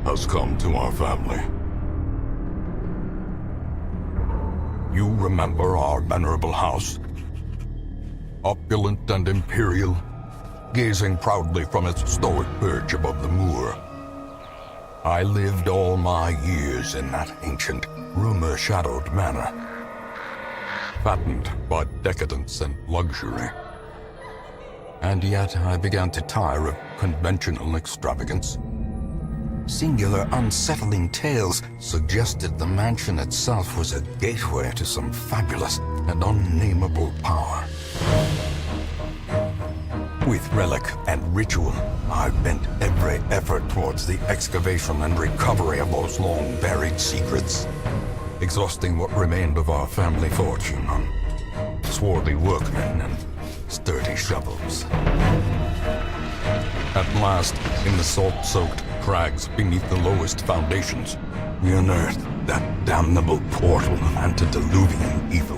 has come to our family. You remember our venerable house? Opulent and imperial, gazing proudly from its stoic perch above the moor. I lived all my years in that ancient, rumor-shadowed manor, fattened by decadence and luxury. And yet I began to tire of conventional extravagance. Singular, unsettling tales suggested the mansion itself was a gateway to some fabulous and unnameable power. With relic and ritual, I bent every effort towards the excavation and recovery of those long-buried secrets, exhausting what remained of our family fortune on swarthy workmen and sturdy shovels. At last, in the salt-soaked crags beneath the lowest foundations, we unearthed that damnable portal antediluvian evil.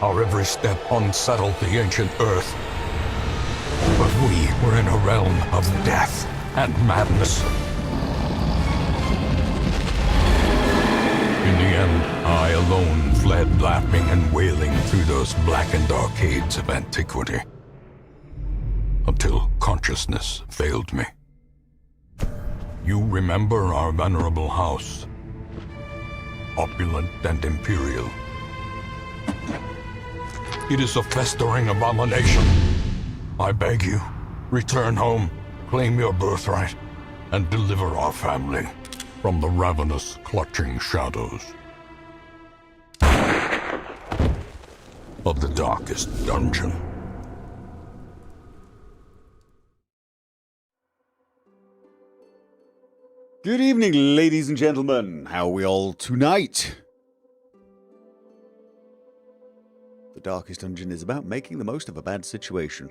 Our every step unsettled the ancient earth. But we were in a realm of death and madness. In the end, I alone fled laughing and wailing through those blackened arcades of antiquity, until consciousness failed me. You remember our venerable house, opulent and imperial. It is a festering abomination. I beg you, return home, claim your birthright, and deliver our family from the ravenous, clutching shadows of the darkest dungeon. Good evening, ladies and gentlemen. How are we all tonight? The Darkest Dungeon is about making the most of a bad situation.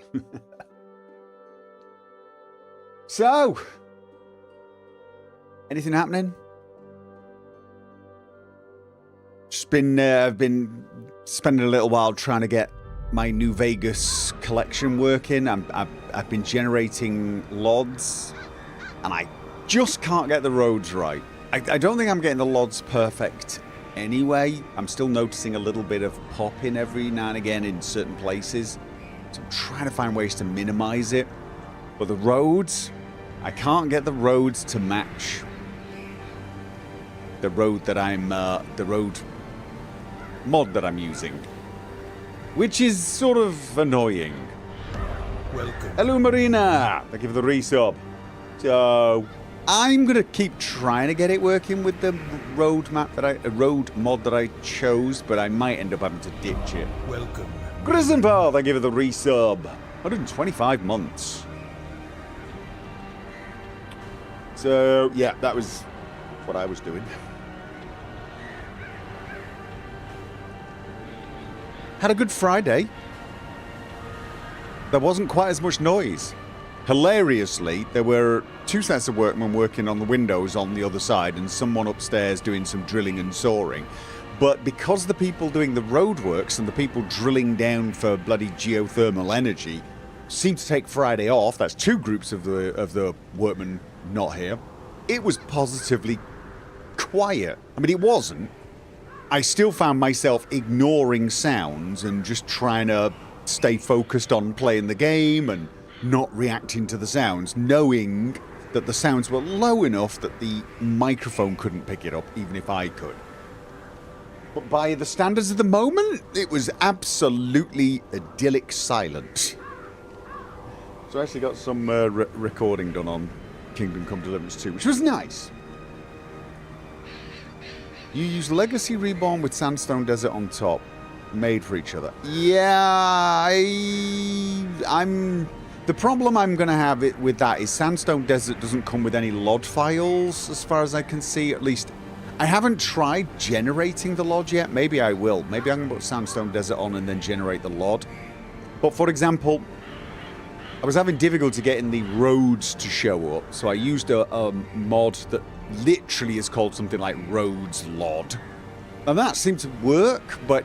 So, anything happening? Just I've been spending a little while trying to get my New Vegas collection working. I've been generating LODs, and I just can't get the roads right. I don't think I'm getting the LODs perfect anyway. I'm still noticing a little bit of popping every now and again in certain places. So I'm trying to find ways to minimize it. But the roads, I can't get the roads to match the road that the road mod that I'm using. Which is sort of annoying. Welcome. Hello, Marina! Thank you for the resub. So, I'm gonna keep trying to get it working with the road mod that I chose, but I might end up having to ditch it. Welcome. Grisenpaw, thank you for the resub. 125 months. So, yeah, that was what I was doing. Had a good Friday. There wasn't quite as much noise. Hilariously, there were two sets of workmen working on the windows on the other side and someone upstairs doing some drilling and sawing. But because the people doing the roadworks and the people drilling down for bloody geothermal energy seemed to take Friday off, that's two groups of the workmen not here, it was positively quiet. I mean, it wasn't. I still found myself ignoring sounds and just trying to stay focused on playing the game and not reacting to the sounds, knowing that the sounds were low enough that the microphone couldn't pick it up, even if I could. But by the standards of the moment, it was absolutely idyllic silence. So I actually got some recording done on Kingdom Come Deliverance 2, which was nice. You use Legacy Reborn with Sandstone Desert on top, made for each other. Yeah, the problem I'm going to have with that is Sandstone Desert doesn't come with any LOD files, as far as I can see. At least, I haven't tried generating the LOD yet. Maybe I will. Maybe I can put Sandstone Desert on and then generate the LOD. But for example, I was having difficulty getting the roads to show up, so I used a mod that literally is called something like Roads LOD. And that seemed to work, but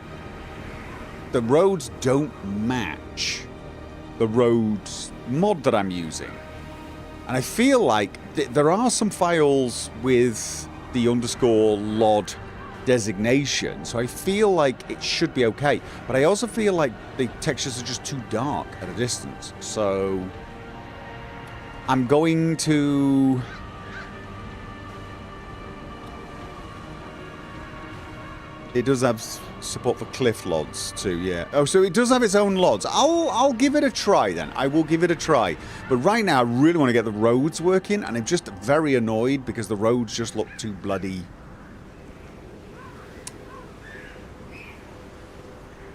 the roads don't match the roads mod that I'm using. And I feel like there are some files with the _LOD designation, so I feel like it should be okay. But I also feel like the textures are just too dark at a distance. So I'm going to... It does have support for cliff LODs too, yeah. Oh, so it does have its own LODs. I'll give it a try then. I will give it a try. But right now, I really want to get the roads working, and I'm just very annoyed because the roads just look too bloody...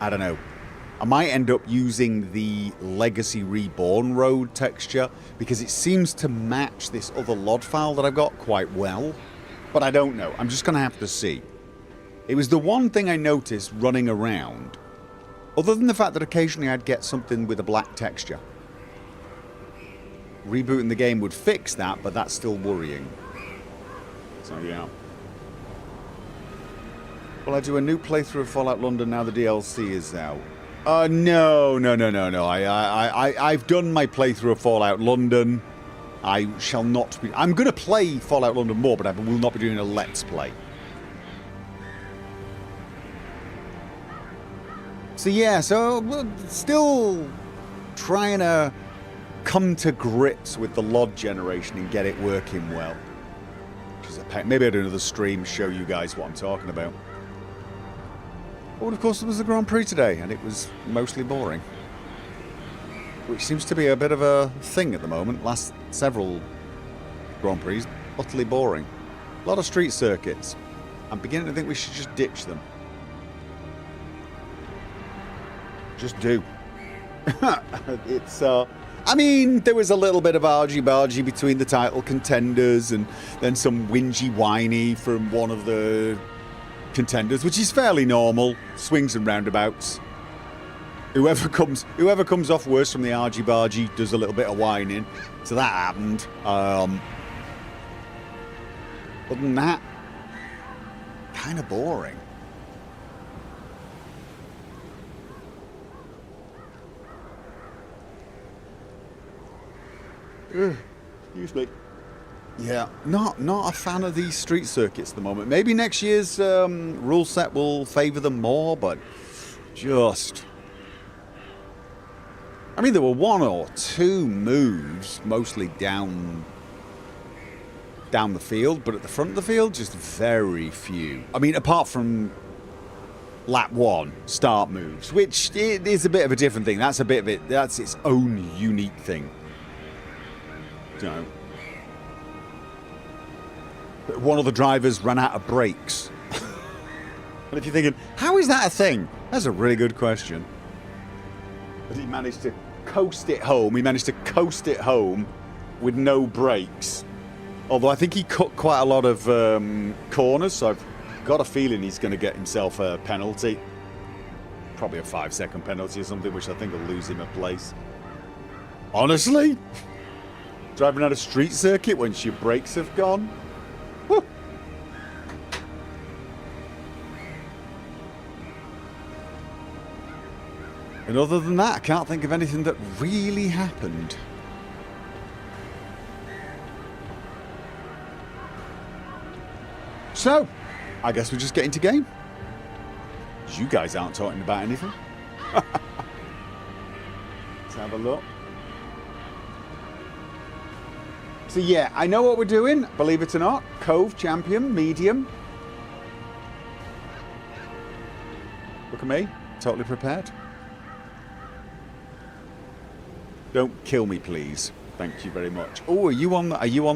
I don't know. I might end up using the Legacy Reborn road texture because it seems to match this other LOD file that I've got quite well. But I don't know. I'm just going to have to see. It was the one thing I noticed running around, other than the fact that occasionally I'd get something with a black texture. Rebooting the game would fix that, but that's still worrying. So yeah. Will I do a new playthrough of Fallout London now the DLC is out? No. I've done my playthrough of Fallout London. I shall not be... I'm going to play Fallout London more, but I will not be doing a Let's Play. So yeah, so still trying to come to grips with the LOD generation and get it working well. Which is a pain. Maybe I'll do another stream, show you guys what I'm talking about. But of course there was the Grand Prix today, and it was mostly boring. Which seems to be a bit of a thing at the moment. Last several Grand Prix, utterly boring. A lot of street circuits. I'm beginning to think we should just ditch them. Just do. It's, I mean, there was a little bit of argy-bargy between the title contenders and then some whingy-whiny from one of the contenders, which is fairly normal. Swings and roundabouts. Whoever comes off worse from the argy-bargy does a little bit of whining. So that happened. Other than that, kind of boring. Excuse me. Yeah, not a fan of these street circuits at the moment. Maybe next year's rule set will favour them more, but just... I mean, there were one or two moves, mostly down the field, but at the front of the field, just very few. I mean, apart from lap 1, start moves, which is a bit of a different thing. That's a bit of it. That's its own unique thing. You know, one of the drivers ran out of brakes. And if you're thinking, how is that a thing? That's a really good question. But he managed to coast it home. He managed to coast it home with no brakes. Although I think he cut quite a lot of corners, so I've got a feeling he's going to get himself a penalty. Probably a 5-second penalty or something, which I think will lose him a place. Honestly? Driving out a street circuit once your brakes have gone? Woo. And other than that, I can't think of anything that really happened. So, I guess we're just getting to game. You guys aren't talking about anything. Let's have a look. So yeah, I know what we're doing, believe it or not. Cove, champion, medium. Look at me, totally prepared. Don't kill me, please. Thank you very much. Oh, are you on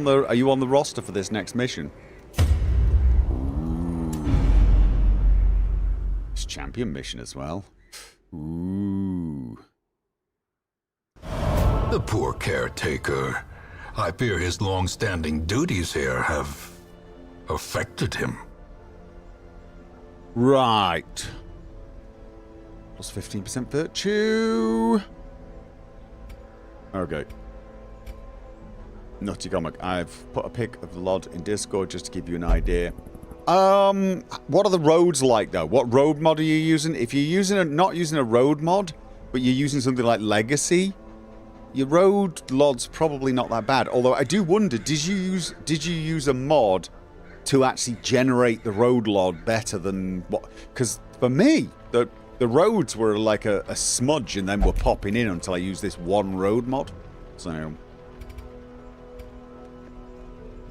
the roster for this next mission? Ooh. It's champion mission as well. Ooh. The poor caretaker. I fear his long-standing duties here have affected him. Right. Plus 15% virtue. Okay. Nutty comic. I've put a pic of the LOD in Discord just to give you an idea. What are the roads like, though? What road mod are you using? If you're not using a road mod, but you're using something like Legacy, your road lod's probably not that bad. Although I do wonder, did you use a mod to actually generate the road lod better than what? Because for me, the roads were like a smudge and then were popping in until I used this one road mod. So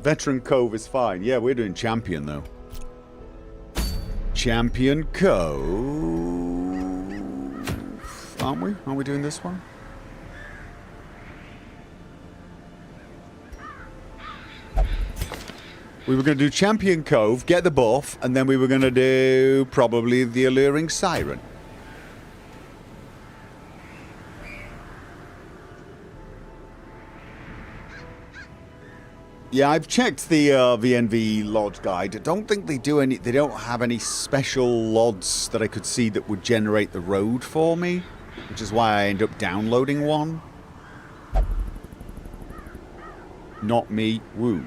Veteran Cove is fine. Yeah, we're doing Champion though. Champion Cove, aren't we? Are we doing this one? We were going to do Champion Cove, get the buff, and then we were going to do probably the Alluring Siren. Yeah, I've checked the VNV Lodge guide. I don't think they do any. They don't have any special LODs that I could see that would generate the road for me, which is why I end up downloading one. Not me. Woo.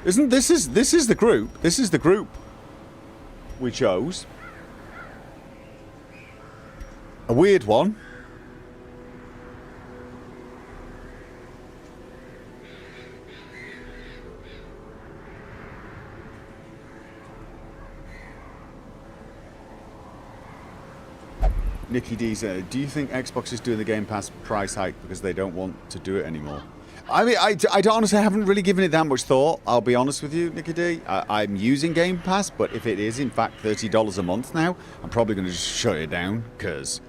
Isn't this is the group? This is the group we chose. A weird one. Nikki D said, do you think Xbox is doing the Game Pass price hike because they don't want to do it anymore? I mean, I honestly haven't really given it that much thought. I'll be honest with you, Nikki D. I'm using Game Pass, but if it is in fact $30 a month now, I'm probably going to just shut it down because,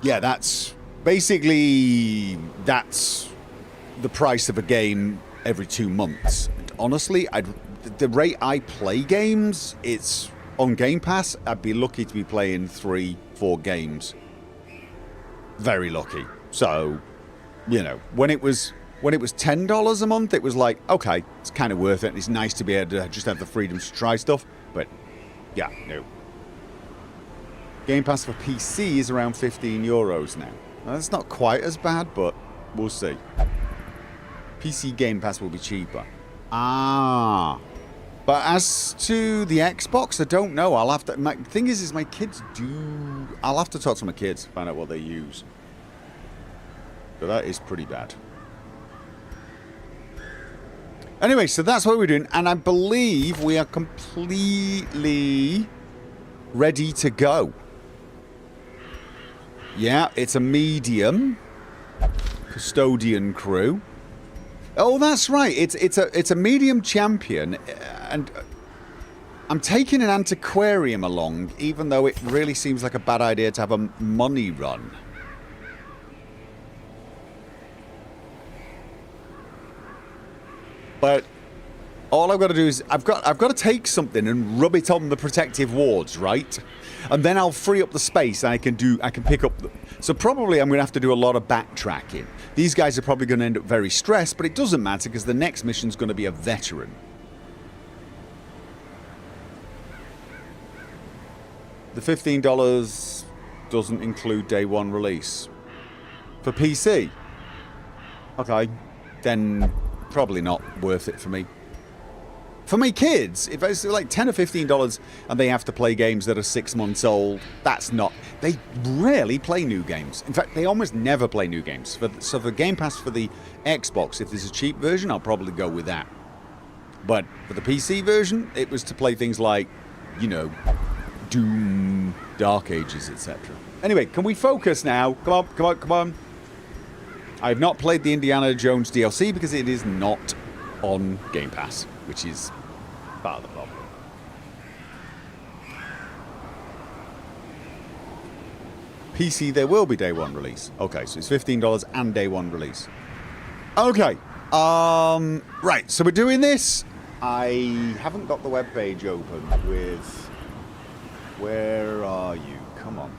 yeah, that's basically the price of a game every 2 months. And honestly, the rate I play games, it's on Game Pass. I'd be lucky to be playing 3-4 games. Very lucky. So, you know, when it was $10 a month, it was like, okay, it's kind of worth it. It's nice to be able to just have the freedom to try stuff. But, yeah, no. Game Pass for PC is around €15 now. That's not quite as bad, but we'll see. PC Game Pass will be cheaper. Ah. But as to the Xbox, I don't know. I'll have to. My thing is my kids do. I'll have to talk to my kids, find out what they use. But that is pretty bad. Anyway, so that's what we're doing, and I believe we are completely ready to go. Yeah, it's a medium custodian crew. Oh, that's right. It's a medium champion, and I'm taking an antiquarian along, even though it really seems like a bad idea to have a money run. But all I've got to do is I've got to take something and rub it on the protective wards, right? And then I'll free up the space and I can pick up. So probably I'm going to have to do a lot of backtracking. These guys are probably going to end up very stressed, but it doesn't matter because the next mission's going to be a veteran. The $15 doesn't include day one release. For PC? Okay, then probably not worth it for me. For my kids, if it's like $10 or $15 and they have to play games that are 6 months old, that's not. They rarely play new games. In fact, they almost never play new games. So for Game Pass for the Xbox, if there's a cheap version, I'll probably go with that. But for the PC version, it was to play things like, you know, Doom, Dark Ages, etc. Anyway, can we focus now? Come on, come on, come on. I have not played the Indiana Jones DLC because it is not on Game Pass, which is part of the problem. PC, there will be day one release. Okay, so it's $15 and day one release. Okay, right, so we're doing this. I haven't got the webpage open with... Where are you? Come on.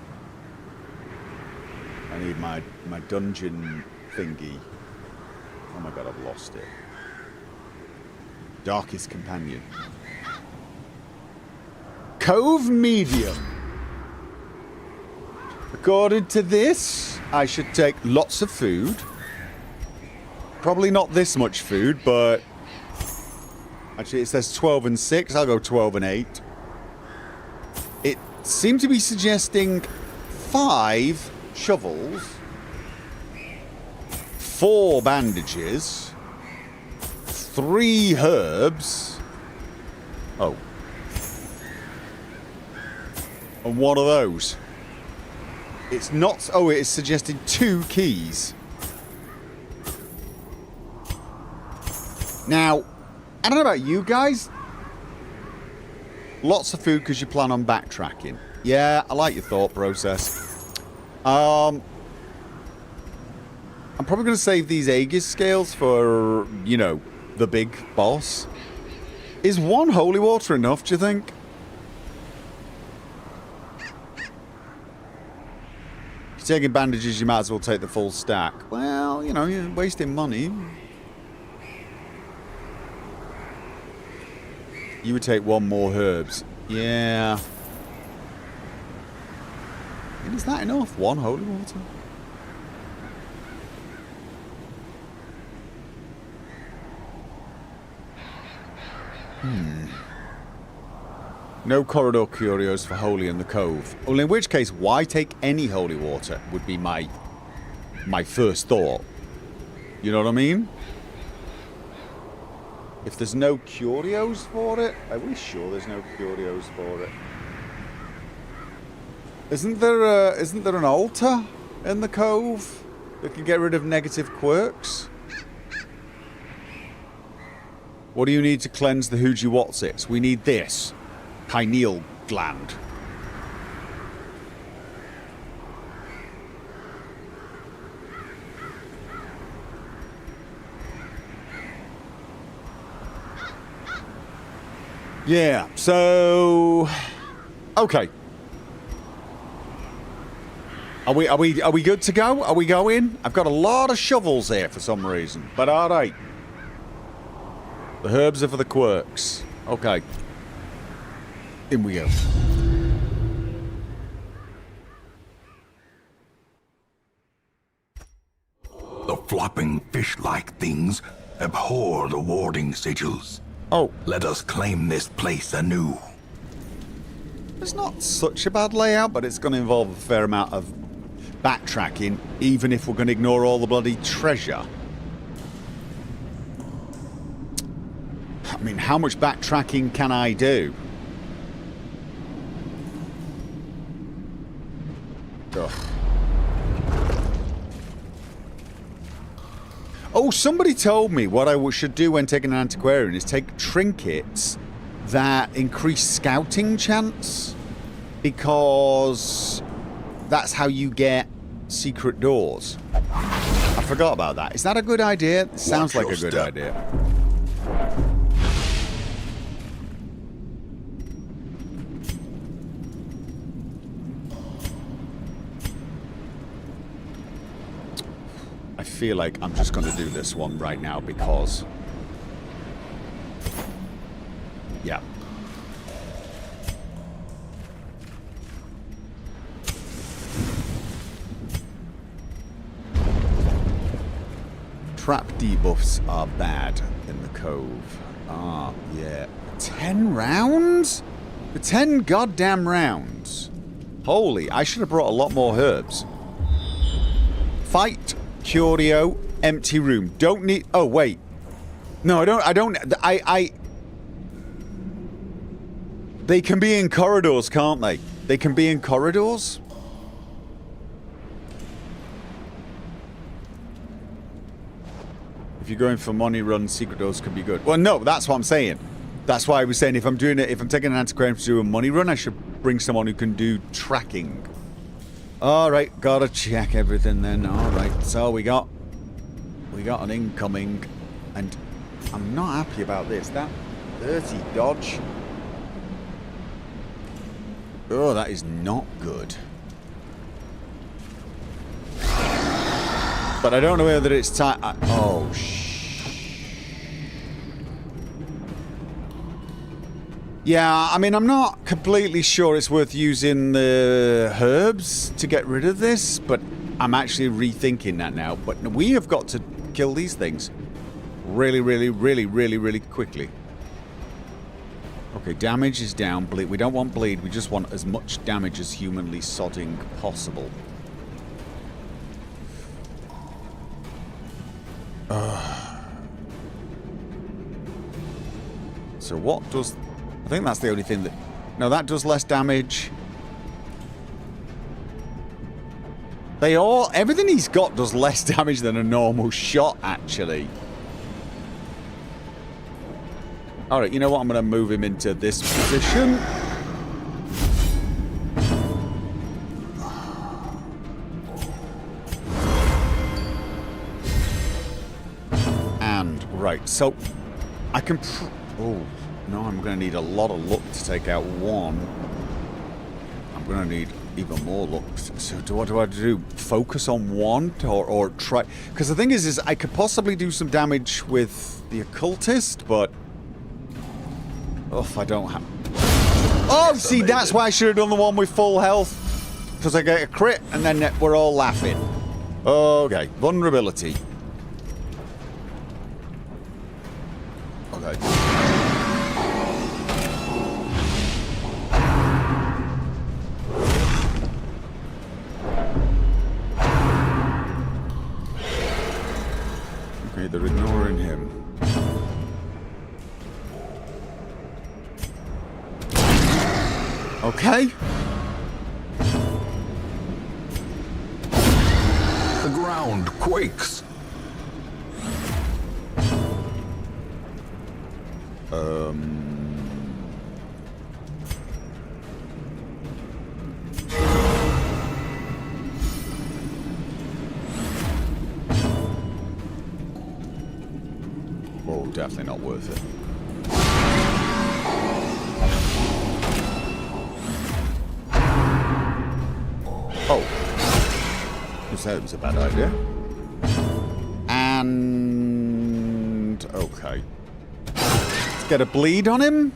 I need my dungeon thingy. Oh my god, I've lost it. Darkest Companion. Cove Medium. According to this, I should take lots of food. Probably not this much food, but Actually, it says 12 and 6. I'll go 12 and 8. It seemed to be suggesting 5 shovels, 4 bandages, 3 herbs. Oh. And one of those. It's not... Oh, it suggested 2 keys. Now, I don't know about you guys. Lots of food because you plan on backtracking. Yeah, I like your thought process. I'm probably going to save these Aegis scales for, you know, the big boss. Is 1 holy water enough, do you think? If you're taking bandages, you might as well take the full stack. Well, you know, you're wasting money. You would take 1 more herbs. Yeah. Is that enough? 1 holy water? No corridor curios for holy in the cove. Well, in which case, why take any holy water would be my first thought. You know what I mean? If there's no curios for it, are we sure there's no curios for it? Isn't there an altar in the cove that can get rid of negative quirks? What do you need to cleanse the Hooji Watsits? We need this. Pineal gland. Yeah, so... Okay. Are we good to go? Are we going? I've got a lot of shovels here for some reason. But alright. The herbs are for the quirks. Okay. In we go. The flopping fish-like things abhor the warding sigils. Oh. Let us claim this place anew. It's not such a bad layout, but it's going to involve a fair amount of backtracking, even if we're going to ignore all the bloody treasure. I mean, how much backtracking can I do? Ugh. Oh, somebody told me what I should do when taking an antiquarian is take trinkets that increase scouting chance, because that's how you get secret doors. I forgot about that. Is that a good idea? It sounds like a good idea. I feel like I'm just going to do this one right now because... Yeah. Trap debuffs are bad in the cove. Ah, yeah. 10 rounds? For 10 goddamn rounds. Holy, I should have brought a lot more herbs. Fight, curio, empty room. Don't need... Oh, wait. No, I don't... They can be in corridors, can't they? They can be in corridors? If you're going for money run, secret doors could be good. Well, no, that's what I'm saying. That's why I was saying if I'm doing it, if I'm taking an antiquarian to do a money run, I should bring someone who can do tracking. Alright, gotta check everything then. Alright, so we got an incoming, and I'm not happy about this. That 30 dodge. Oh, that is not good. But I don't know whether it's time. Oh, yeah, I mean, I'm not completely sure it's worth using the herbs to get rid of this, but I'm actually rethinking that now. But we have got to kill these things really, really, really, really, really quickly. Okay, damage is down. Bleed. We don't want bleed. We just want as much damage as humanly sodding possible. So what does... I think that's the only thing that... No, that does less damage. They all... Everything he's got does less damage than a normal shot, actually. Alright, you know what? I'm going to move him into this position. And, right, so... I can... Oh, no, I'm going to need a lot of luck to take out one. I'm going to need even more luck. So what do I do? Focus on one? Or try... Because the thing is I could possibly do some damage with the occultist, but... Oh, I don't have... Oh, see, that's why I should have done the one with full health. Because I get a crit, and then we're all laughing. Okay, vulnerability. Okay. Okay, they're ignoring him. Okay. The ground quakes. Oh, definitely not worth it. Oh. Who said it was a bad idea? And... Okay. Let's get a bleed on him.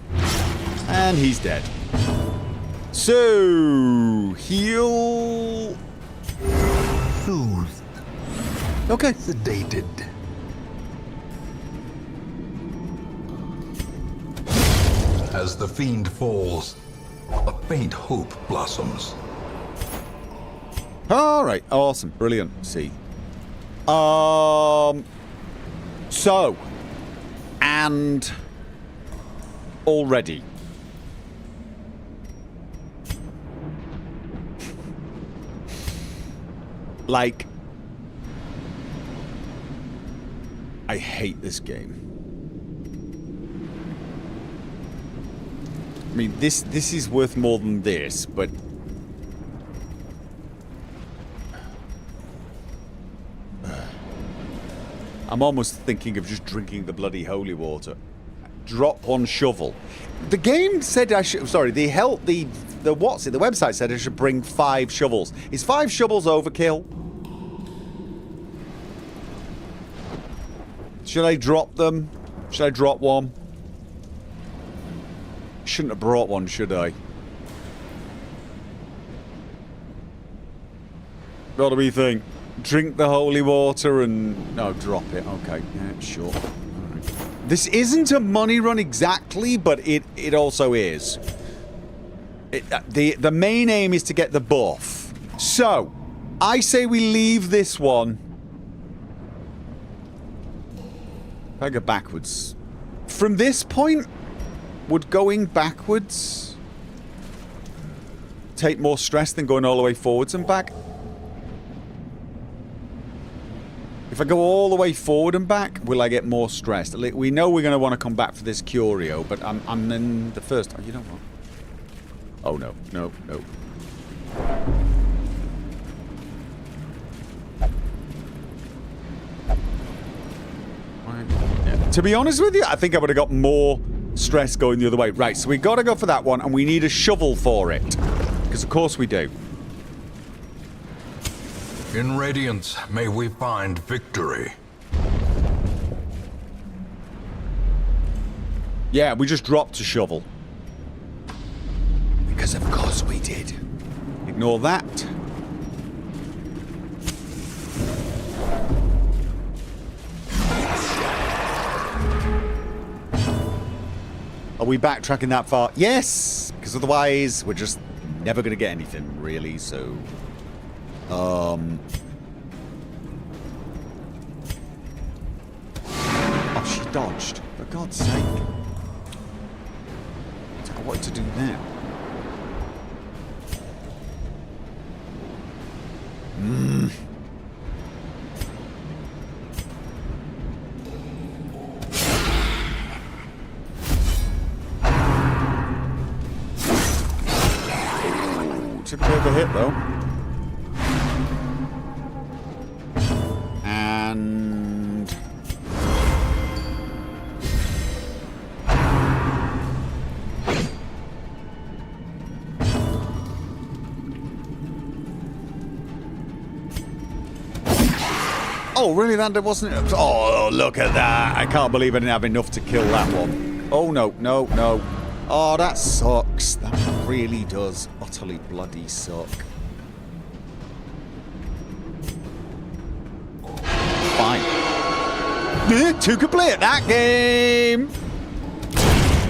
And he's dead. So... Heal... Soothed. Okay. Sedated. As the fiend falls, a faint hope blossoms. Alright, awesome. Brilliant. See. So. And. Already. Like. I hate this game. I mean, this is worth more than this, but... I'm almost thinking of just drinking the bloody holy water. Drop one shovel. The game said I should... Sorry, the website said I should bring 5 shovels. Is 5 shovels overkill? Should I drop them? Should I drop one? Shouldn't have brought one, should I? What do we think? Drink the holy water and... No, drop it. Okay, yeah, sure. Right. This isn't a money run exactly, but it also is. The main aim is to get the buff. So, I say we leave this one. If I go backwards. From this point... Would going backwards take more stress than going all the way forwards and back? If I go all the way forward and back, will I get more stressed? We know we're going to want to come back for this curio, but I'm in the first... Oh, you know what? Oh, no. No, no. Yeah. To be honest with you, I think I would have got more... stress going the other way. Right, so we gotta go for that one, and we need a shovel for it. Because of course we do. In Radiance, may we find victory. Yeah, we just dropped a shovel. Because of course we did. Ignore that. we backtracking that far? Yes! Because otherwise, we're just never going to get anything, really, so... Oh, she dodged. For God's sake. That's what I wanted to do now. Took a bit of a hit, though. And... oh, really? That wasn't it? Oh, look at that. I can't believe I didn't have enough to kill that one. Oh, no, no, no. Oh, that sucks. That really does utterly bloody suck. Fine. To complete that game!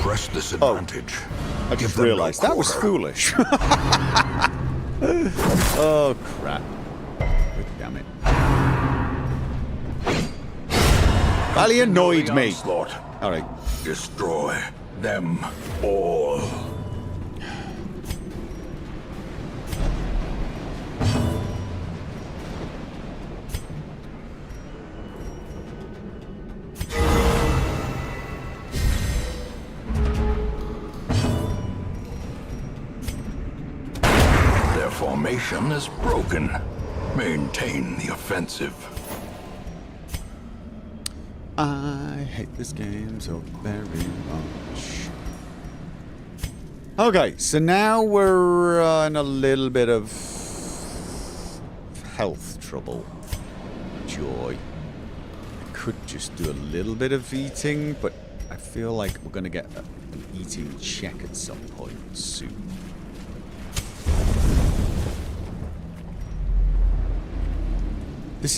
Press this advantage. I just realised that was foolish. Oh, crap. Damn it. Well, he annoyed me. Alright. Destroy them all. Their formation is broken. Maintain the offensive. I hate this game so very much. Okay, so now we're in a little bit of health trouble. Joy. I could just do a little bit of eating, but I feel like we're going to get an eating check at some point soon. This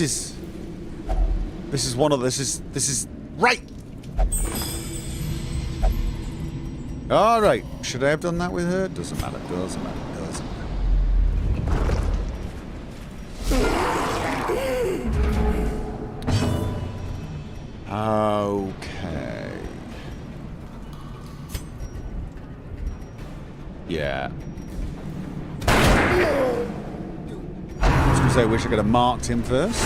is one of this is right. All right. Should I have done that with her? Doesn't matter. Doesn't matter. Doesn't matter. Okay. Yeah. I was gonna say I wish I could have marked him first.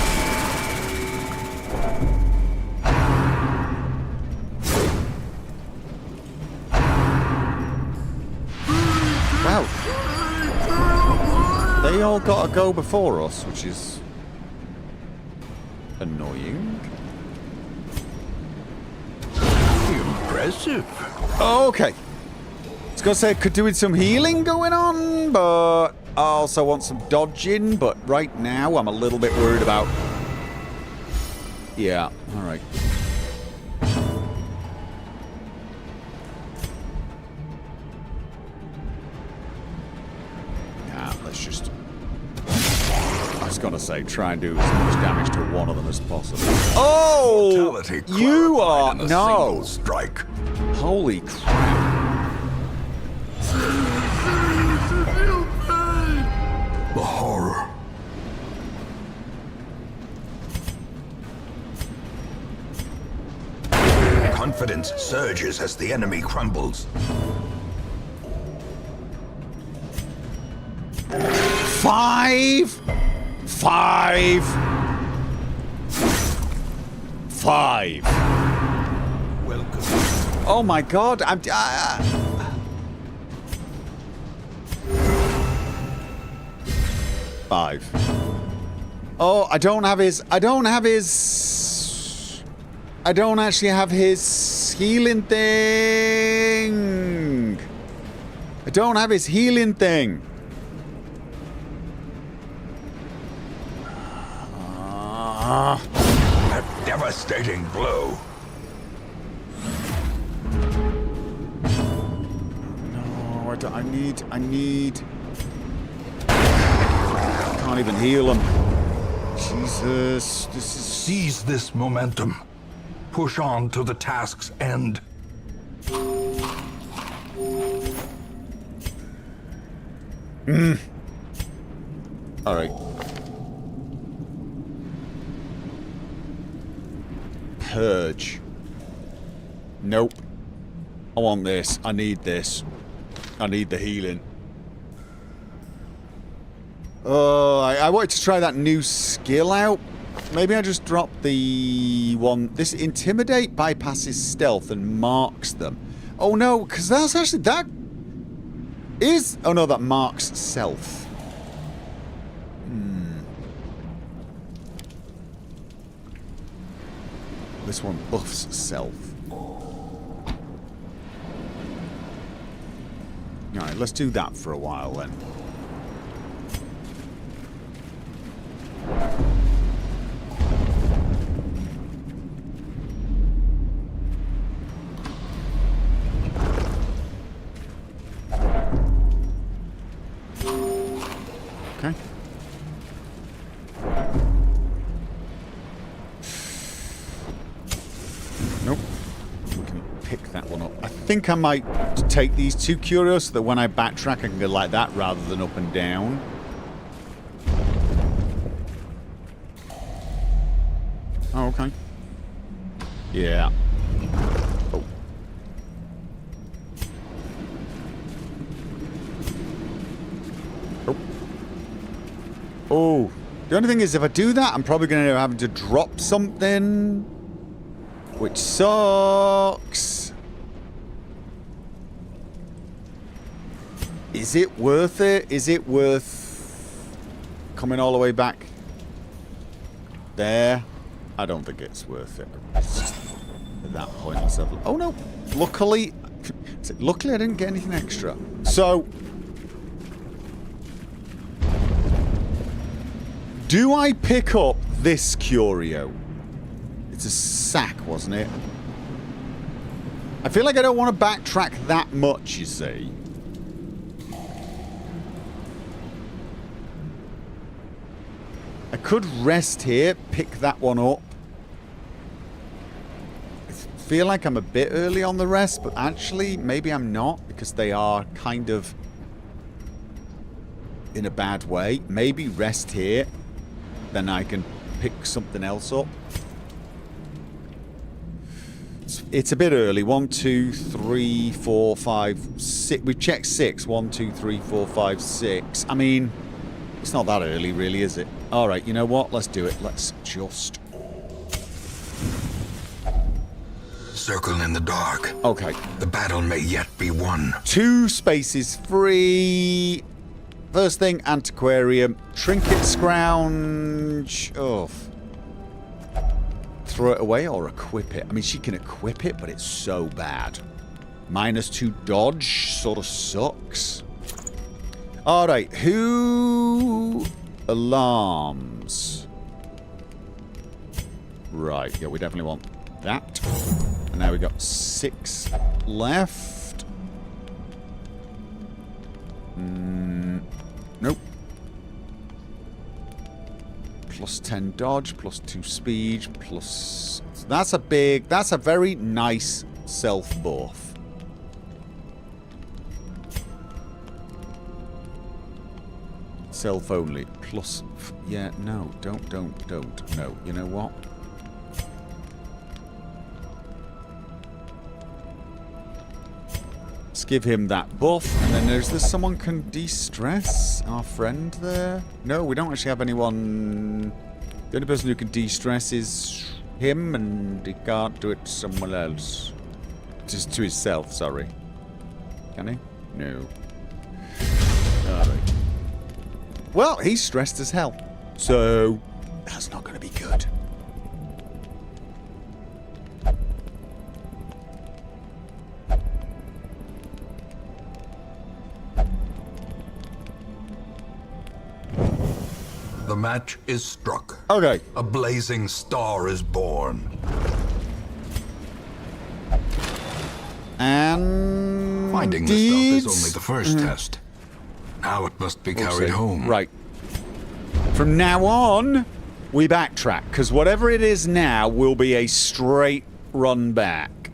They all got to go before us, which is annoying. Impressive. Okay. I was gonna say I could do with some healing going on, but I also want some dodging. But right now, I'm a little bit worried about. Yeah. All right. Let's just. I was gonna say, try and do as much damage to one of them as possible. Oh! You are no strike. Holy crap! The horror. Confidence surges as the enemy crumbles. 5 Welcome. Oh my god, I'm 5. Oh, I don't actually have his healing thing. I don't have his healing thing. A devastating blow. No, I need. I can't even heal him. Jesus, this is. Seize this momentum. Push on to the task's end. Alright. Purge. Nope. I want this. I need this. I need the healing. Oh, I wanted to try that new skill out. Maybe I just drop the one. This Intimidate bypasses stealth and marks them. Oh no, because that's actually... That is... Oh no, that marks self. This one buffs self. Alright, let's do that for a while then. Okay. Nope. We can pick that one up. I think I might take these two curios so that when I backtrack I can go like that rather than up and down. Oh, okay. Yeah. Oh. Oh. Oh. The only thing is, if I do that, I'm probably going to end up having to drop something, which sucks. Is it worth it? Is it worth coming all the way back there? I don't think it's worth it. It's just at that point, let's have a look. Oh no! Luckily I didn't get anything extra. So, do I pick up this curio? It's a sack, wasn't it? I feel like I don't want to backtrack that much, you see. I could rest here, pick that one up. I feel like I'm a bit early on the rest, but actually, maybe I'm not, because they are kind of in a bad way. Maybe rest here, then I can pick something else up. It's a bit early. 1, 2, 3, 4, 5, 6. We've checked 6. 1, 2, 3, 4, 5, 6. I mean, it's not that early, really, is it? Alright, you know what? Let's do it. Let's just... Circle in the dark. Okay. The battle may yet be won. 2 spaces free. First thing, antiquarium. Trinket scrounge. Oh. Throw it away or equip it? I mean, she can equip it, but it's so bad. -2 dodge sort of sucks. Alright, who... Alarms. Right, yeah, we definitely want that. And now we got 6 left. Nope. +10 dodge, +2 speed, plus... That's a very nice self buff. Self only. Plus... Yeah, no. Don't. No. You know what? Let's give him that buff. And then there's this someone can de-stress our friend there. No, we don't actually have anyone... The only person who can de-stress is him, and he can't do it to someone else. Just to himself, sorry. Can he? No. Alright. Well, he's stressed as hell. So, that's not going to be good. The match is struck. Okay. A blazing star is born. And... Finding the stuff is only the first test. Now it must be carried home. Right. From now on, we backtrack, because whatever it is now will be a straight run back.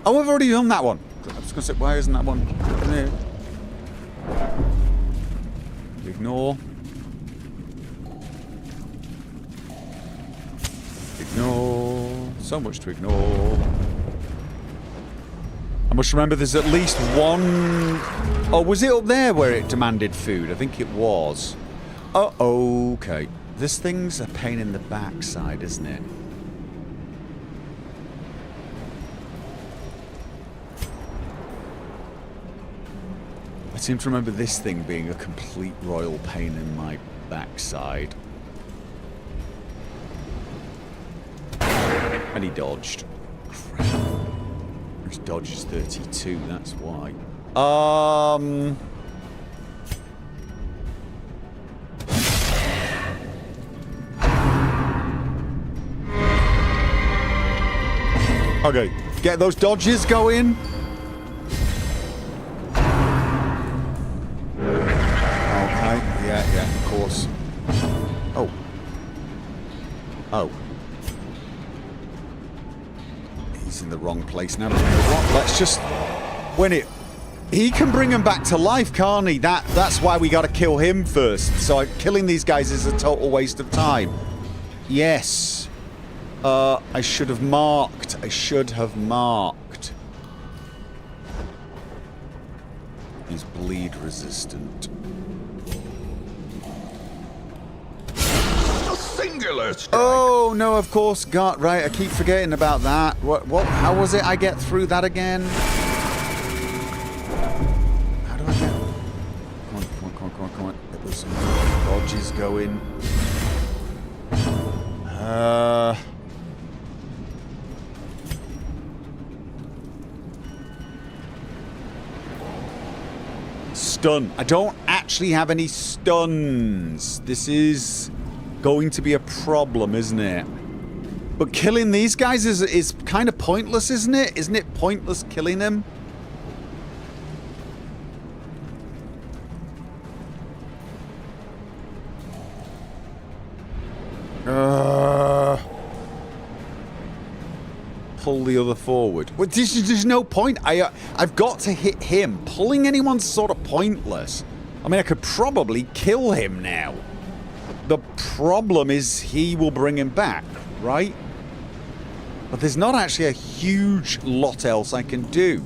Oh, I've already done that one. I was going to say, why isn't that one there? Ignore. Ignore. So much to ignore. I must remember there's at least one... Oh, was it up there where it demanded food? I think it was. Oh, okay. This thing's a pain in the backside, isn't it? I seem to remember this thing being a complete royal pain in my backside. And he dodged. Crap. His dodge is 32, that's why. Okay, get those dodges going. Okay, yeah, of course. Oh. Oh. He's in the wrong place now. What? Let's just... When it... He can bring him back to life, can't he? That's why we gotta kill him first. So killing these guys is a total waste of time. Yes. I should have marked. I should have marked. He's bleed resistant. A singular strike. Oh, no, of course. God, right, I keep forgetting about that. What, how was it I get through that again? How do I get... Come on. Get those dodges going. Stun. I don't actually have any stuns. This is going to be a problem, isn't it? But killing these guys is kind of pointless, isn't it? Isn't it pointless killing them? Pull the other forward. Well, there's no point. I've got to hit him. Pulling anyone's sort of pointless. I mean, I could probably kill him now. The problem is he will bring him back, right? But there's not actually a huge lot else I can do.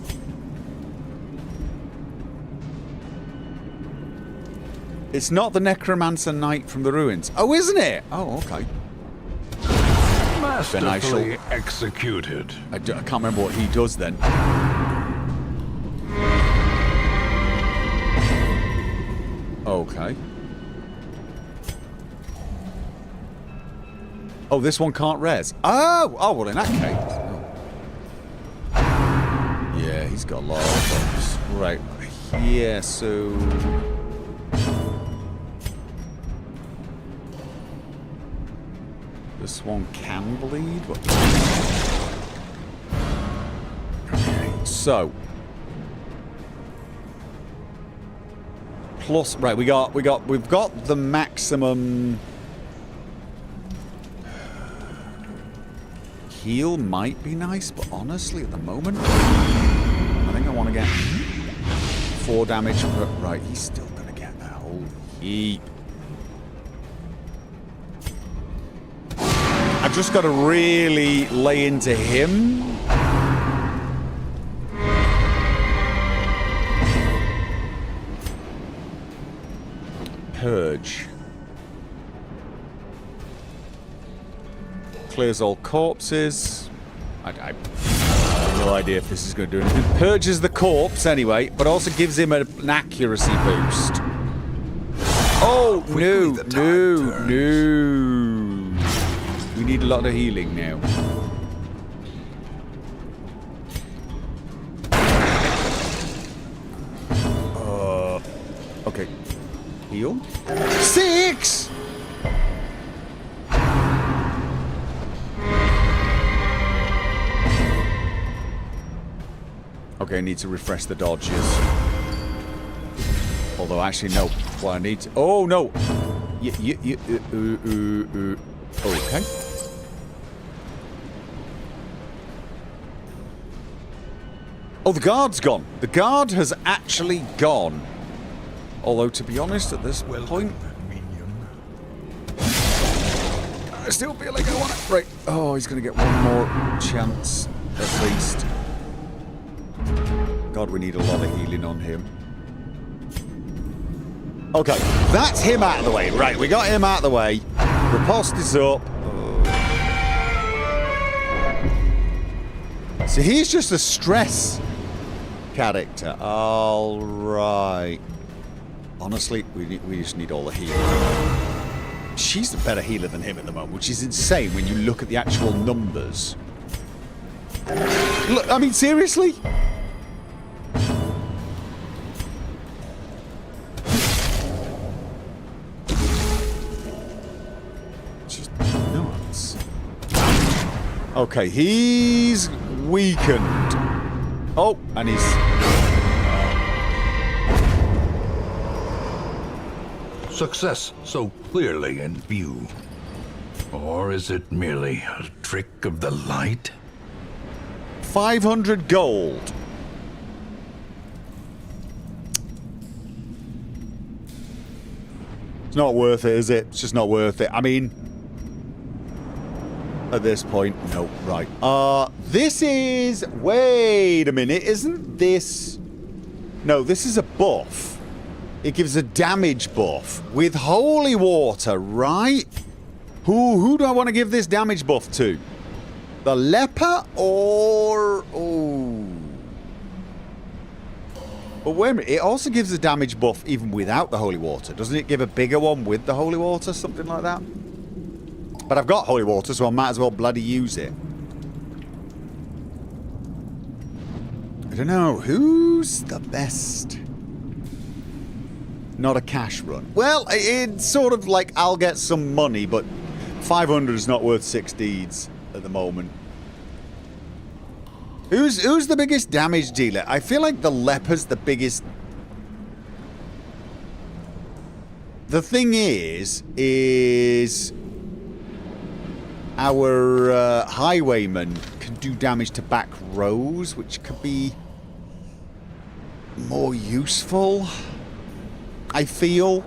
It's not the Necromancer Knight from the ruins. Oh, isn't it? Oh, okay. Masterfully executed. I can't remember what he does then. Okay. Oh, this one can't res. Oh, well, in that case. Oh. Yeah, he's got a lot of buffs. Right. Yeah, so... This one can bleed. What? Okay, so plus, right? We've got the maximum heal. Might be nice, but honestly, at the moment, I think I want to get 4 damage. But right, he's still gonna get that whole heap. I've just got to really lay into him. Purge. Clears all corpses. I have no idea if this is going to do anything. Purges the corpse anyway, but also gives him an accuracy boost. Oh, no. We need a lot of healing now. Okay. Heal. 6! Okay, I need to refresh the dodges. Although, actually, no. What I need to... Oh, no! Okay. Oh, the guard's gone. The guard has actually gone. Although, to be honest, at this point, I still feel like I want it. Right. Oh, he's going to get one more chance, at least. God, we need a lot of healing on him. Okay, that's him out of the way. Right, we got him out of the way. Riposte is up. So he's just a stress character. All right. Honestly, we just need all the healing. She's a better healer than him at the moment, which is insane when you look at the actual numbers. Look, I mean, seriously? Just nuts. Okay, he's weakened. Oh, and he's... Success so clearly in view. Or is it merely a trick of the light? 500 gold. It's not worth it, is it? It's just not worth it. I mean, at this point, no. Right. This is... Wait a minute. Isn't this... No, this is a buff. It gives a damage buff with holy water, right? Who do I want to give this damage buff to? The leper or... Oh. But wait a minute. It also gives a damage buff even without the holy water. Doesn't it give a bigger one with the holy water? Something like that? But I've got holy water, so I might as well bloody use it. I don't know. Who's the best? Not a cash run. Well, it's sort of like I'll get some money, but 500 is not worth 6 deeds at the moment. Who's the biggest damage dealer? I feel like the leper's the biggest. The thing is our highwayman can do damage to back rows, which could be more useful, I feel.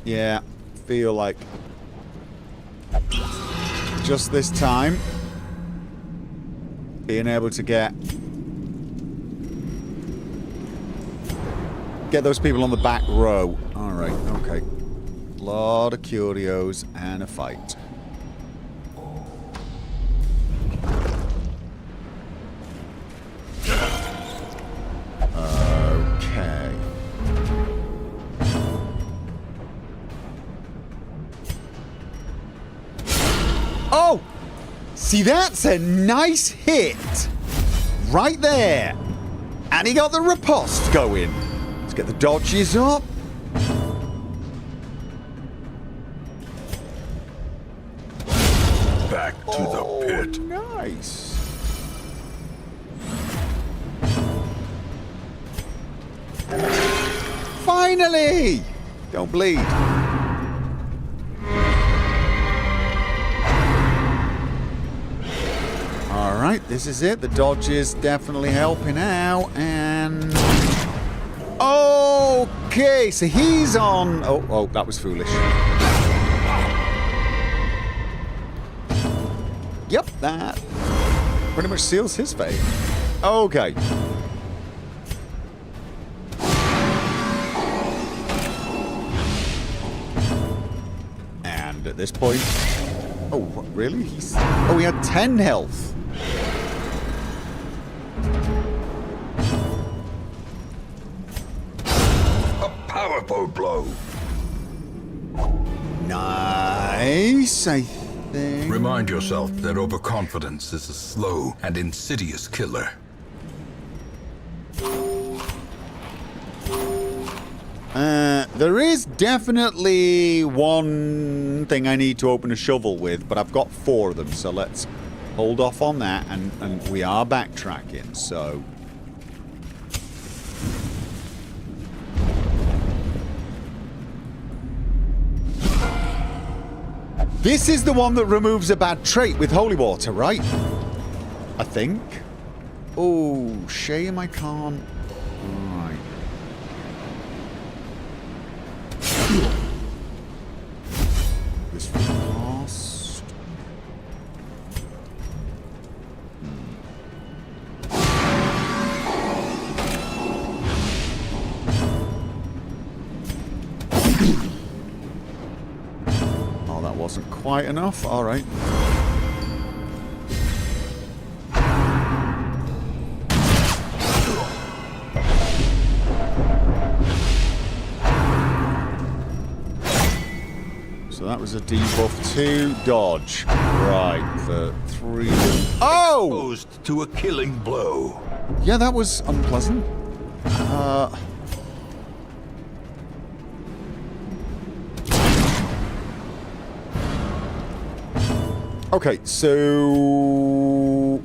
Yeah, feel like just this time being able to get those people on the back row. All right, okay. A lot of curios and a fight. Okay. Oh! See, that's a nice hit. Right there. And he got the riposte going. Let's get the dodges up. Back to the pit. Nice. Finally! Don't bleed. Alright, this is it. The dodge is definitely helping out. And... Okay, so he's on... Oh, that was foolish. Yep, that pretty much seals his fate. Okay. And at this point... Oh, what, really? Oh, he had 10 health. A powerful blow. Nice, I think. Remind yourself that overconfidence is a slow and insidious killer. There is definitely one thing I need to open a shovel with, but I've got 4 of them, so let's hold off on that, and we are backtracking, so... This is the one that removes a bad trait with holy water, right? I think. Oh, shame I can't. Right. This fast. Oh, that wasn't quite enough. All right. So that was a debuff 2, dodge. Right, for 3. Oh! Exposed to a killing blow. Yeah, that was unpleasant. Okay, so...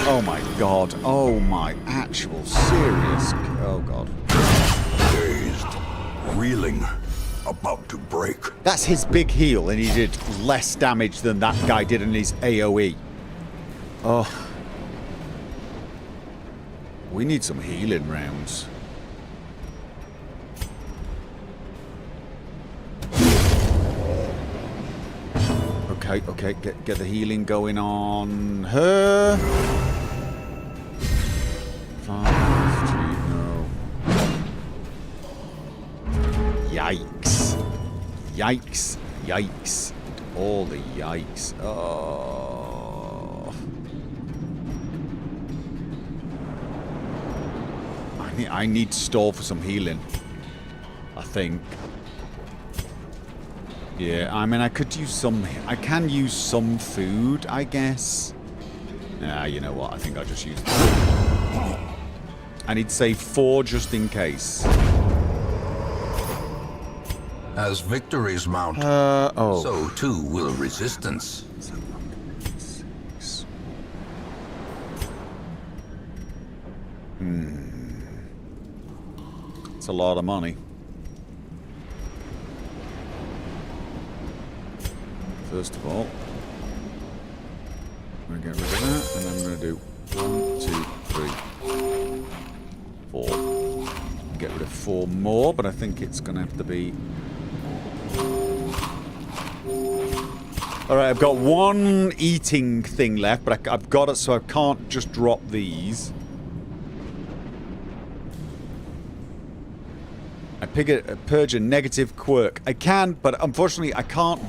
Oh my god. Oh my actual serious... Oh god. Dazed, reeling, about to break. That's his big heal, and he did less damage than that guy did in his AoE. Oh. We need some healing rounds. Okay, okay, get the healing going on her. 5, 3, no. Yikes. Yikes. Yikes. All the yikes. Oh. I need to stall for some healing. I think. Yeah, I mean, I could use some... I can use some food, I guess. Nah, you know what? I think I'll just use... I need to save 4 just in case. As victories mount, oh. so too will resistance. It's a lot of money. First of all, I'm going to get rid of that, and I'm going to do 1, 2, 3, 4. Get rid of 4 more, but I think it's going to have to be... Alright, I've got 1 eating thing left, but I've got it so I can't just drop these. I purge a negative quirk. I can, but unfortunately I can't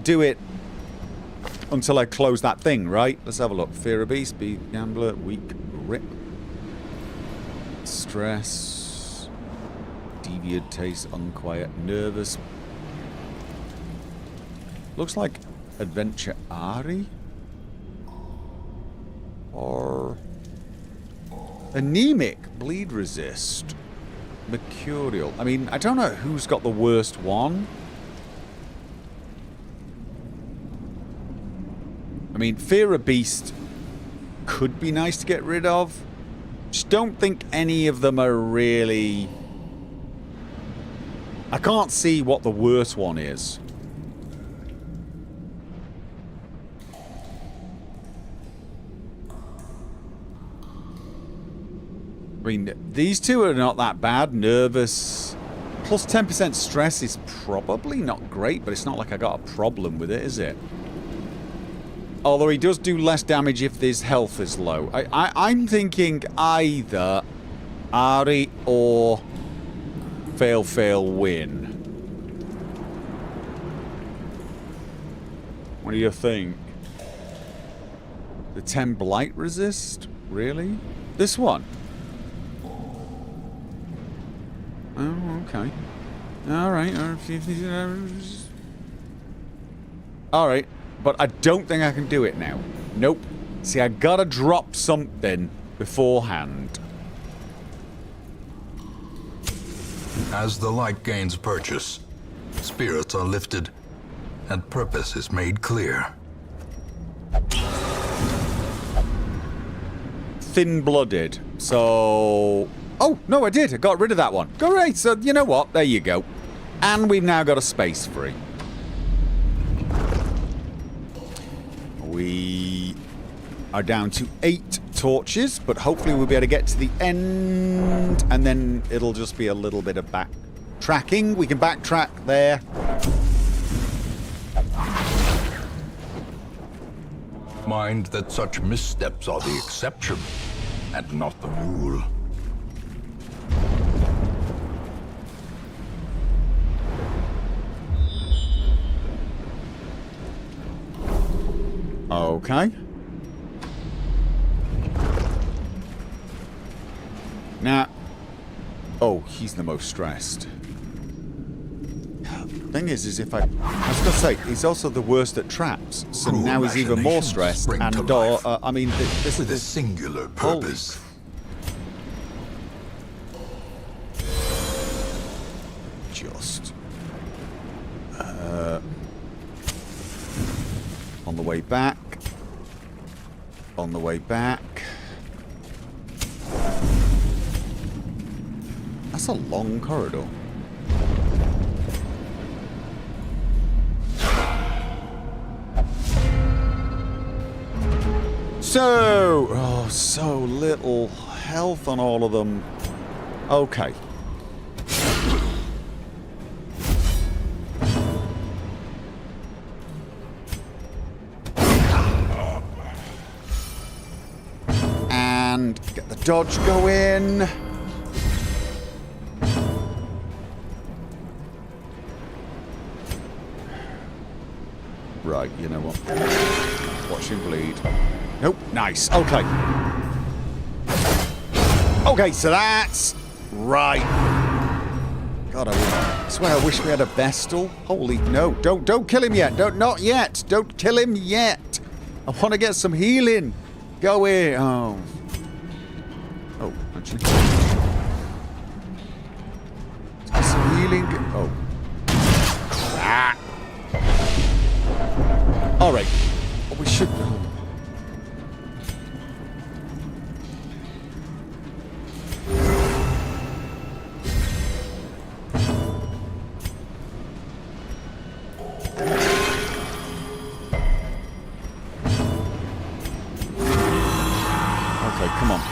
do it until I close that thing, right? Let's have a look. Fear of beast, speed, gambler, weak, grip, stress, deviant taste, unquiet, nervous. Looks like adventure Ari or anemic, bleed resist, mercurial. I mean, I don't know who's got the worst one. I mean, Fear of Beast could be nice to get rid of. Just don't think any of them are really... I can't see what the worst one is. I mean, these two are not that bad. Nervous. Plus 10% stress is probably not great, but it's not like I got a problem with it, is it? Although he does do less damage if his health is low. I'm thinking either Ari or Fail win. What do you think? The 10 blight resist? Really? This one? Oh, okay. Alright. Alright. But I don't think I can do it now. Nope. See, I gotta drop something beforehand. As the light gains purchase, spirits are lifted, and purpose is made clear. Thin-blooded. So... Oh, no, I did. I got rid of that one. Great. So, you know what? There you go. And we've now got a space free. are down to 8 torches, but hopefully we'll be able to get to the end, and then it'll just be a little bit of backtracking. We can backtrack there. Mind that such missteps are the exception, and not the rule. Okay. Now, oh, he's the most stressed. Thing is if I was gonna say, he's also the worst at traps, so Cruel now he's even more machinations stressed. spring And to life I mean, this with a is singular purpose. just on the way back. On the way back. That's a long corridor. So little health on all of them. Okay. And get the dodge going. Right, you know what? Watch him bleed. Nope, nice. Okay. Okay, so that's right. God, I swear I wish we had a Vestal. Holy no! Don't kill him yet. Not yet. Don't kill him yet. I want to get some healing. Go here. Oh, actually, let's get some healing. Oh. Ah. All right. Oh, we should.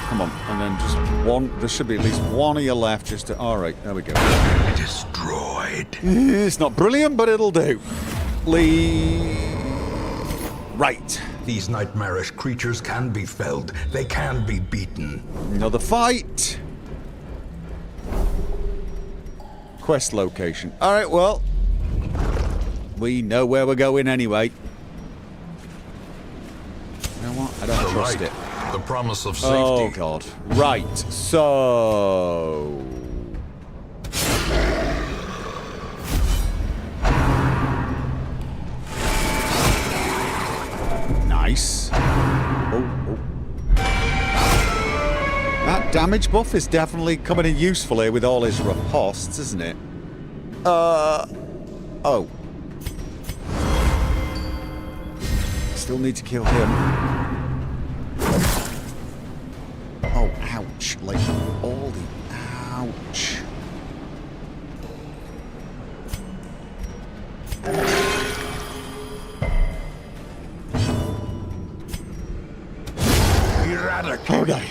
Come on, and then just one. There should be at least one of you left. Just to. All right, there we go. Destroyed. It's not brilliant, but it'll do. Right. These nightmarish creatures can be felled. They can be beaten. Another fight. Quest location. All right. Well, we know where we're going anyway. You know what? I don't trust it. The promise of safety. Oh, God. Right. So... Nice. Oh. That damage buff is definitely coming in useful here with all his riposts, isn't it? Oh. Still need to kill him. Oh, ouch. Like, all the... Ouch. Eradicate. Okay.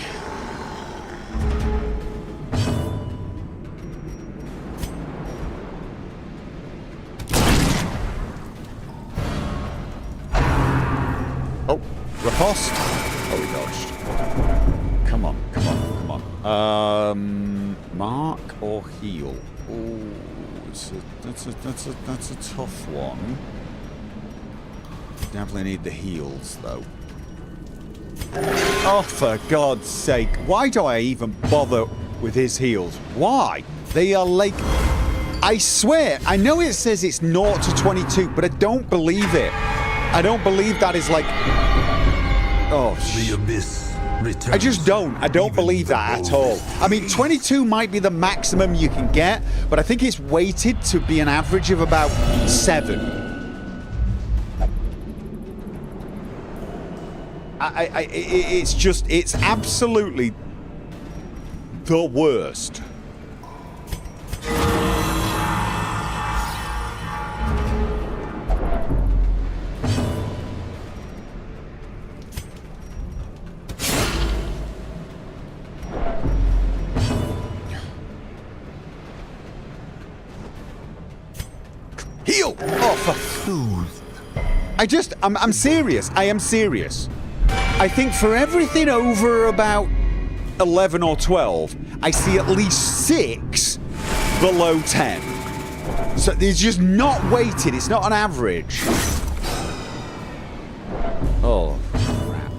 Oh, riposte. Oh, he dodged. Come on. Mark or heal? Oh, that's a tough one. Definitely need the heals though. Oh, for God's sake! Why do I even bother with his heals? Why? They are like... I swear, I know it says it's 0 to 22, but I don't believe it. I don't believe that is like... Oh, the abyss returns. I just don't. I don't believe that at all. I mean, 22 might be the maximum you can get, but I think it's weighted to be an average of about 7. It's absolutely the worst. Heal! Oh, Soothed. I'm serious. I am serious. I think for everything over about 11 or 12, I see at least 6 below 10. So it's just not weighted. It's not an average. Oh, crap.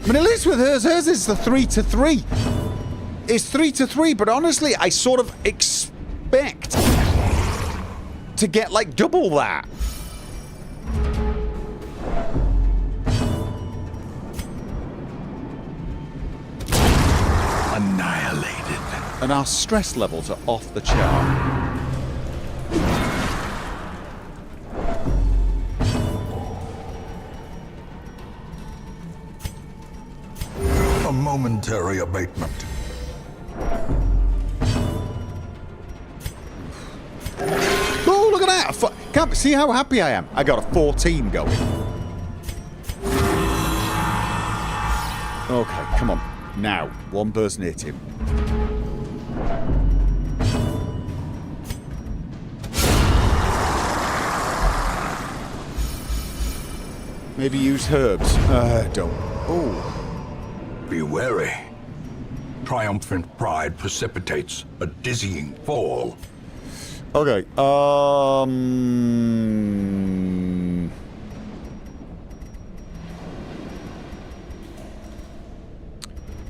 I mean, at least with hers is the 3-3. It's 3-3, but honestly, I sort of expect to get like double that. Annihilated. And our stress levels are off the chart. A momentary abatement. Oh, look at that! Can't see how happy I am. I got a 14 going. Okay, come on. Now, one person hit him. Maybe use herbs. Don't. Oh. Be wary. Triumphant pride precipitates a dizzying fall. Okay.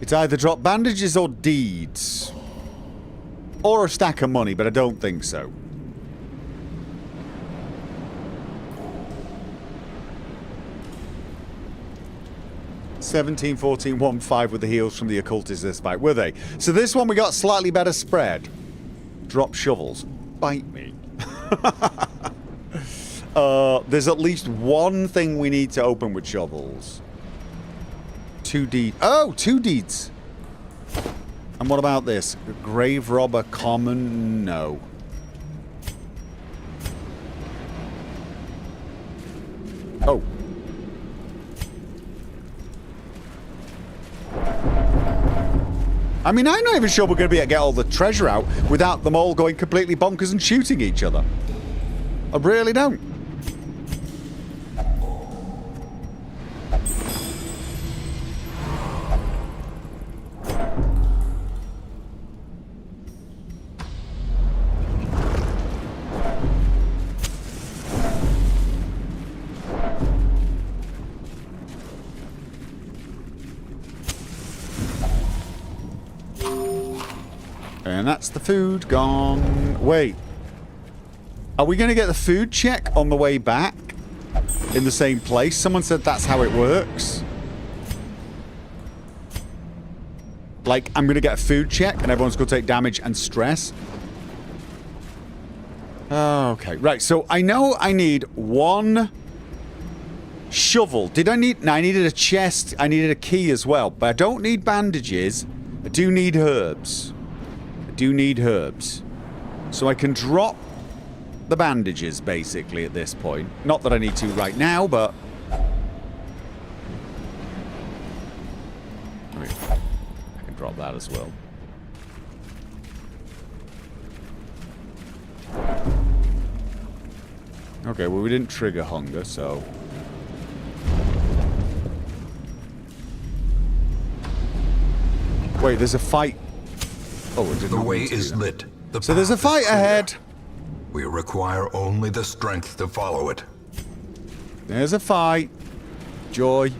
It's either drop bandages or deeds. Or a stack of money, but I don't think so. $17, $14, $1, $5 with the heals from the occultists this fight, were they? So this one we got slightly better spread. Drop shovels. Bite me. There's at least one thing we need to open with shovels. 2 deeds. Oh, 2 deeds. And what about this? Grave robber common? No. Oh. I mean, I'm not even sure we're going to be able to get all the treasure out without them all going completely bonkers and shooting each other. I really don't. And that's the food gone. Wait. Are we going to get the food check on the way back? In the same place? Someone said that's how it works. Like, I'm going to get a food check and everyone's going to take damage and stress. Okay, right. So I know I need 1 shovel. Did I need... No, I needed a chest. I needed a key as well. But I don't need bandages. I do need herbs. So I can drop the bandages, basically, at this point. Not that I need to right now, but... I mean, I can drop that as well. Okay, well, we didn't trigger hunger, so... Wait, there's a fight. Oh, it didn't. The way is lit. So there's a fight ahead. We require only the strength to follow it. There's a fight. Joy.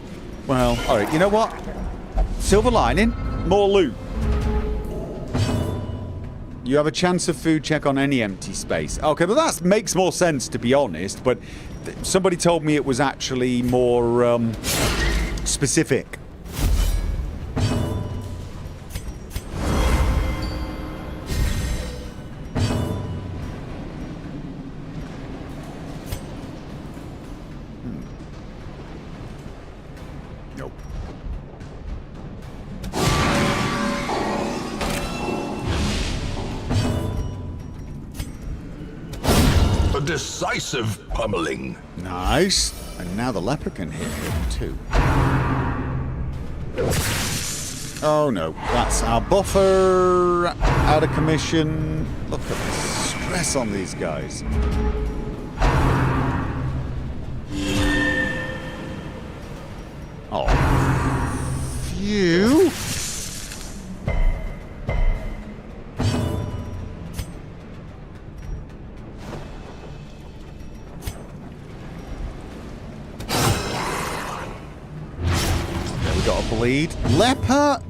Well, alright, you know what? Silver lining. More loot. You have a chance of food check on any empty space. Okay, but that makes more sense, to be honest, but somebody told me it was actually more, specific. Decisive pummeling. Nice. And now the leper can hit him too. Oh no, that's our buffer out of commission. Look at the stress on these guys. Oh. Phew. There we got a bleed. Leper.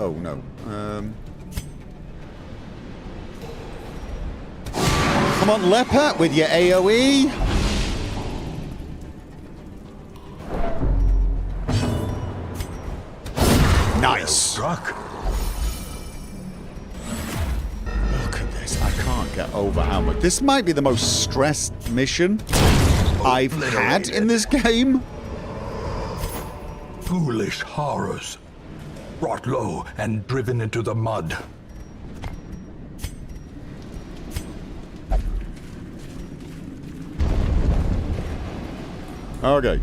Oh no. Come on, Leper, with your AoE. Nice. Struck. Look at this. I can't get over how much. This might be the most stressed mission I've had in this game. Foolish horrors. Brought low and driven into the mud. Okay.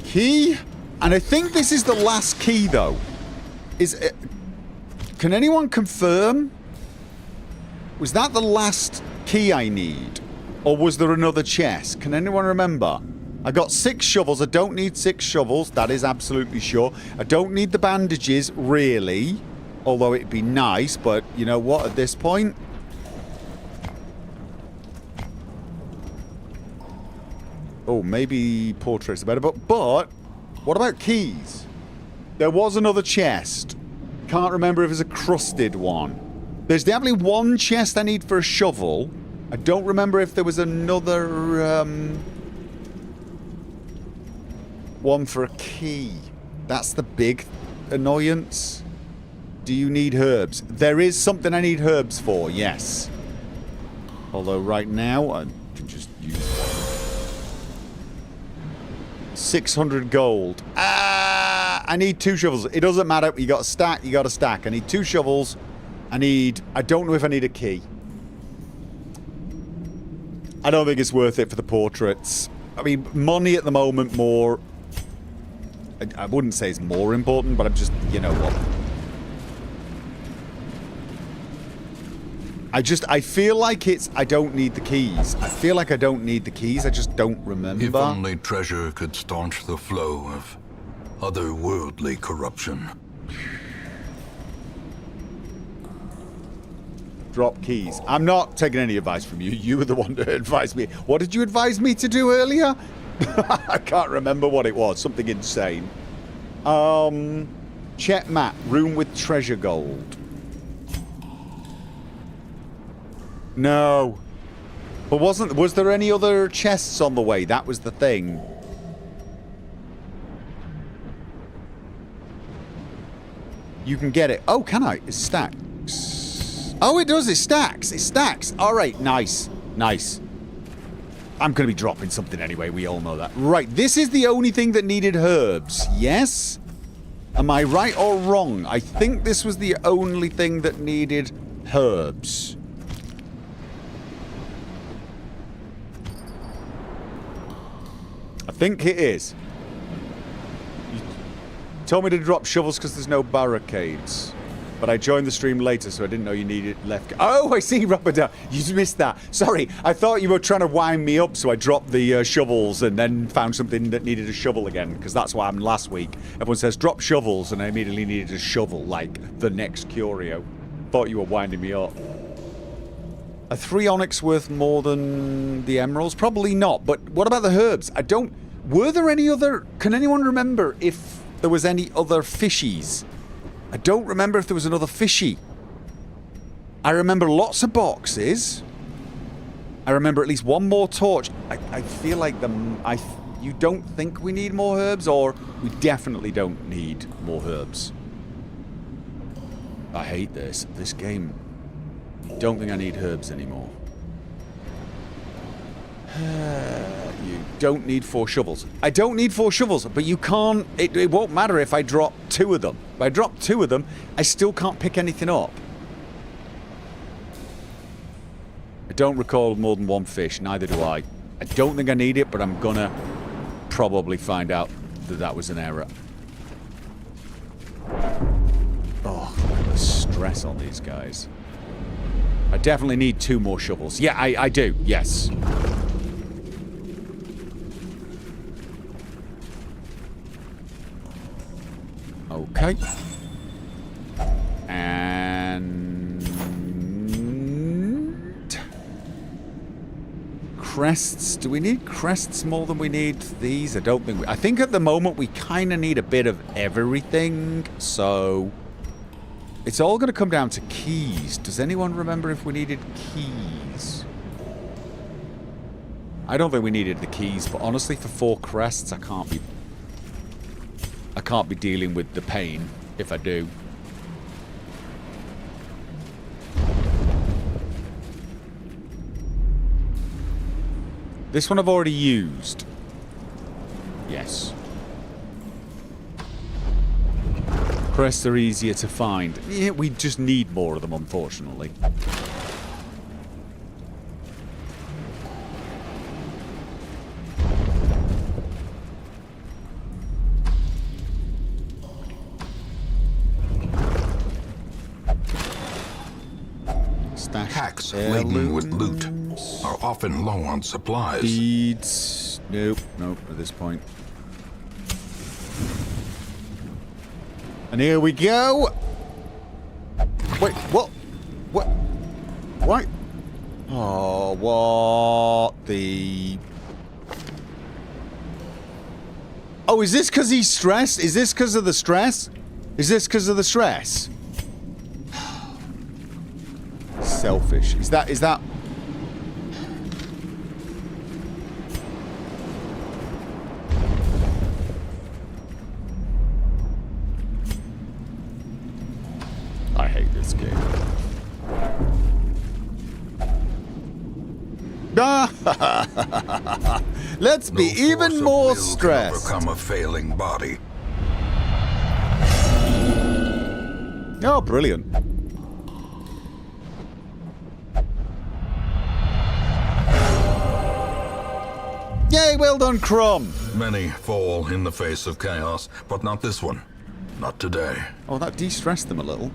Key? And I think this is the last key, though. Is it... Can anyone confirm? Was that the last key I need? Or was there another chest? Can anyone remember? I got 6 shovels. I don't need 6 shovels. That is absolutely sure. I don't need the bandages, really. Although it'd be nice, but you know what, at this point? Oh, maybe portraits are better, but what about keys? There was another chest. Can't remember if it was a crusted one. There's definitely one chest I need for a shovel. I don't remember if there was another one for a key. That's the big annoyance. Do you need herbs? There is something I need herbs for, yes. Although right now I can just use 600 gold. I need 2 shovels. It doesn't matter. You got a stack, you got a stack. I need 2 shovels. I don't know if I need a key. I don't think it's worth it for the portraits. I mean, money at the moment more... I wouldn't say it's more important, but I'm just... You know what? I feel like it's... I don't need the keys. I feel like I don't need the keys. I just don't remember. If only treasure could staunch the flow of otherworldly corruption. Drop keys. I'm not taking any advice from you. You were the one to advise me. What did you advise me to do earlier? I can't remember what it was. Something insane. Check map. Room with treasure gold. No. But was there any other chests on the way? That was the thing. You can get it. Oh, can I? It stacks. Oh, it does. It stacks. It stacks. All right. Nice. Nice. I'm going to be dropping something anyway. We all know that. Right. This is the only thing that needed herbs. Yes? Am I right or wrong? I think this was the only thing that needed herbs. I think it is. You told me to drop shovels because there's no barricades. But I joined the stream later, so I didn't know you needed left. Oh, I see, Rubber. You missed that. Sorry, I thought you were trying to wind me up, so I dropped the shovels and then found something that needed a shovel again, because that's what happened last week. Everyone says, drop shovels, and I immediately needed a shovel, like the next curio. Thought you were winding me up. Are 3 onyx worth more than the emeralds? Probably not, but what about the herbs? I don't... Were there any other... Can anyone remember if there was any other fishies? I don't remember if there was another fishy. I remember lots of boxes. I remember at least one more torch. I feel like you don't think we need more herbs, or we definitely don't need more herbs. I hate this. This game. I don't think I need herbs anymore. You don't need 4 shovels. I don't need 4 shovels, but you can't... It won't matter if I drop 2 of them. If I drop 2 of them, I still can't pick anything up. I don't recall more than 1 fish, neither do I. I don't think I need it, but I'm gonna probably find out that that was an error. stress on these guys. I definitely need 2 more shovels. Yeah, I do. Yes. Okay. And... crests. Do we need crests more than we need these? I don't think we... I think at the moment we kind of need a bit of everything. So... it's all going to come down to keys. Does anyone remember if we needed keys? I don't think we needed the keys, but honestly, for 4 crests, I can't be dealing with the pain if I do. This one I've already used. Yes. Crests are easier to find. Yeah, we just need more of them, unfortunately. Stash Hacks laden with loot are often low on supplies. Beads. Nope, nope, at this point. And here we go. Wait, what? What? Why? Oh, what the... oh, is this because he's stressed? Is this because of the stress? Is this because of the stress? Selfish. Is that... I hate this game. Let's be even more stressed. Overcome a failing body. Oh, brilliant. Yay, well done, Crumb. Many fall in the face of chaos, but not this one. Not today. Oh, that de-stressed them a little.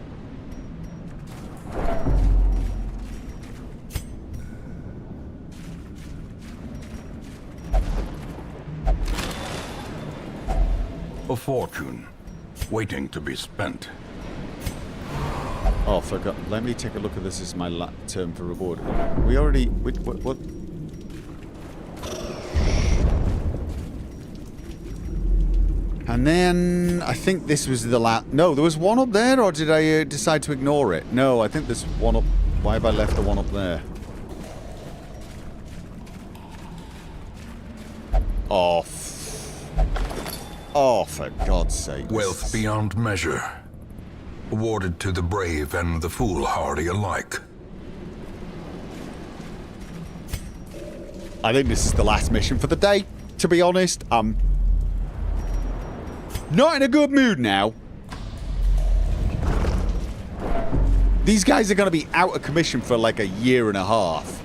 A fortune, waiting to be spent. Oh, forgot. Let me take a look at this as my term for reward. We already... what? And then I think this was the last... no, there was one up there, or did I decide to ignore it? No, I think there's one up... why have I left the one up there? Oh, oh, for God's sake. Wealth beyond measure. Awarded to the brave and the foolhardy alike. I think this is the last mission for the day, to be honest. Not in a good mood now. These guys are going to be out of commission for like a year and a half.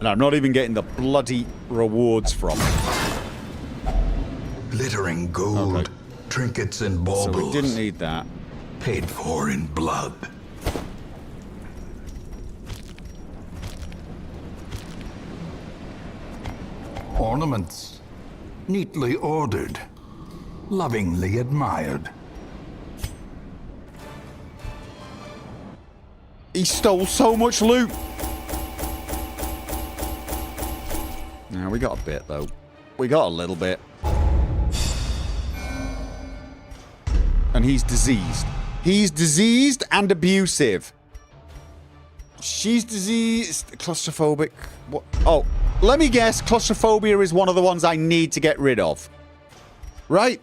And I'm not even getting the bloody rewards from it. Glittering gold, okay. Trinkets and baubles. So we didn't need that. Paid for in blood. Ornaments, neatly ordered. Lovingly admired. He stole so much loot. Now we got a bit though. We got a little bit. And he's diseased. He's diseased and abusive. She's diseased, claustrophobic. What? Oh, let me guess. Claustrophobia is one of the ones I need to get rid of. Right?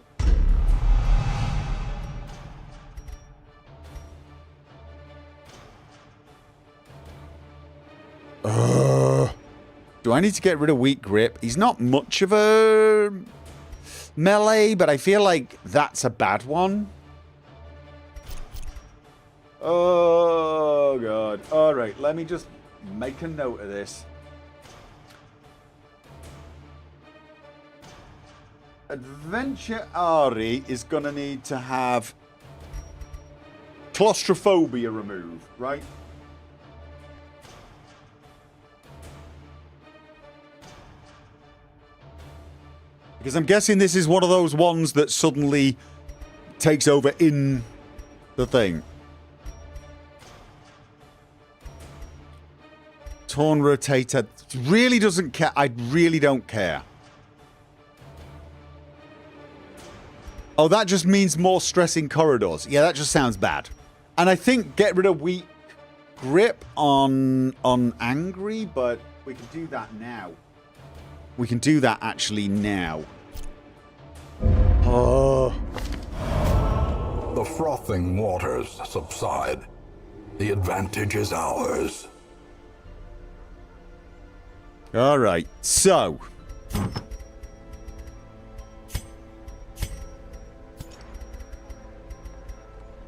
Do I need to get rid of weak grip? He's not much of a melee, but I feel like that's a bad one. Oh, God. All right, let me just make a note of this. Adventure Ari is going to need to have claustrophobia removed, right? Because I'm guessing this is one of those ones that suddenly takes over in the thing. Torn rotator really doesn't care. I really don't care. Oh, that just means more stress in corridors. Yeah, that just sounds bad. And I think get rid of weak grip on angry, but we can do that now. We can do that actually now. Oh. The frothing waters subside. The advantage is ours. All right, so.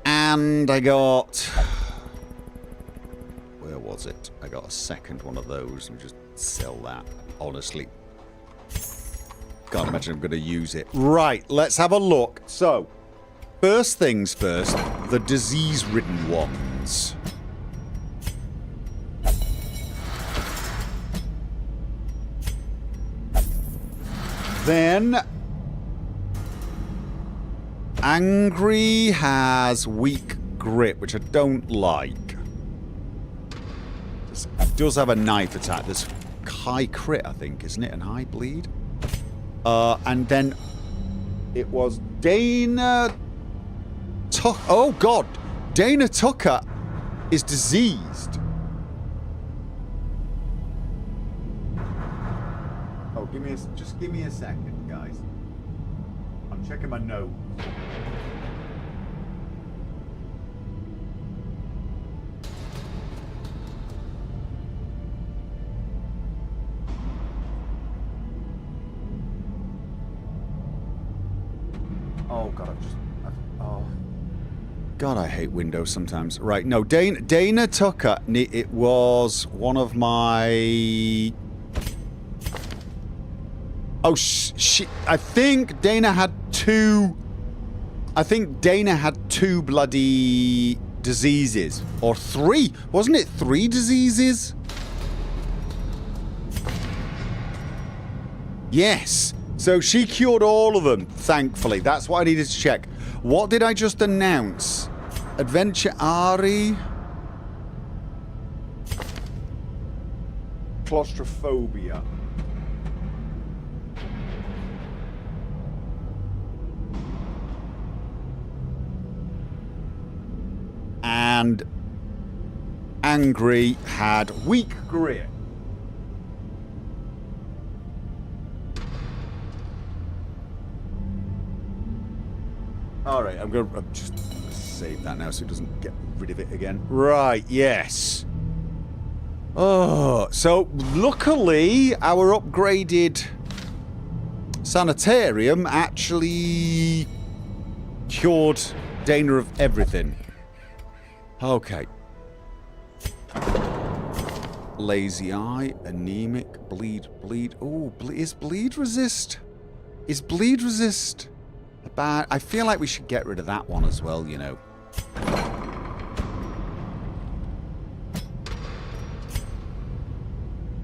And I got... Where was it? I got a second one of those and just sell that, honestly. Can't imagine I'm going to use it. Right, let's have a look. So, first things first, the disease-ridden ones. Then, angry has weak grip, which I don't like. It does have a knife attack. There's high crit, I think, isn't it? And high bleed. And then it was Dana Tucker. Oh God, Dana Tucker is diseased. Oh, just give me a second, guys. I'm checking my notes. Oh God, oh God, I hate Windows sometimes. Right, no, Dana Tucker. It was one of my. Oh, I think Dana had two. I think Dana had two bloody diseases, or three. Wasn't it 3 diseases? Yes. So she cured all of them, thankfully. That's what I needed to check. What did I just announce? Adventure Ari. Claustrophobia. And angry had weak grit. Alright, I'm just gonna save that now so it doesn't get rid of it again. Right, yes. Oh, so luckily our upgraded sanitarium actually cured Dana of everything. Okay. Lazy eye, anemic, bleed. Oh, is bleed resist? Is bleed resist? Bad. I feel like we should get rid of that one as well, you know.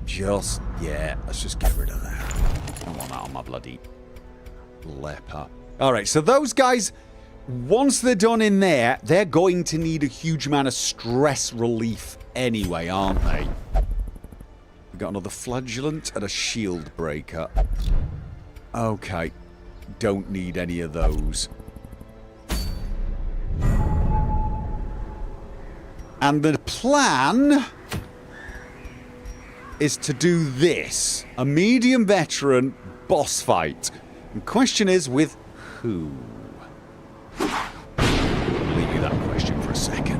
Yeah, let's just get rid of that. I don't want that on my bloody leper. Alright, so those guys, once they're done in there, they're going to need a huge amount of stress relief anyway, aren't they? We got another flagellant and a shield breaker. Okay. Don't need any of those. And the plan is to do this. A medium veteran boss fight. The question is with who? Leave you that question for a second.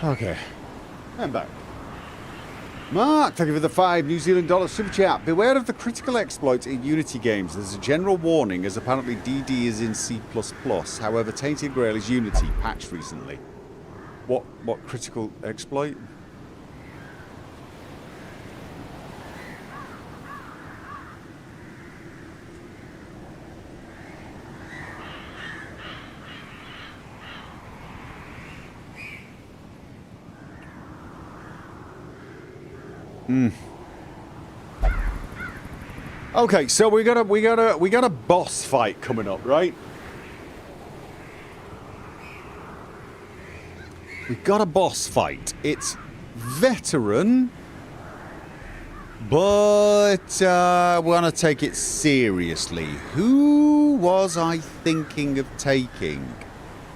Okay. I'm back. Mark, thank you for the $5 New Zealand dollar super chat. Beware of the critical exploits in Unity games. There's a general warning, as apparently DD is in C++. However, Tainted Grail is Unity, patched recently. What critical exploit? Okay, so we got a boss fight coming up, right? We got a boss fight. It's veteran, but we want to take it seriously. Who was I thinking of taking?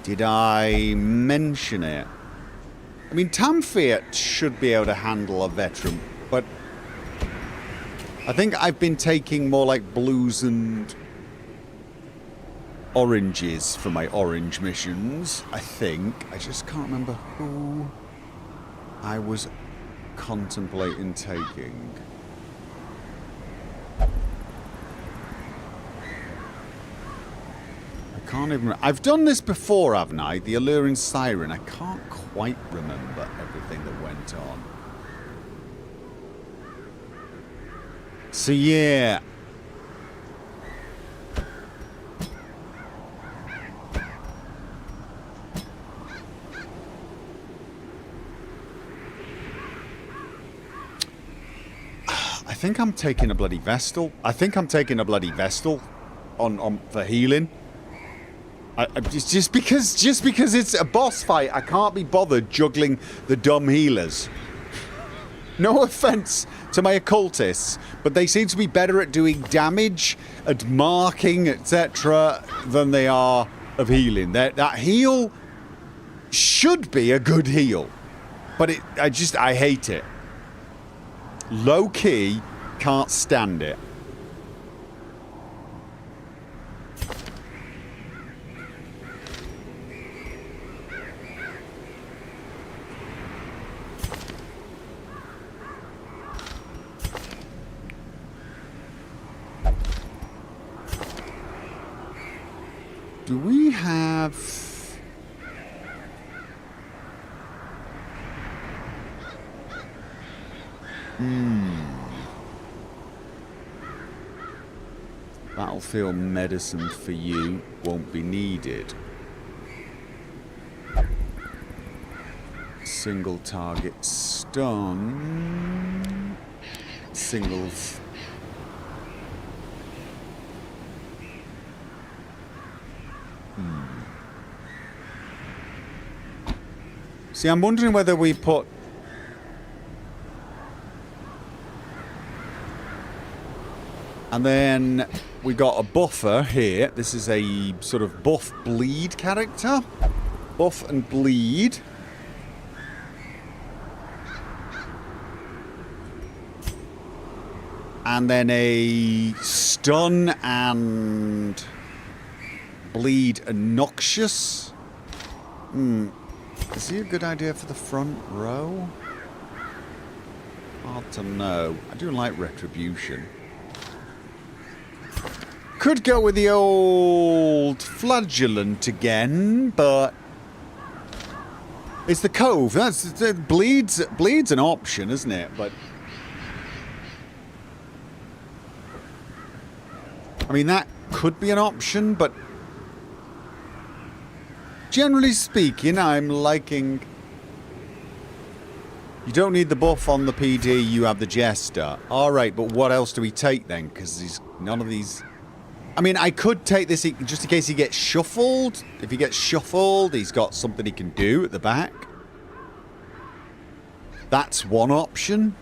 Did I mention it? I mean, Tamfiat should be able to handle a veteran, but I think I've been taking more like blues and oranges for my orange missions, I think. I just can't remember who I was contemplating taking. I can't even... I've done this before, haven't I? The Alluring Siren. I can't quite remember everything that went on. So, yeah. I think I'm taking a bloody Vestal. I think I'm taking a bloody Vestal on for healing. Just because it's a boss fight, I can't be bothered juggling the dumb healers. No offense to my occultists, but they seem to be better at doing damage, at marking, etc., than they are of healing. That heal should be a good heal, but I hate it. Low key, can't stand it. Do we have... Battlefield medicine for you won't be needed. Single target stun. Singles. See, I'm wondering whether we put... And then we got a buffer here. This is a sort of buff bleed character. Buff and bleed. And then a stun and bleed and noxious. Is he a good idea for the front row? Hard to know. I do like retribution. Could go with the old flagellant again, but it's the cove. Bleed's an option, isn't it? But I mean, that could be an option, but generally speaking, I'm liking... You don't need the buff on the PD, you have the Jester. Alright, but what else do we take then? Because none of these... I mean, I could take this just in case he gets shuffled. If he gets shuffled, he's got something he can do at the back. That's one option.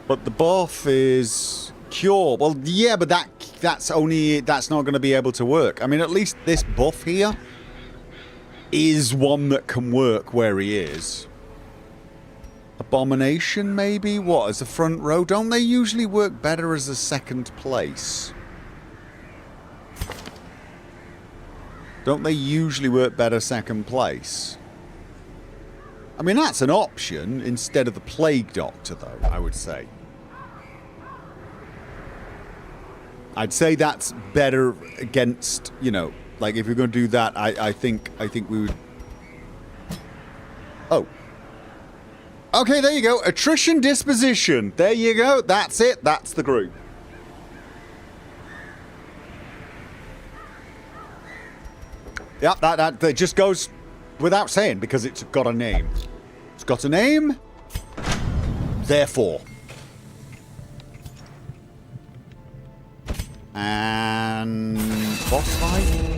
But the buff is cure. Well, yeah, but that's not going to be able to work. I mean, at least this buff here is one that can work where he is. Abomination, maybe? What, as a front row? Don't they usually work better as a second place? Don't they usually work better second place? I mean, that's an option instead of the Plague Doctor, though, I would say. I'd say that's better against, you know, like if you're going to do that, I think we would... Oh. Okay, there you go. Attrition disposition. There you go. That's it. That's the group. Yeah, that just goes without saying because it's got a name. It's got a name. Therefore. And boss fight.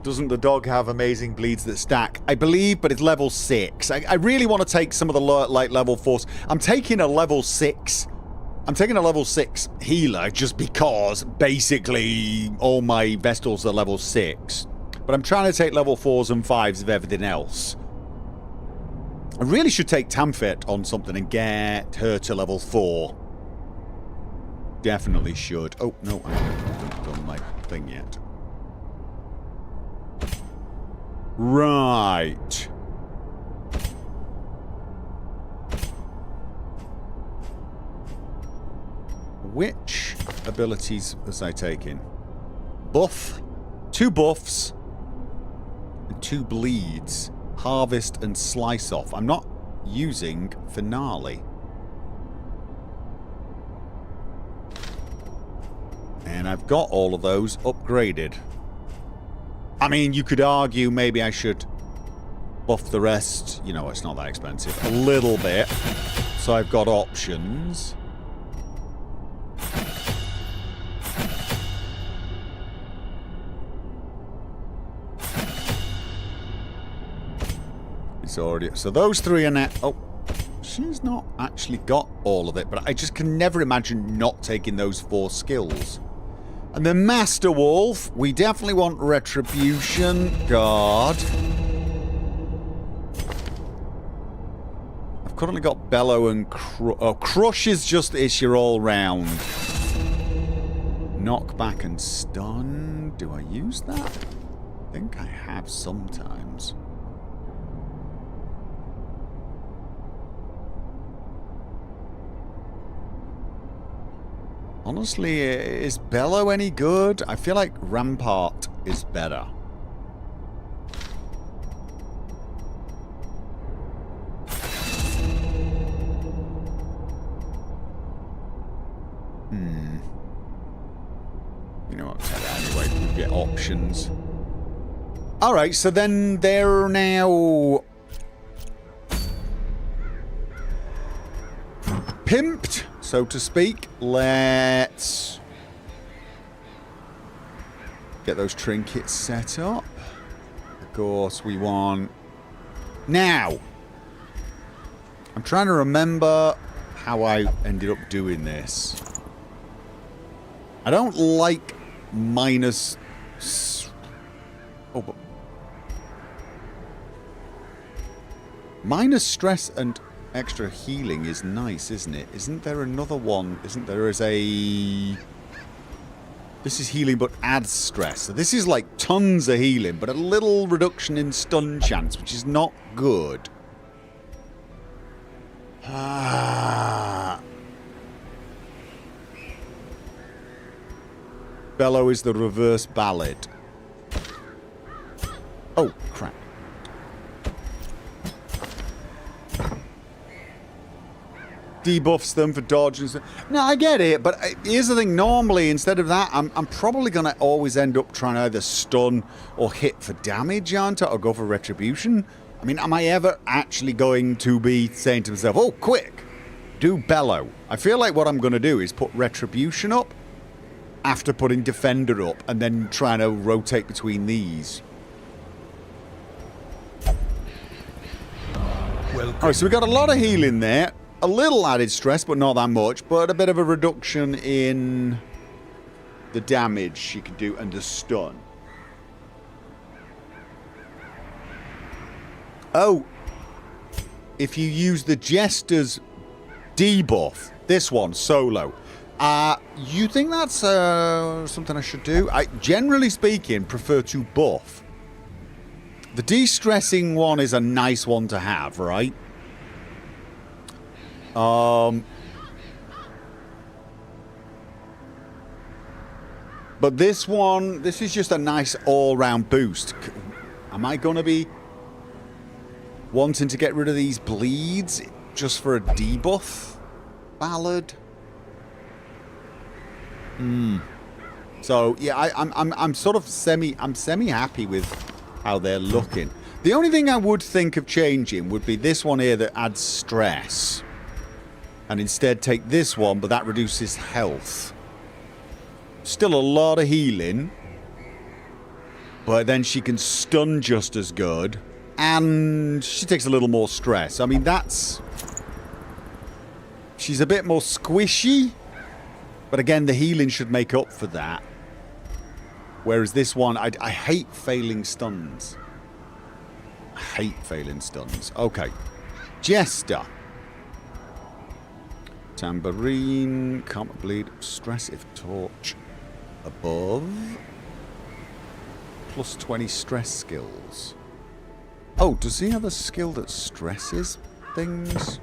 Doesn't the dog have amazing bleeds that stack? I believe, but it's level 6. I really want to take some of the lower, like level 4s. I'm taking a level 6. I'm taking a level 6 healer just because basically all my Vestals are level 6. But I'm trying to take level 4s and 5s of everything else. I really should take Tamfet on something and get her to level 4. Definitely should. Oh, no, I haven't done my thing yet. Right. Which abilities was I taking? Buff, 2 buffs, and 2 bleeds. Harvest and slice off. I'm not using finale. And I've got all of those upgraded. I mean, you could argue maybe I should buff the rest. You know, it's not that expensive. A little bit. So I've got options. It's already... So those 3 are now... Oh, she's not actually got all of it. But I just can never imagine not taking those 4 skills. And then Master Wolf, we definitely want Retribution. God. I've currently got Bellow and Crush is just issue all round. Knockback and Stun. Do I use that? I think I have sometimes. Honestly, is Bellow any good? I feel like Rampart is better. You know what? Anyway, we get options. Alright, so then they're now... pimped, so to speak. Let's get those trinkets set up. Of course, we want... Now! I'm trying to remember how I ended up doing this. I don't like minus... Oh, but... Minus stress and... extra healing is nice, isn't it? Isn't there another one? Isn't there is a... This is healing but adds stress. So this is like tons of healing, but a little reduction in stun chance, which is not good. Bellow is the reverse ballad. Oh, crap. Debuffs them for dodge and stuff. No, I get it, but here's the thing. Normally, instead of that, I'm probably going to always end up trying to either stun or hit for damage, aren't I? Or go for retribution. I mean, am I ever actually going to be saying to myself, oh, quick, do Bellow? I feel like what I'm going to do is put retribution up after putting defender up and then trying to rotate between these. Alright, so we got a lot of healing there. A little added stress, but not that much. But a bit of a reduction in the damage she can do and the stun. Oh. If you use the Jester's debuff, This one, solo. You think that's something I should do? I, generally speaking, prefer to buff. The de-stressing one is a nice one to have, right? But this one, this is just a nice all-round boost. Am I going to be wanting to get rid of these bleeds just for a debuff? Ballad? So yeah, I'm sort of semi happy with how they're looking. The only thing I would think of changing would be this one here that adds stress, and instead take this one, but that reduces health. Still a lot of healing, but then she can stun just as good, and she takes a little more stress. I mean, that's... She's a bit more squishy, but again, the healing should make up for that. Whereas this one, I hate failing stuns. I hate failing stuns. Okay. Jester. Tambourine. Can't bleed. Stress if torch. Above. Plus 20 stress skills. Oh, does he have a skill that stresses things?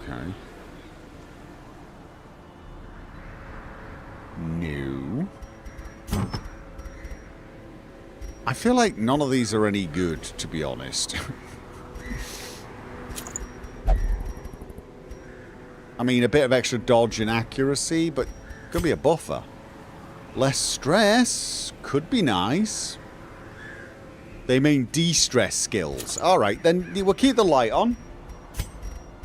Okay. No. I feel like none of these are any good, to be honest. I mean, a bit of extra dodge and accuracy, but could be a buffer. Less stress could be nice. They mean de-stress skills. Alright, then we'll keep the light on.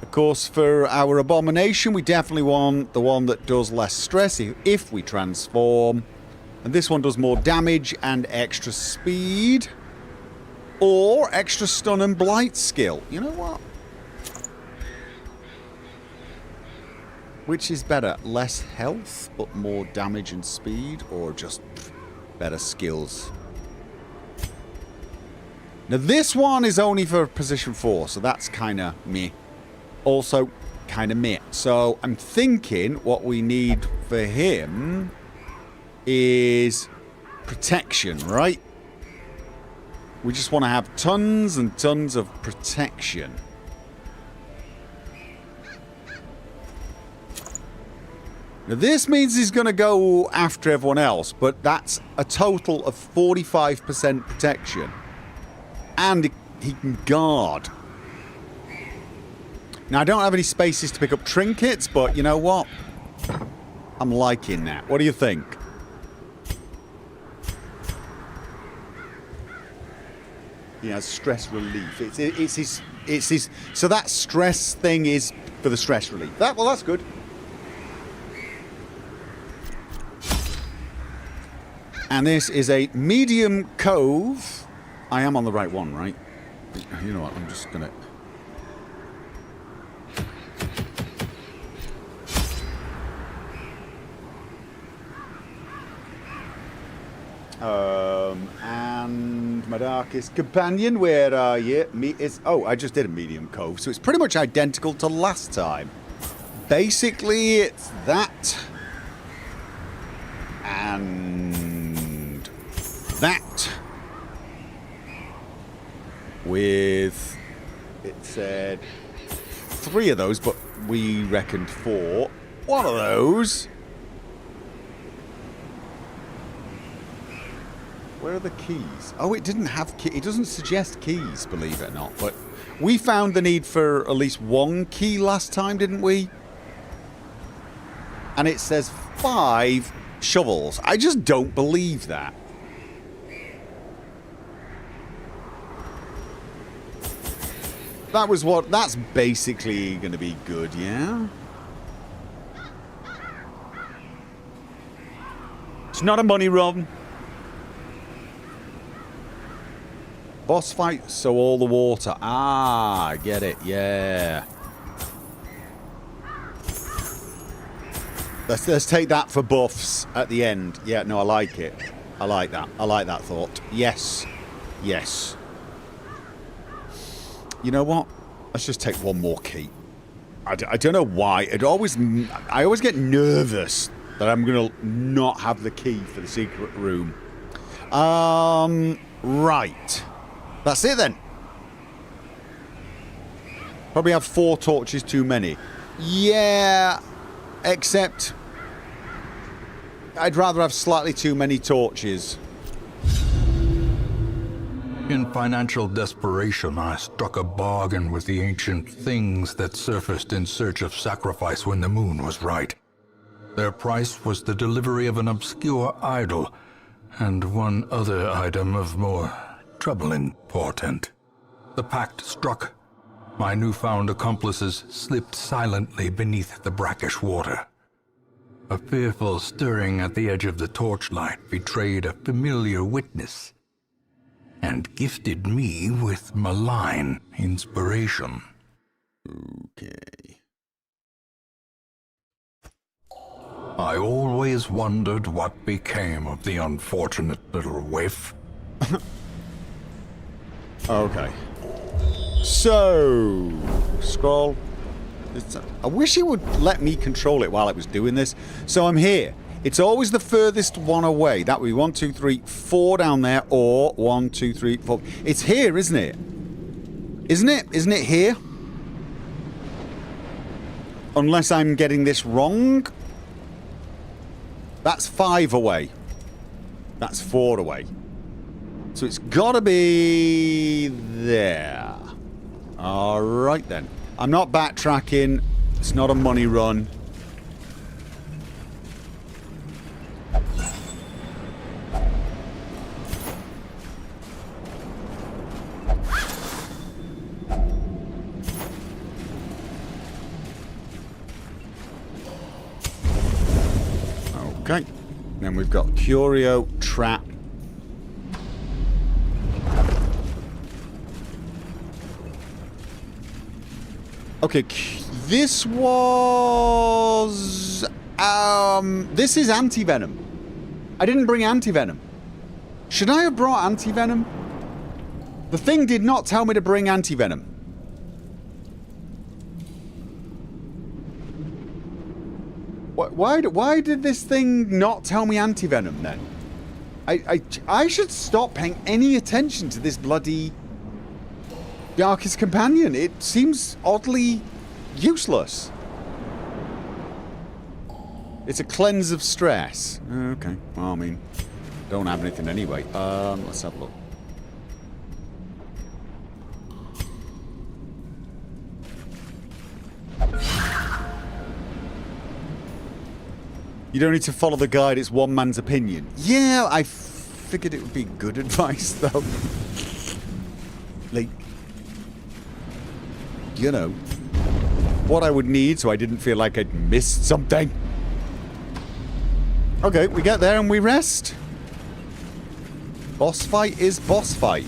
Of course, for our abomination, we definitely want the one that does less stress if we transform. And this one does more damage and extra speed. Or extra stun and blight skill. You know what? Which is better? Less health, but more damage and speed? Or just better skills? Now, this one is only for position 4, so that's kind of meh. Also, kind of meh. So, I'm thinking what we need for him is protection, right? We just want to have tons and tons of protection. Now, this means he's going to go after everyone else, but that's a total of 45% protection. And he can guard. Now, I don't have any spaces to pick up trinkets, but you know what? I'm liking that. What do you think? He has stress relief. It's his. So that stress thing is for the stress relief. Well, that's good. And this is a medium cove. I am on the right one, right? You know what? I'm just gonna. And my darkest companion, where are you? Oh, I just did a medium cove, so it's pretty much identical to last time. Basically, it's that. And that. With, it said 3 of those, but we reckoned 4. One of those. Where are the keys? Oh, it didn't have keys. It doesn't suggest keys, believe it or not. But we found the need for at least 1 key last time, didn't we? And it says 5 shovels. I just don't believe that. That's basically going to be good, yeah? It's not a money run. Boss fight, so all the water. Ah, I get it, yeah. Let's take that for buffs at the end. Yeah, no, I like it. I like that. I like that thought. Yes. Yes. You know what? Let's just take one more key. I don't know why. I always get nervous that I'm going to not have the key for the secret room. Right. That's it then. Probably have 4 torches too many. Yeah, except I'd rather have slightly too many torches. In financial desperation, I struck a bargain with the ancient things that surfaced in search of sacrifice when the moon was right. Their price was the delivery of an obscure idol, and one other item of more troubling portent. The pact struck. My newfound accomplices slipped silently beneath the brackish water. A fearful stirring at the edge of the torchlight betrayed a familiar witness, and gifted me with malign inspiration. Okay. I always wondered what became of the unfortunate little waif. Okay. So, scroll. I wish it would let me control it while it was doing this. So I'm here. It's always the furthest one away. That would be 1, 2, 3, 4 down there, or 1, 2, 3, 4. It's here, isn't it? Isn't it? Isn't it here? Unless I'm getting this wrong. That's 5 away. That's 4 away. So it's got to be there. All right then. I'm not backtracking. It's not a money run. Okay. Then we've got Curio, Trap. Okay, this was... this is anti-venom. I didn't bring anti-venom. Should I have brought anti-venom? The thing did not tell me to bring anti-venom. Why did this thing not tell me anti-venom then? I should stop paying any attention to this bloody Darkest Companion. It seems oddly useless. It's a cleanse of stress. Okay. Well, I mean, don't have anything anyway. Let's have a look. You don't need to follow the guide, it's one man's opinion. Yeah, I figured it would be good advice, though. Like, you know, what I would need so I didn't feel like I'd missed something. Okay, we get there and we rest. Boss fight is boss fight.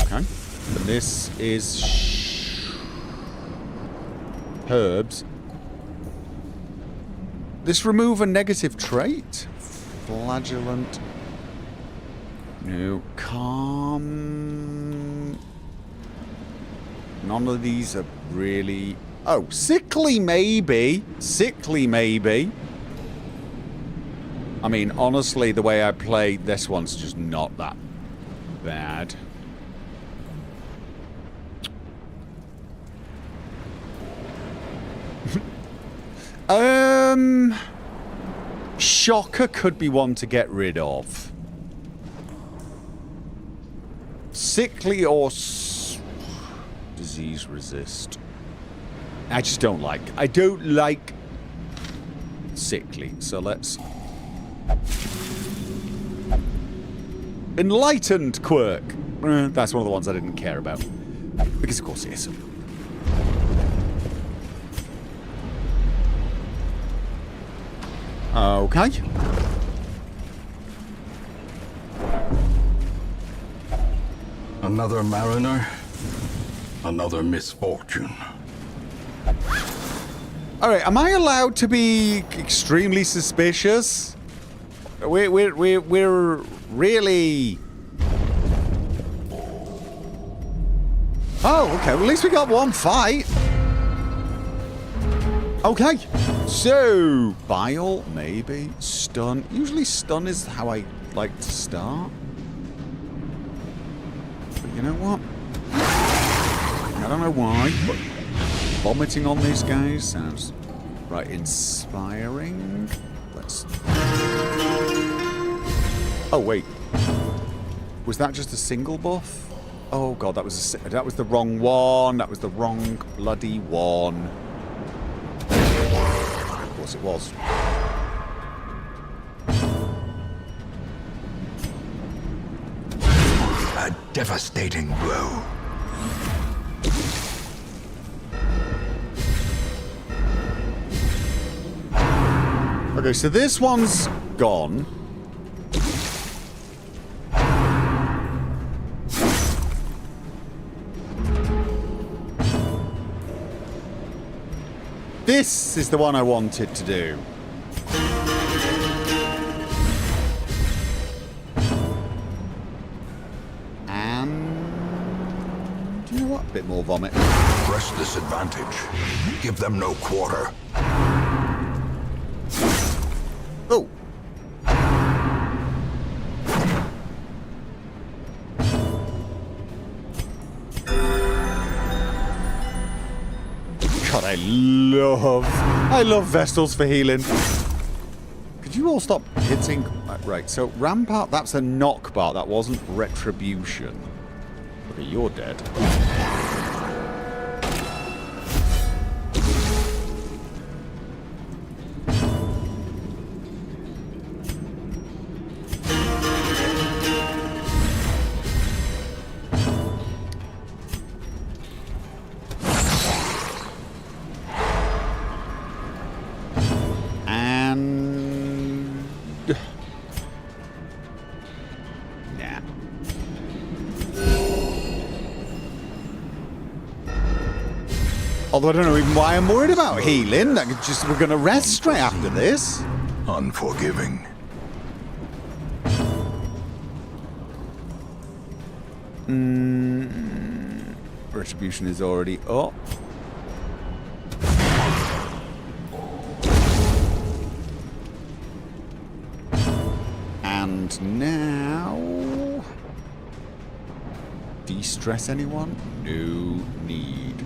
Okay. And this is herbs. This remove a negative trait. Flagellant. No. Calm. None of these are really... Oh, sickly maybe. Sickly maybe. I mean, honestly, the way I played, this one's just not that bad. Shocker could be one to get rid of. Sickly or disease resist. I just don't like. I don't like sickly. So let's enlightened quirk. That's one of the ones I didn't care about because, of course, it is. Okay. Another mariner, another misfortune. Alright, am I allowed to be extremely suspicious? We're really... Oh, okay. Well, at least we got one fight. Okay. So, bile, maybe. Stun. Usually stun is how I like to start. But you know what? I don't know why, but vomiting on these guys sounds right inspiring. Let's... Oh, wait. Was that just a single buff? Oh god, that was the wrong one. That was the wrong bloody one. Of course it was. A devastating blow. Okay, so this one's gone. This is the one I wanted to do. And... do you know what? A bit more vomit. Press this advantage. Give them no quarter. Oh. God, I love Vestals for healing. Could you all stop hitting? Right, so Rampart, that's a knockbar. That wasn't Retribution. Okay, you're dead. Although I don't know even why I'm worried about healing. We're going to rest straight after this. Unforgiving. Retribution is already up. And now... de-stress anyone? No need.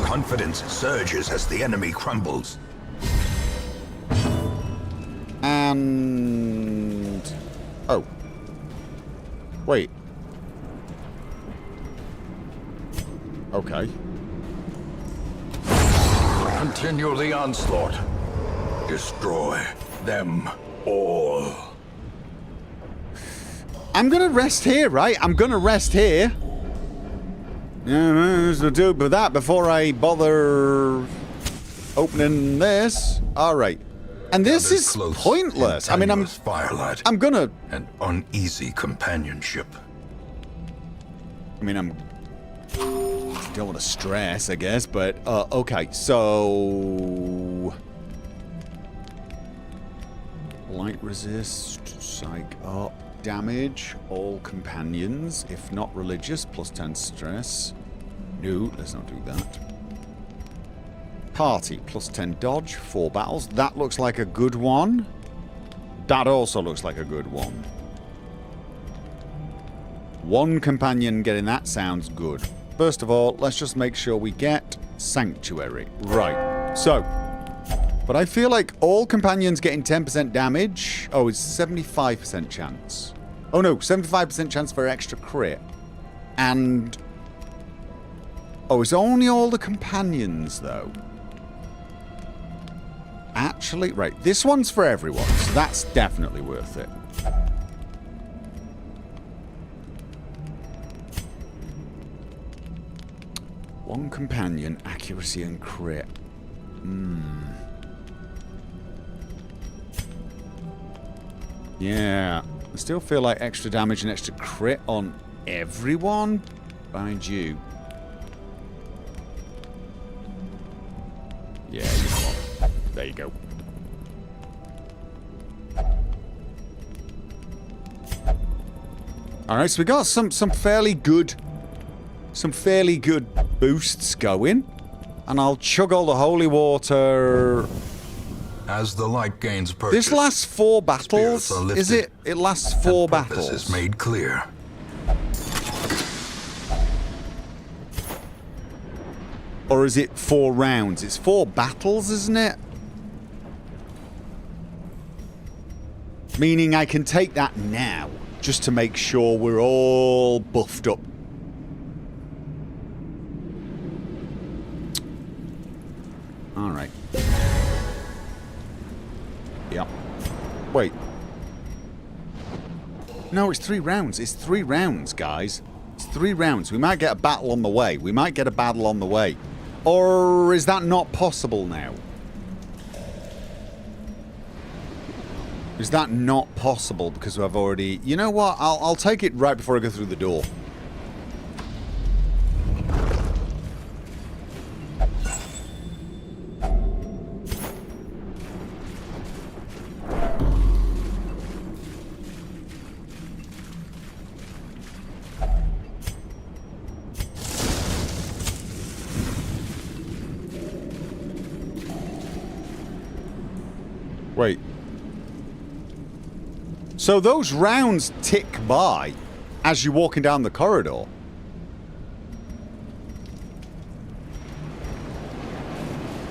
Confidence surges as the enemy crumbles. And... oh. Wait. Okay. Continue the onslaught. Destroy them all. I'm gonna rest here, right? I'm gonna rest here. Yeah, to do with that before I bother opening this. All right, and this is pointless. I mean, I'm gonna an uneasy companionship. I mean, don't want to stress, I guess, but okay. So light resist, psych up. Damage, all companions, if not religious, plus 10 stress. No, let's not do that. Party, plus 10 dodge, 4 battles. That looks like a good one. That also looks like a good one. One companion getting that sounds good. First of all, let's just make sure we get Sanctuary. Right, so... but I feel like all companions getting 10% damage... oh, it's 75% chance. Oh no, 75% chance for extra crit. And... oh, it's only all the companions, though. Actually, right, this one's for everyone, so that's definitely worth it. One companion, accuracy and crit. Yeah, I still feel like extra damage and extra crit on everyone. Mind you. There you go. Alright, so we got some fairly good boosts going. And I'll chug all the holy water. As the light gains purchase, This lasts 4 battles. spirits are lifted, Is it? It lasts 4 purpose battles. is made clear. Or is it 4 rounds? It's 4 battles, isn't it? Meaning I can take that now, just to make sure we're all buffed up. Alright. Yep. Wait. No, it's 3 rounds. It's 3 rounds, guys. It's 3 rounds. We might get a battle on the way. We might get a battle on the way. Or is that not possible now? Is that not possible because I've already... You know what? I'll take it right before I go through the door. Wait. So those rounds tick by as you're walking down the corridor.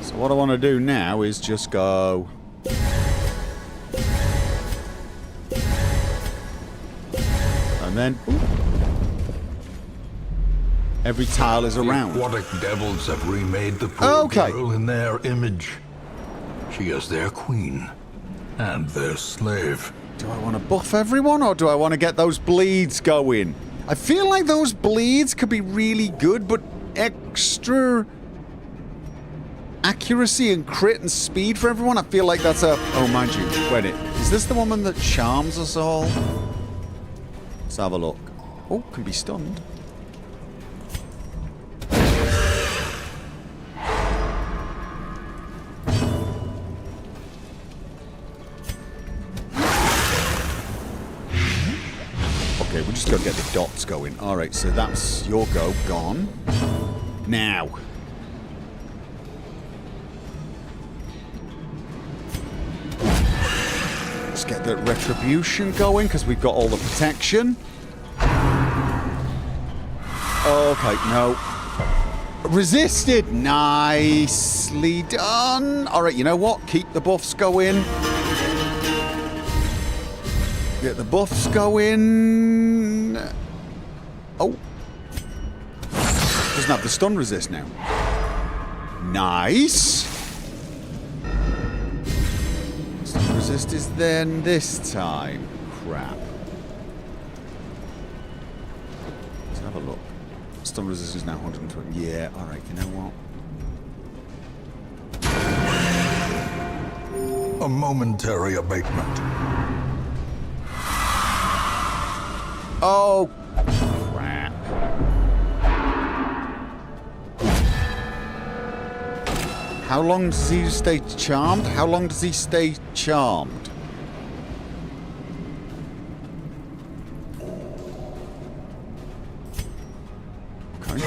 So what I want to do now is just go... And then... Ooh. Every tile is a round. The aquatic devils have remade the poor Okay. girl in their image. She is their queen and their slave. Do I want to buff everyone or do I want to get those bleeds going? I feel like those bleeds could be really good, but extra accuracy and crit and speed for everyone, I feel like that's a... Oh, mind you, wait it. Is this the woman that charms us all? Let's have a look. Oh, can be stunned. Okay, we just got to get the dots going. Alright, so that's your go. Gone. Now. Let's get the retribution going, because we've got all the protection. Okay, no. Resisted! Nicely done! Alright, you know what? Keep the buffs going. Get the buffs going. Oh. Doesn't have the stun resist now. Nice. Stun resist is then this time. Crap. Let's have a look. Stun resist is now 120. Yeah, alright, you know what? A momentary abatement. Oh, crap. How long does he stay charmed? How long does he stay charmed? Okay.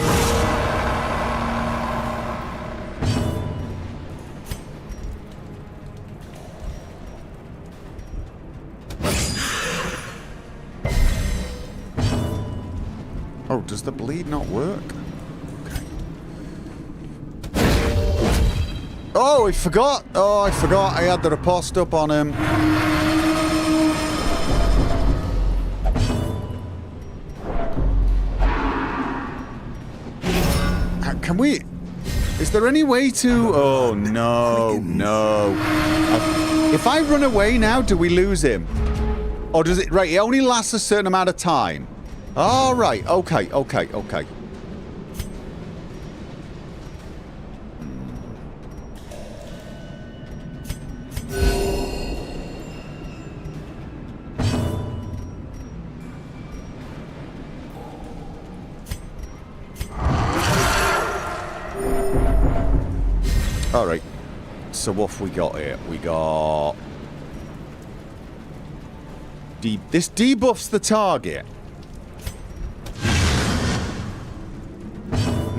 Oh, does the bleed not work? Okay. Oh, I forgot. Oh, I forgot. I had the riposte up on him. Can we... Is there any way to... Oh, no, no. If I run away now, do we lose him? Or does it... Right, it only lasts a certain amount of time. All right. Okay. Okay. Okay. All right. So what have we got here? We got... This debuffs the target.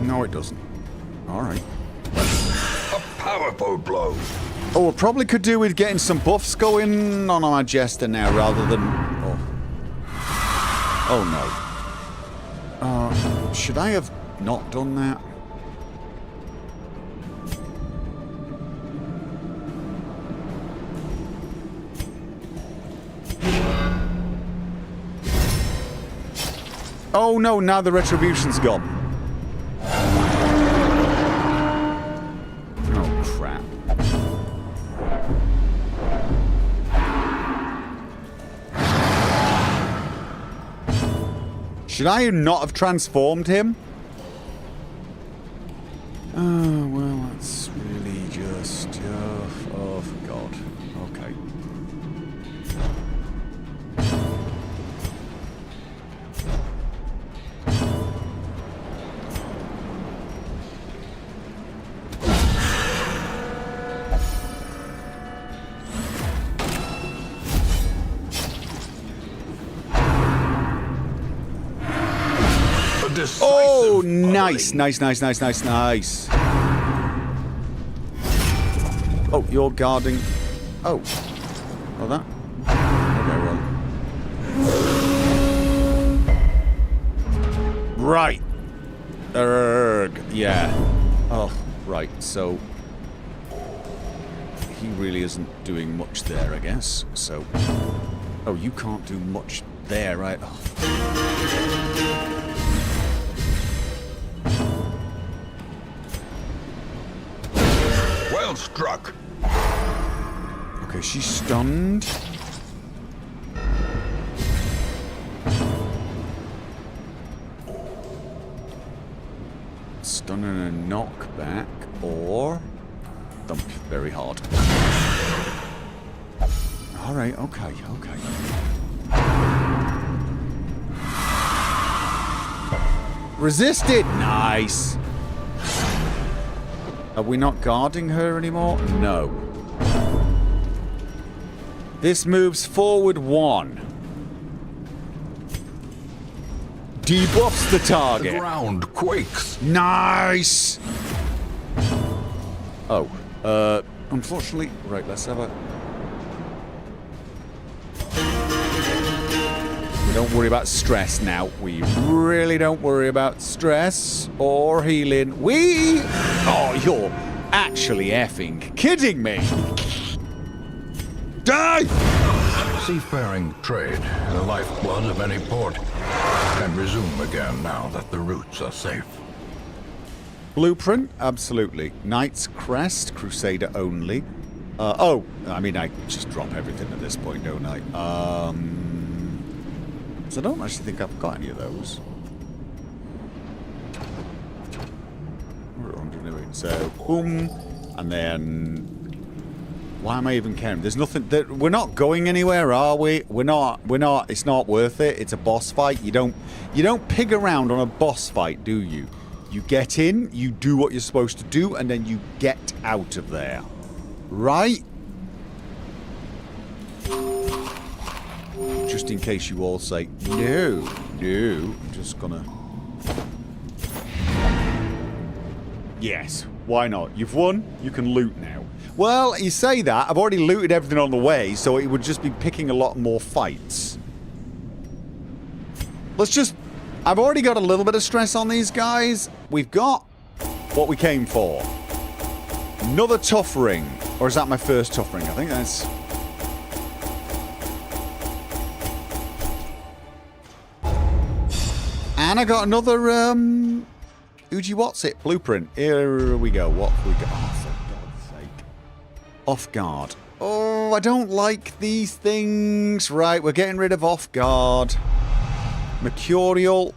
No, it doesn't. Alright. A powerful blow. Oh, we probably could do with getting some buffs going on our Jester now rather than... Oh no. Should I have not done that? Oh no, now the retribution's gone. Oh crap. Should I not have transformed him? Oh, well, that's really just... oh, for God. Okay. Oh, nice, nice, nice, nice, nice, nice. Oh, you're guarding. Oh. Oh, that. Okay, well. Right. Yeah. Oh, right. So he really isn't doing much there, I guess. So. Oh, you can't do much there, right? Oh. Well struck. Okay, she's stunned. Stun and a knockback, or thump very hard. Alright, okay, okay. Resisted! Nice! Are we not guarding her anymore? No. This moves forward 1. Debuffs the target. The ground quakes. Nice! Oh, unfortunately... Right, let's have a... We don't worry about stress now. We really don't worry about stress or healing. Oh, you're actually effing kidding me! Die! Seafaring trade, the lifeblood of any port, can resume again now that the routes are safe. Blueprint? Absolutely. Knight's Crest, Crusader only. Oh, I mean, I just drop everything at this point, don't I? So I don't actually think I've got any of those. So, boom, and then... Why am I even caring? There's nothing... We're not going anywhere, are we? We're not... It's not worth it. It's a boss fight. You don't pig around on a boss fight, do you? You get in, you do what you're supposed to do, and then you get out of there. Right? Just in case you all say, no, I'm just gonna... Yes, why not? You've won, you can loot now. Well, you say that, I've already looted everything on the way, so it would just be picking a lot more fights. Let's just... I've already got a little bit of stress on these guys. We've got what we came for. Another tough ring. Or is that my first tough ring? I think that's... And I got another, Uji what's it? Blueprint. Here we go. What have we got? Oh, for God's sake. Off guard. Oh, I don't like these things. Right, we're getting rid of off guard. Mercurial.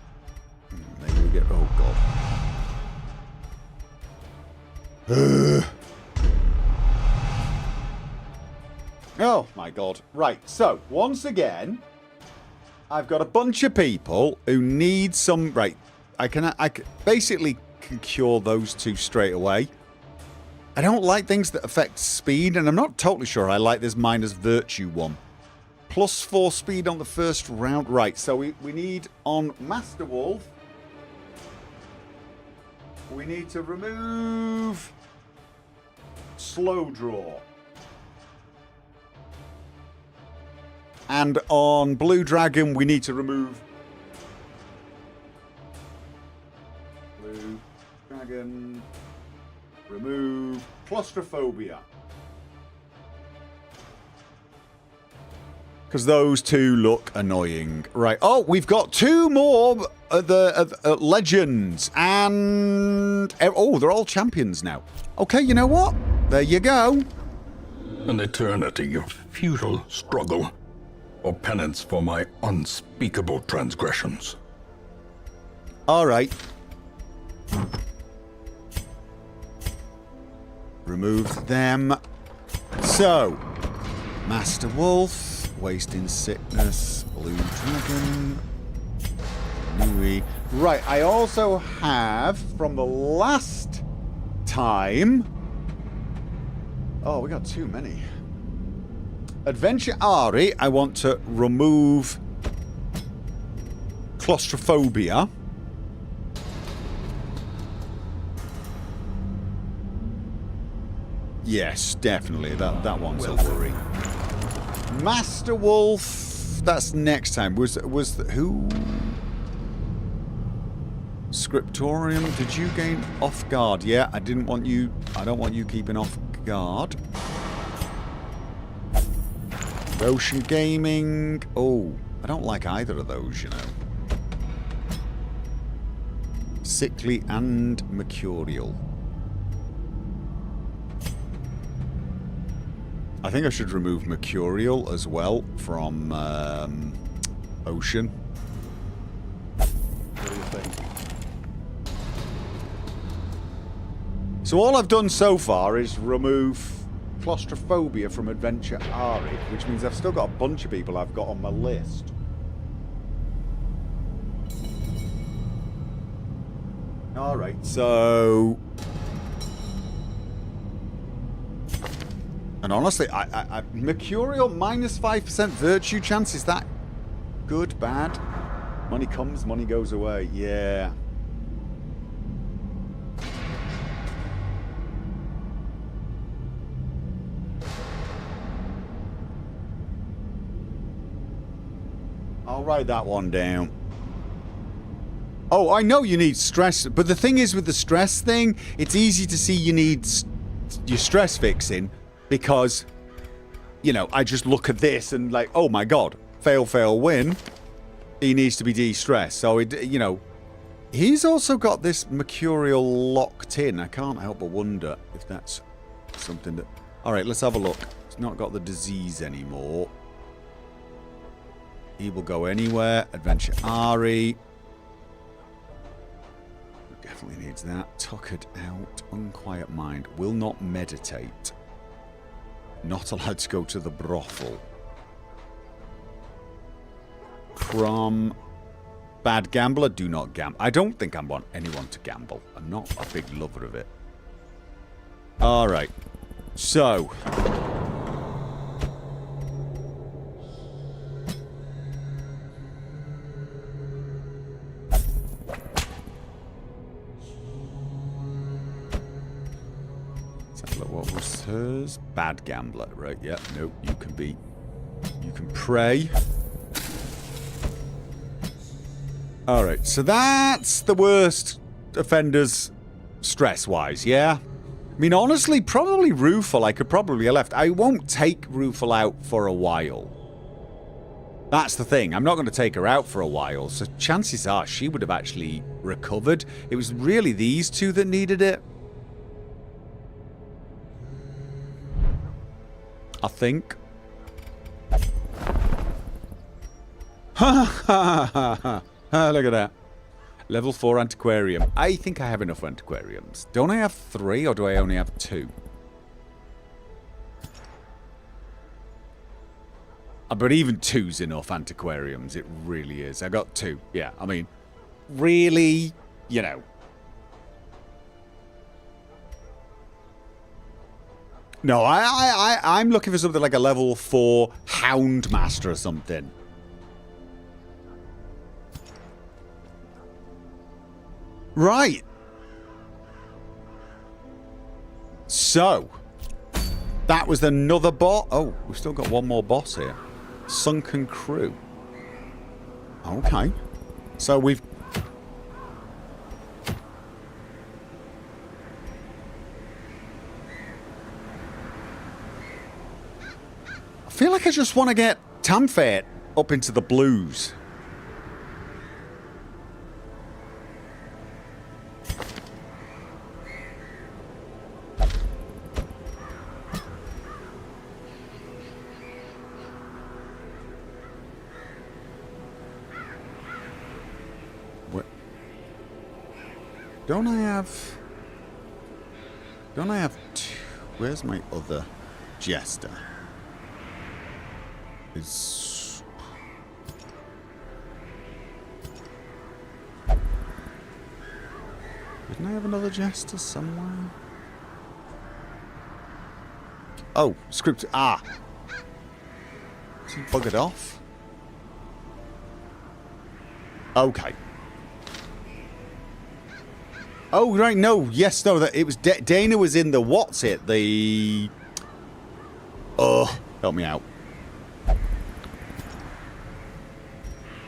Maybe we get... Oh, God. Oh, my God. Right, so, once again... I've got a bunch of people who need some... Right, I can basically can cure those two straight away. I don't like things that affect speed, and I'm not totally sure I like this minus virtue one. +4 speed on the first round. Right, so we need on Master Wolf, we need to remove slow draw. And on Blue Dragon, we need to remove Blue Dragon, remove claustrophobia. Because those two look annoying. Right. Oh, we've got 2 more legends. And... oh, they're all champions now. Okay, you know what? There you go. An eternity of futile struggle, or penance for my unspeakable transgressions. All right. Remove them. So, Master Wolf, Wasting Sickness, Blue Dragon, Nui. Right, I also have, from the last time... oh, we got too many. Adventure Ari, I want to remove claustrophobia. Yes, definitely. That one's a worry. Master Wolf, that's next time. Was who? Scriptorium, did you gain off guard? Yeah, I don't want you keeping off guard. Ocean Gaming. Oh, I don't like either of those, you know. Sickly and Mercurial. I think I should remove Mercurial as well from Ocean. What do you think? So all I've done so far is remove claustrophobia from Adventure Ari, which means I've still got a bunch of people I've got on my list. Alright, so... and honestly, Mercurial minus 5% virtue chance, is that good, bad? Money comes, money goes away. Yeah. I'll write that one down. Oh, I know you need stress, but the thing is with the stress thing, it's easy to see you need your stress fixing. Because, you know, I just look at this and like, oh my god, fail, fail, win. He needs to be de-stressed. So, you know, he's also got this Mercurial locked in. I can't help but wonder if that's something that... alright, let's have a look. It's not got the disease anymore. He will go anywhere. Adventure Ari. Definitely needs that. Tuckered out. Unquiet mind. Will not meditate. Not allowed to go to the brothel. From Bad Gambler, do not gamble. I don't think I want anyone to gamble. I'm not a big lover of it. Alright. So. What was hers? Bad Gambler, right? Yeah, no, you can pray. Alright, so that's the worst offenders stress-wise, yeah? I mean, honestly, probably Rufal I could probably have left. I won't take Rufal out for a while. That's the thing. I'm not going to take her out for a while, so chances are she would have actually recovered. It was really these two that needed it. I think. Ha ha ha ha. Look at that. Level 4 antiquarium. I think I have enough antiquariums. Don't I have 3 or do I only have 2? But even 2's enough antiquariums. It really is. I got 2. Yeah, I mean, really, you know. No, I'm looking for something like a level 4 Houndmaster or something. Right. So, that was another boss. Oh, we've still got one more boss here. Sunken Crew. Okay. So we've... I feel like I just want to get Tamfate up into the blues. Don't I have two? Where's my other Jester? Is... Didn't I have another Jester somewhere? Oh, script. Ah! Is he buggered off? Okay. Oh, right, no, yes, no, that it was Dana was in the what's it? The... Oh, help me out.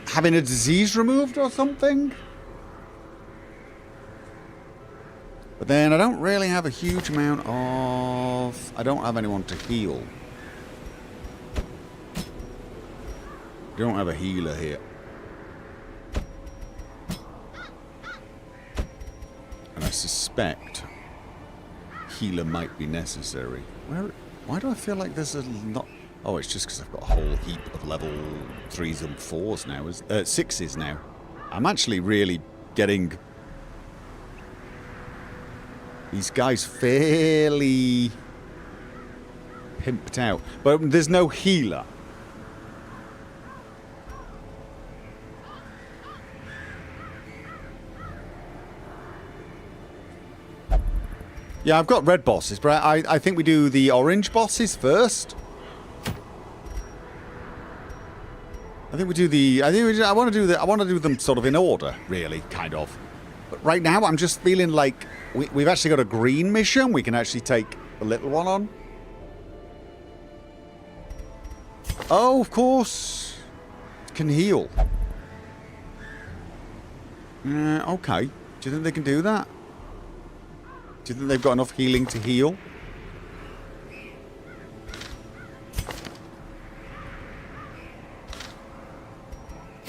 Having a disease removed or something? But then I don't really have a huge amount of... I don't have anyone to heal. Don't have a healer here. And I suspect healer might be necessary. Why do I feel like there's a not... Oh, it's just because I've got a whole heap of level 3s and 4s now. 6s now. I'm actually really getting these guys fairly pimped out. But there's no healer. Yeah, I've got red bosses, but I think we do the orange bosses first. I think we do the... I want to do them sort of in order, really, kind of. But right now, I'm just feeling like we've actually got a green mission. We can actually take the little one on. Oh, of course. Can heal. Okay. Do you think they can do that? Do you think they've got enough healing to heal?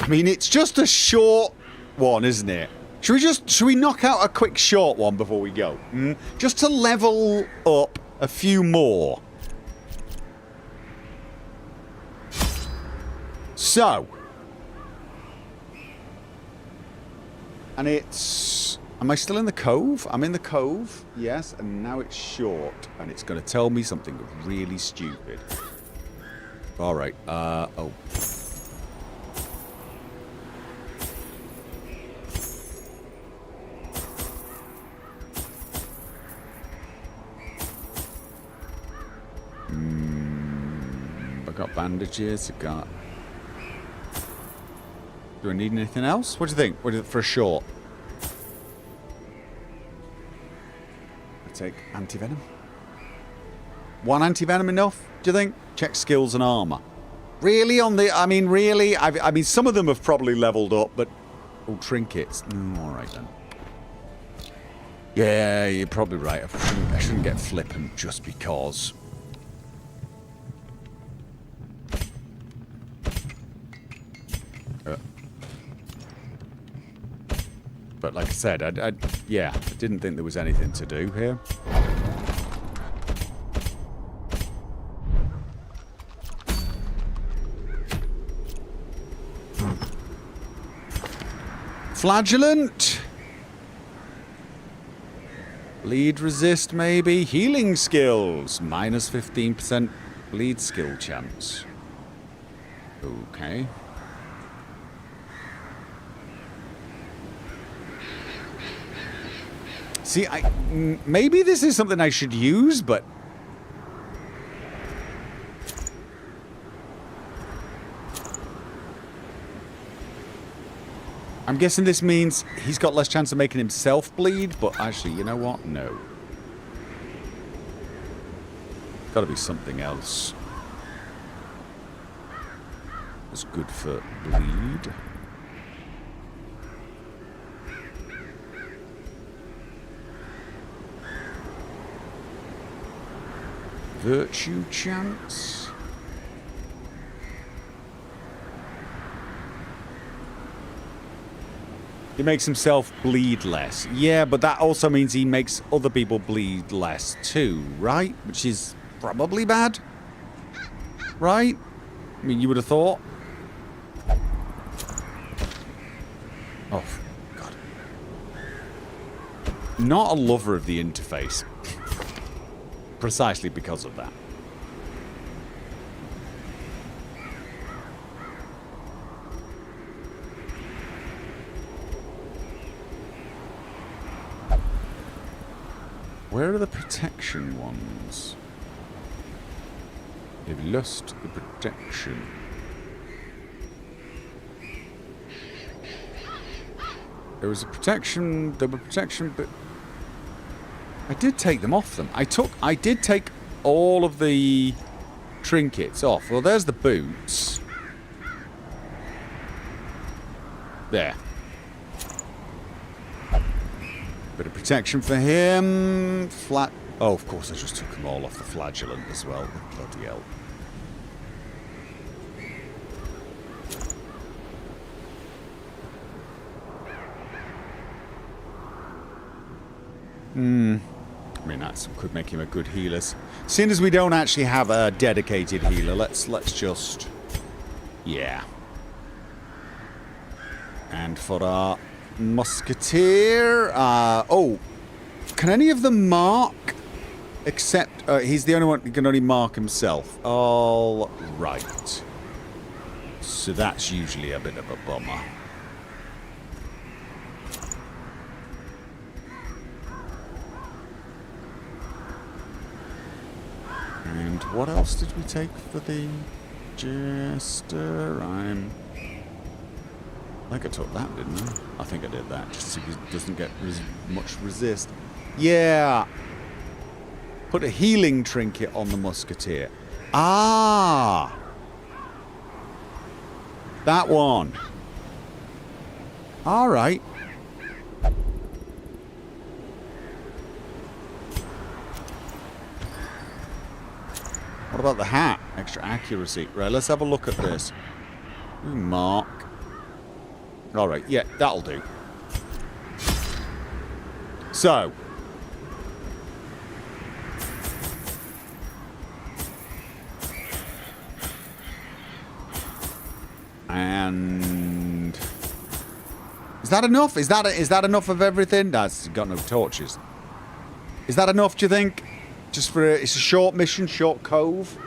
I mean, it's just a short one, isn't it? Should we knock out a quick short one before we go? Just to level up a few more. So. And it's... Am I still in the cove? I'm in the cove, yes, and now it's short, and it's going to tell me something really stupid. Alright, oh. I've got bandages, I've got... Do I need anything else? What do you think? What is it for a short? Take anti-venom. One anti-venom enough, do you think? Check skills and armor. Really on the... I mean, really? I mean, some of them have probably leveled up, but... Oh, trinkets. Alright then. Yeah, you're probably right. I shouldn't get flippant just because. But like I said, I didn't think there was anything to do here. Flagellant. Bleed resist, maybe. Healing skills. Minus 15% bleed skill chance. Okay. See, maybe this is something I should use, but I'm guessing this means he's got less chance of making himself bleed, but actually, you know what? No. Gotta be something else. That's good for bleed. Virtue chance. He makes himself bleed less. Yeah, but that also means he makes other people bleed less too, right? Which is probably bad. Right? I mean, you would have thought. Oh, God. Not a lover of the interface. Precisely because of that. Where are the protection ones? They've lost the protection. There was a protection, there were protection, but I did take them off them. I did take all of the trinkets off. Well, there's the boots. There. Bit of protection for him. Flat. Oh, of course, I just took them all off the flagellant as well. Bloody hell. I mean, that could make him a good healer. Seeing as we don't actually have a dedicated healer, let's just... Yeah. And for our musketeer... oh, can any of them mark? Except he's the only one who can only mark himself. All right. So that's usually a bit of a bummer. And what else did we take for the jester? I think I took that, didn't I? I think I did that, just so he doesn't get much resist. Yeah. Put a healing trinket on the musketeer. Ah! That one. All right. What about the hat? Extra accuracy. Right, let's have a look at this. Mark. Alright, yeah, that'll do. So. And... Is that enough? Is that enough of everything? That's got no torches. Is that enough, do you think? Just for it's a short mission, short cove.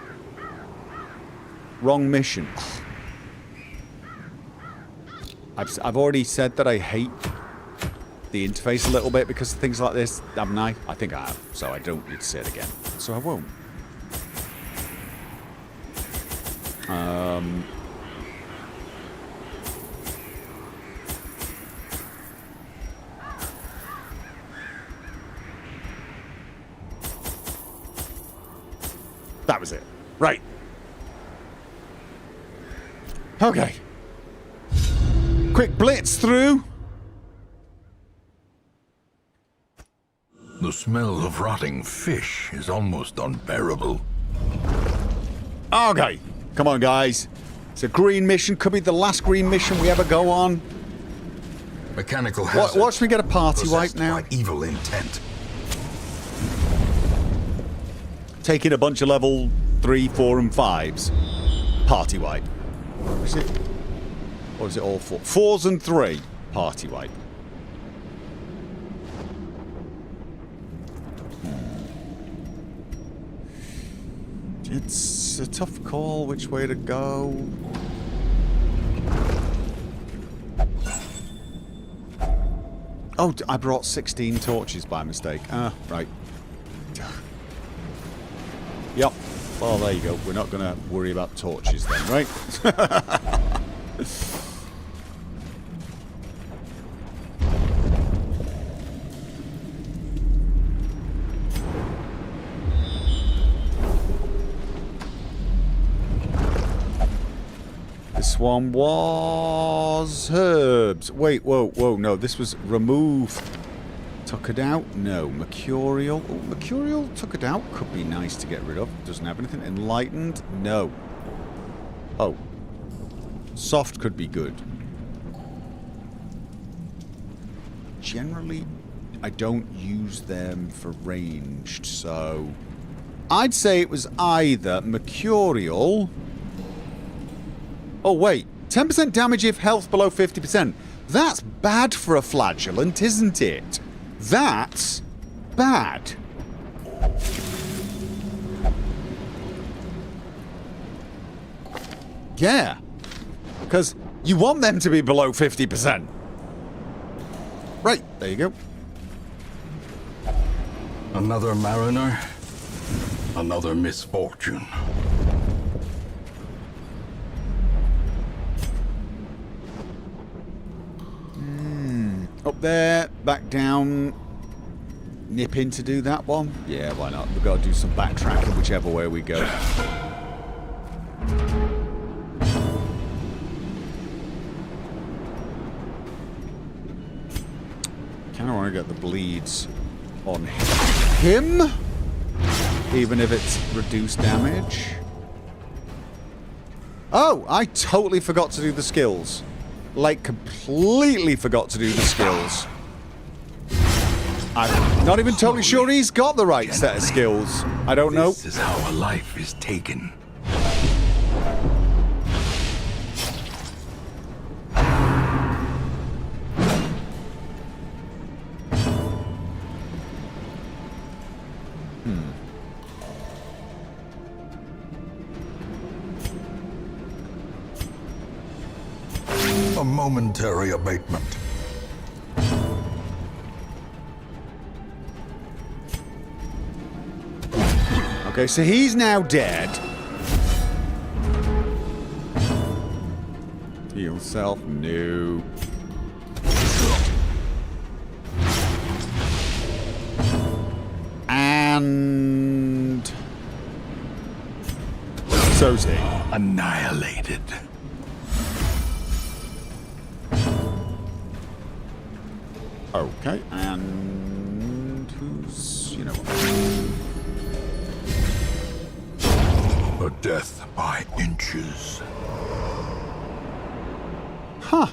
Wrong mission. I've already said that I hate the interface a little bit because of things like this, haven't I? I think I have, so I don't need to say it again. So I won't. That was it. Right. Okay. Quick blitz through. The smell of rotting fish is almost unbearable. Okay. Come on, guys. It's a green mission. Could be the last green mission we ever go on. Mechanical hazard. Watch me get a party wipe now. By evil intent. Taking a bunch of level 3, 4, and 5s. Party wipe. Is it? Or is it all 4? 4s and 3. Party wipe. It's a tough call which way to go. Oh, I brought 16 torches by mistake. Ah, right. Yep. Well, there you go. We're not going to worry about torches then, right? This one was herbs. Wait, whoa, no, this was remove. Took it out? No. Mercurial. Oh, Mercurial took it out. Could be nice to get rid of. Doesn't have anything. Enlightened? No. Oh. Soft could be good. Generally, I don't use them for ranged, so... I'd say it was either Mercurial... Oh, wait. 10% damage if health below 50%. That's bad for a flagellant, isn't it? That's bad. Yeah. Because you want them to be below 50%. Right, there you go. Another mariner, another misfortune. Up there, back down. Nip in to do that one? Yeah, why not? We've got to do some backtracking whichever way we go. Kind of want to get the bleeds on him, even if it's reduced damage. Oh, I totally forgot to do the skills. Like, completely forgot to do the skills. I'm not even totally sure he's got the right set of skills. I don't know. This is how a life is taken. A momentary abatement. Okay, so he's now dead. Heal self. No. And... so's he. Annihilated. Okay, and who's, you know... A death by inches. Huh.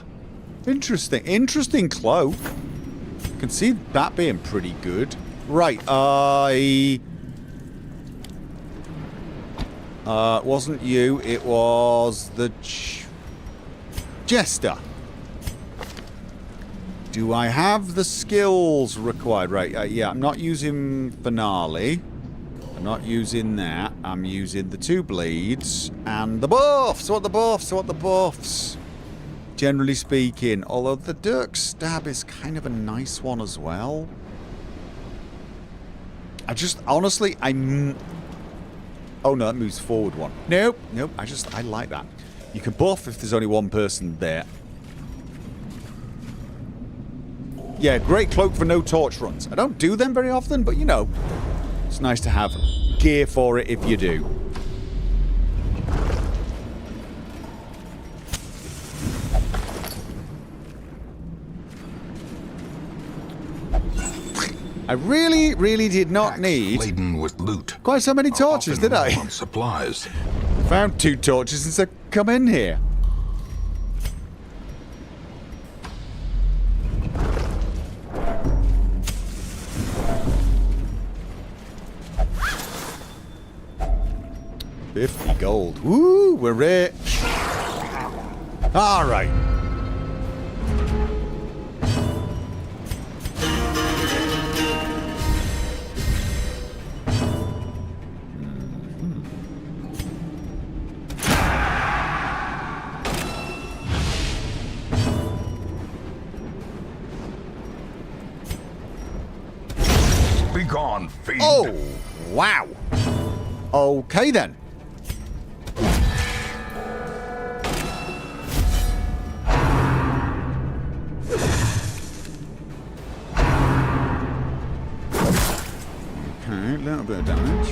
Interesting. Interesting cloak. Can see that being pretty good. Right, it wasn't you, it was the Jester. Do I have the skills required? Right, yeah, I'm not using Finale. I'm not using that. I'm using the two bleeds and the buffs. What the buffs? What the buffs? Generally speaking, although the Dirk Stab is kind of a nice one as well. I just, honestly, oh no, that moves forward one. Nope, nope, I like that. You can buff if there's only one person there. Yeah, great cloak for no torch runs. I don't do them very often, but you know, it's nice to have gear for it if you do. I really, really did not need laden with loot. Quite so many torches, did I? On supplies. Found 2 torches since I come in here. $50 gold. Woo, we're rich. All right. Be gone, fiend. Oh, wow. Okay then. Okay, a little bit of damage.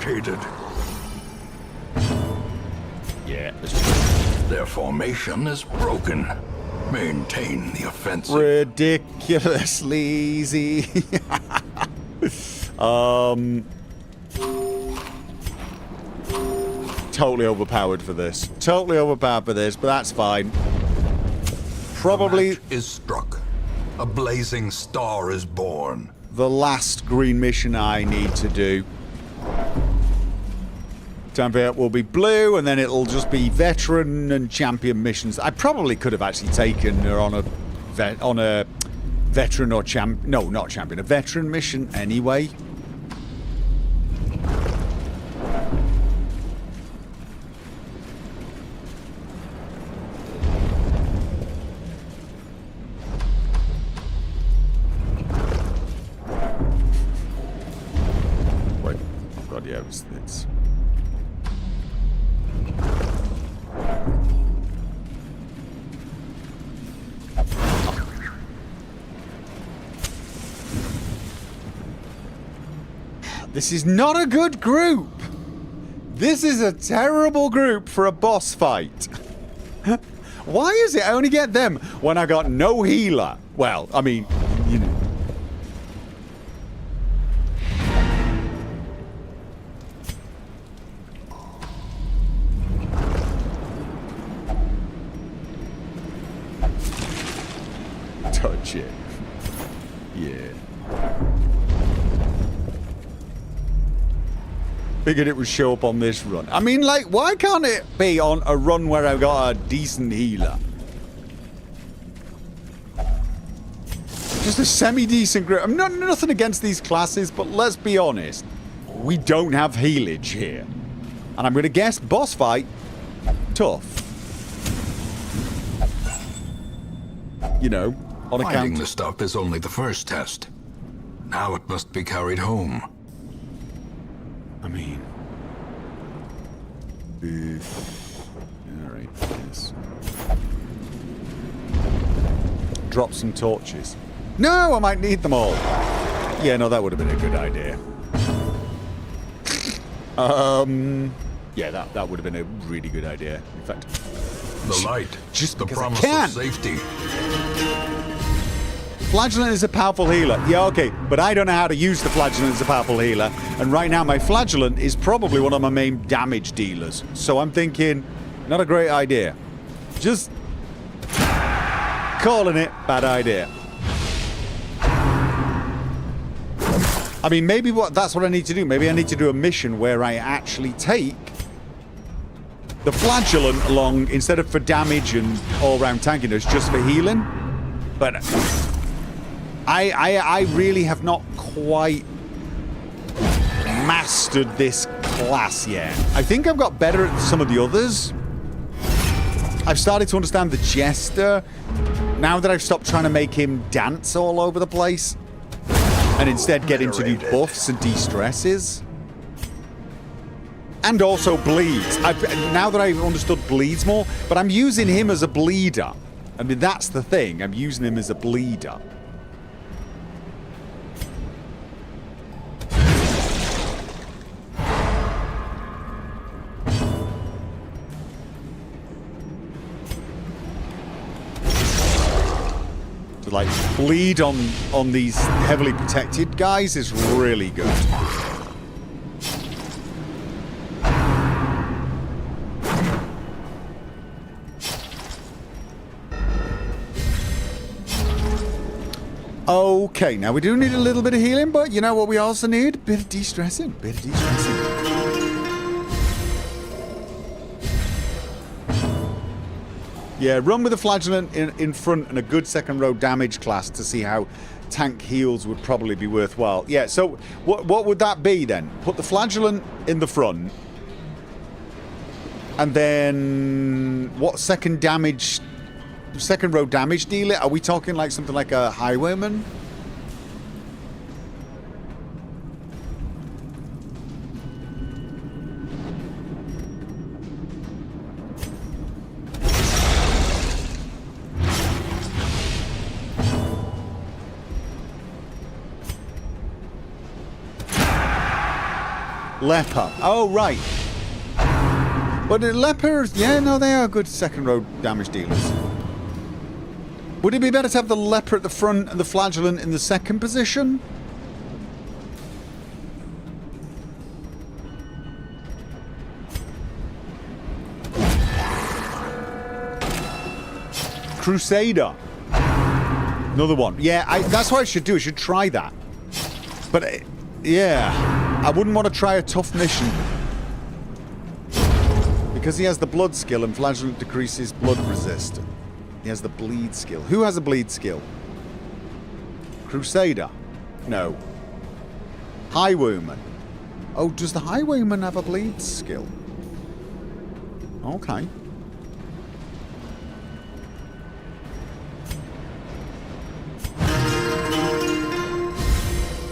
located. Yeah, that's true. Their formation is broken. Maintain the offensive. Ridiculously easy. Totally overpowered for this. Totally overpowered for this, but that's fine. Probably The match is struck. A blazing star is born. the last green mission I need to do. Time for it will be blue, and then it'll just be veteran and champion missions. I probably could have actually taken her on a veteran or not champion, a veteran mission anyway. Wait, God, yeah, it's. This is not a good group. This is a terrible group for a boss fight. Why is it I only get them when I got no healer? Well, I mean, you know. Touch it. Yeah. Figured it would show up on this run. I mean, like, why can't it be on a run where I've got a decent healer? Just a semi-decent group. I'm nothing against these classes, but let's be honest. We don't have healage here. And I'm going to guess boss fight, tough. You know, on account... Finding the stuff is only the first test. Now it must be carried home. I mean... Alright, yes. Drop some torches. No, I might need them all. Yeah, no, that would have been a good idea. Yeah, that would have been a really good idea. In fact... The light, just the because I promise can. of safety. Flagellant is a powerful healer. Yeah, okay, but I don't know how to use the Flagellant as a powerful healer. And right now, my Flagellant is probably one of my main damage dealers. So I'm thinking, not a great idea. Just calling it bad idea. I mean, maybe that's what I need to do. Maybe I need to do a mission where I actually take the Flagellant along instead of for damage and all-round tankiness, just for healing. But I really have not quite mastered this class yet. I think I've got better at some of the others. I've started to understand the Jester now that I've stopped trying to make him dance all over the place and instead get him to do buffs and de-stresses. And also bleeds. Now that I've understood bleeds more, but I'm using him as a bleeder. I mean, that's the thing. I'm using him as a bleeder. To, like, bleed on these heavily protected guys is really good. Okay, now we do need a little bit of healing, but you know what we also need? A bit of de-stressing. Yeah, run with the Flagellant in front and a good second row damage class to see how tank heals would probably be worthwhile. Yeah, so what would that be then? Put the Flagellant in the front. And then what second row damage dealer? Are we talking like something like a highwayman? Leper. Oh, right. But the lepers, yeah, no, they are good second row damage dealers. Would it be better to have the leper at the front and the flagellant in the second position? Crusader. Another one. Yeah, that's what I should do. I should try that. But, yeah. I wouldn't want to try a tough mission. Because he has the blood skill and flagellant decreases blood resist. He has the bleed skill. Who has a bleed skill? Crusader. No. Highwayman. Oh, does the Highwayman have a bleed skill? Okay.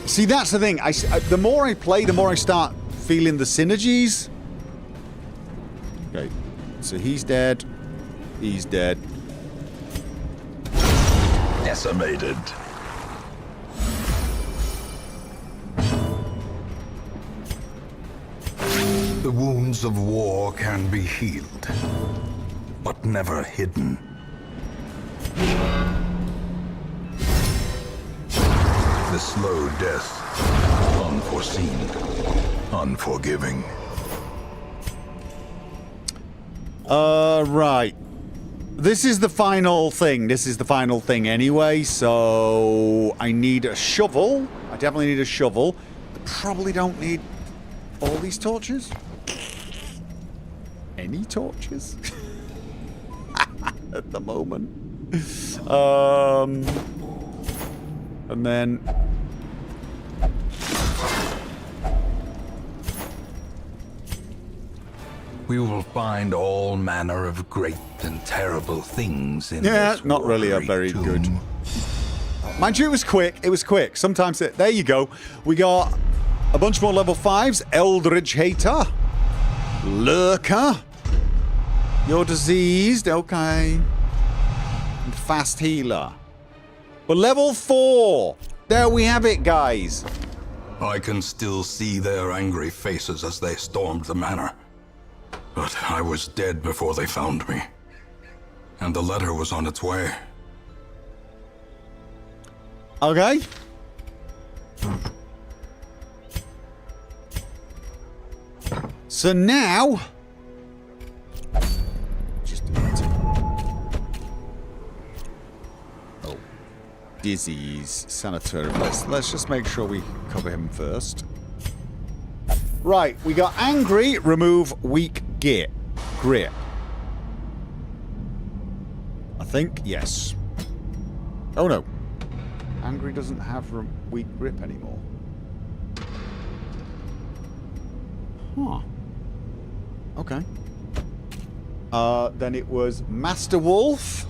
See, that's the thing. The more I play, the more I start feeling the synergies. Okay. So he's dead. He's dead. Decimated. The wounds of war can be healed, but never hidden. The slow death, unforeseen, unforgiving. Right. This is the final thing. This is the final thing anyway, so I need a shovel. I definitely need a shovel. I probably don't need all these torches. Any torches? At the moment. And then... We will find all manner of great and terrible things in yeah, this not really a very good. Mind you, it was quick. It was quick. Sometimes there you go. We got a bunch more level 5s. Eldritch Hater. Lurker. You're diseased. Okay. And Fast Healer. But level 4. There we have it, guys. I can still see their angry faces as they stormed the manor. But I was dead before they found me. And the letter was on its way. Okay. So now... Just a minute. Oh. Disease. Sanitary. Let's just make sure we cover him first. Right, we got angry, remove weak grip. I think, yes. Oh no. Angry doesn't have weak grip anymore. Huh. Okay. Then it was Master Wolf.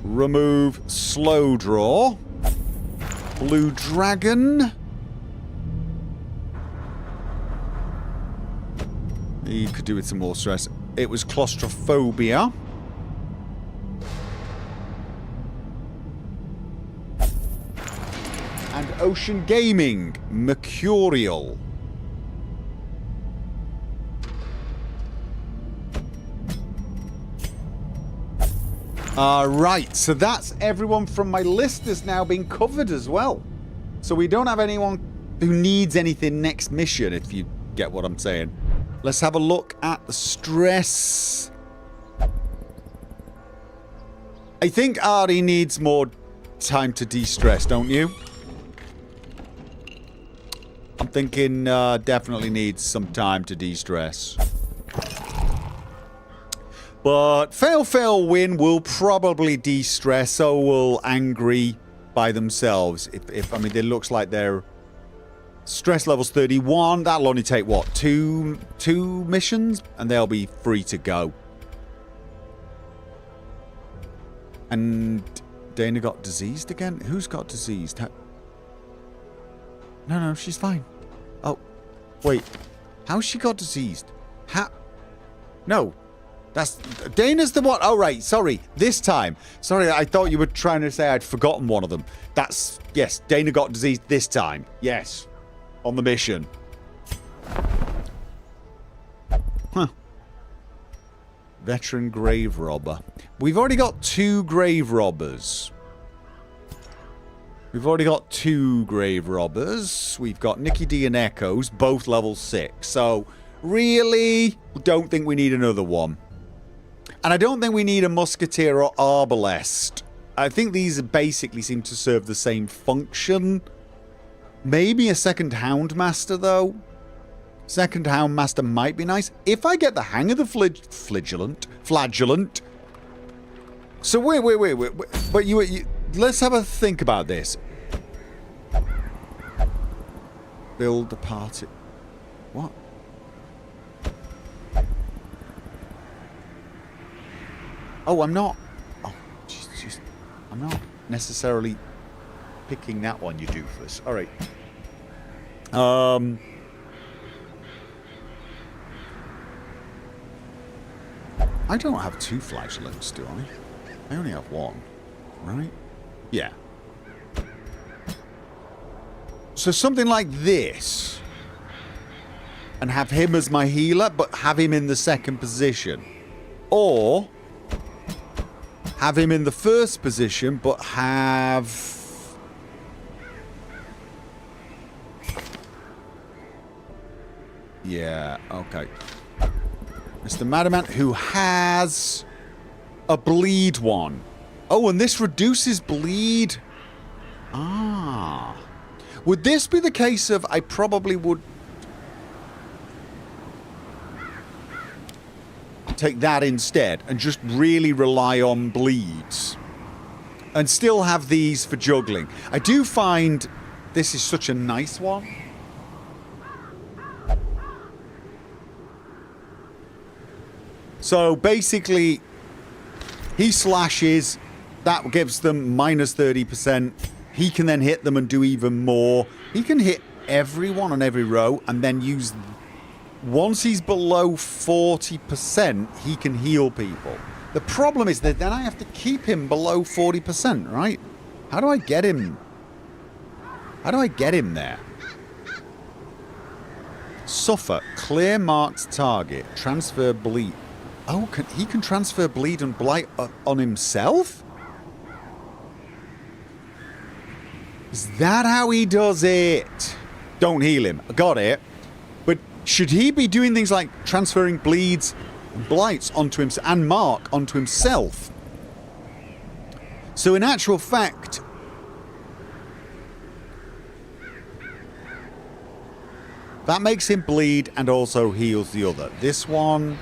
Remove slow draw. Blue Dragon. You could do with some more stress. It was claustrophobia. And Ocean Gaming. Mercurial. Right, so that's everyone from my list has now been covered as well. So we don't have anyone who needs anything next mission, if you get what I'm saying. Let's have a look at the stress. I think Ari needs more time to de-stress, don't you? I'm thinking definitely needs some time to de-stress. But fail, win will probably de-stress, so will angry by themselves. If I mean, it looks like they're... Stress level's 31. That'll only take, what, two missions? And they'll be free to go. And Dana got diseased again? Who's got diseased? No, she's fine. Oh, wait. How's she got diseased? No. That's... Dana's the one... Oh, right. Sorry. This time. Sorry, I thought you were trying to say I'd forgotten one of them. That's... Yes, Dana got diseased this time. Yes. on the mission. Huh. Veteran grave robber. We've already got 2 grave robbers. We've got Nicky D and Echoes, both level 6. So, really, don't think we need another one. And I don't think we need a Musketeer or Arbalest. I think these basically seem to serve the same function. Maybe a second Houndmaster, though. Second Houndmaster might be nice. If I get the hang of the flagellant. So wait. But you let's have a think about this. Build the party. What? Oh, I'm not. Oh, just I'm not necessarily picking that one, you doofus. All right. I don't have 2 flagellants, do I? I only have 1, right? Yeah. So something like this. And have him as my healer, but have him in the second position. Or have him in the first position, but have... Yeah, okay. Mr. Madman, who has a bleed one. Oh, and this reduces bleed. Ah. Would this be the case of I probably would take that instead and just really rely on bleeds and still have these for juggling? I do find this is such a nice one. So basically, he slashes, that gives them minus 30%. He can then hit them and do even more. He can hit everyone on every row and then use... Once he's below 40%, he can heal people. The problem is that then I have to keep him below 40%, right? How do I get him? How do I get him there? Suffer. Clear marked target. Transfer bleed. Oh, he can transfer bleed and blight on himself? Is that how he does it? Don't heal him. Got it. But should he be doing things like transferring bleeds and blights onto himself and mark onto himself? So in actual fact, that makes him bleed and also heals the other. This one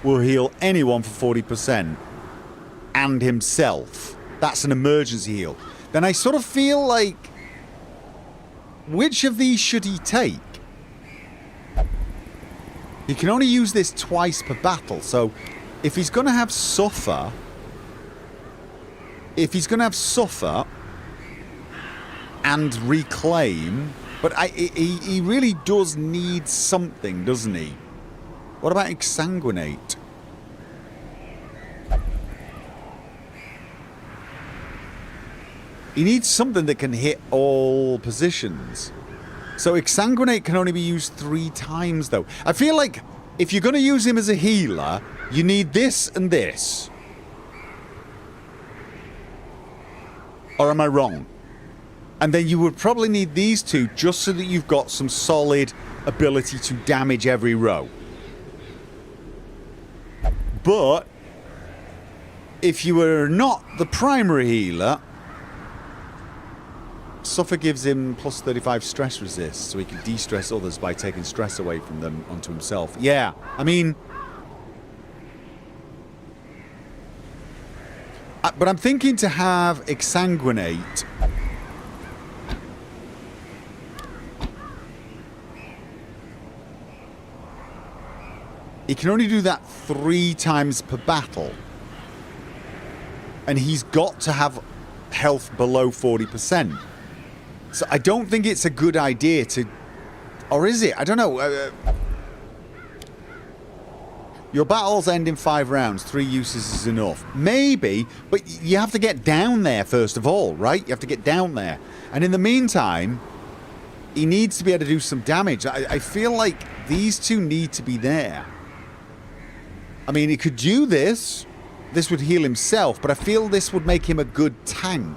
will heal anyone for 40% and himself. That's an emergency heal. Then I sort of feel like, which of these should he take? He can only use this twice per battle, so if he's going to have Suffer, and Reclaim, but he really does need something, doesn't he? What about Exsanguinate? He needs something that can hit all positions. So Exsanguinate can only be used 3 times, though. I feel like if you're going to use him as a healer, you need this and this. Or am I wrong? And then you would probably need these 2 just so that you've got some solid ability to damage every row. But if you were not the primary healer, Suffer gives him plus 35 stress resist, so he can de-stress others by taking stress away from them onto himself. Yeah, I mean... but I'm thinking to have Exsanguinate. He can only do that 3 times per battle. And he's got to have health below 40%. So I don't think it's a good idea to... Or is it? I don't know. Your battles end in 5 rounds. 3 uses is enough. Maybe, but you have to get down there first of all, right? You have to get down there. And in the meantime, he needs to be able to do some damage. I feel like these two need to be there. I mean, he could do this. This would heal himself, but I feel this would make him a good tank.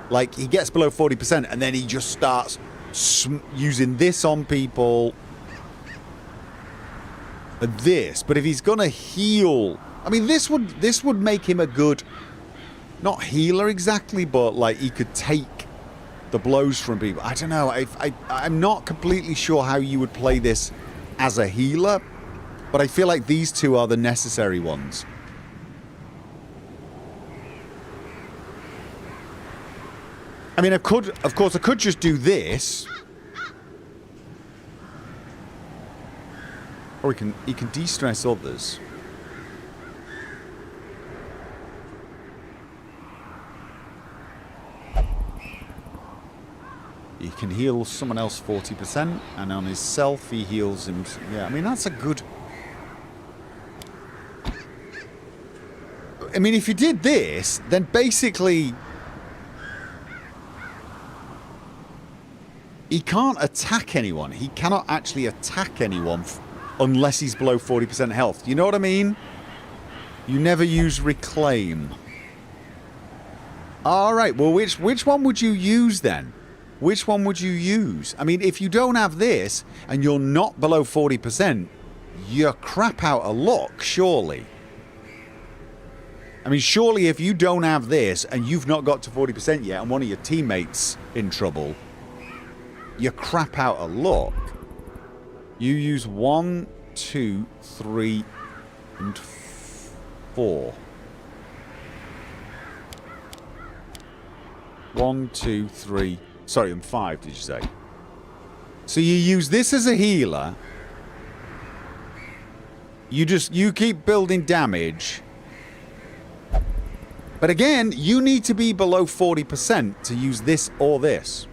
Like, he gets below 40%, and then he just starts using this on people. And this. But if he's going to heal... I mean, this would make him a good... Not healer exactly, but, like, he could take the blows from people. I don't know. I'm not completely sure how you would play this as a healer, but I feel like these two are the necessary ones. I mean, of course, I could just do this. Or he can de-stress others. He can heal someone else 40%, and on his self he heals him. Yeah, I mean, that's a good... I mean, if you did this, then basically... He can't attack anyone. He cannot actually attack anyone unless he's below 40% health. You know what I mean? You never use reclaim. Alright, well, which one would you use then? Which one would you use? I mean, if you don't have this, and you're not below 40%, you're crap out of luck, surely. I mean, surely if you don't have this, and you've not got to 40% yet, and one of your teammates in trouble... You're crap out of luck. You use 1, 2, 3, and 4. 1, 2, 3. Sorry, and 5, did you say? So you use this as a healer. You keep building damage. But again, you need to be below 40% to use this or this.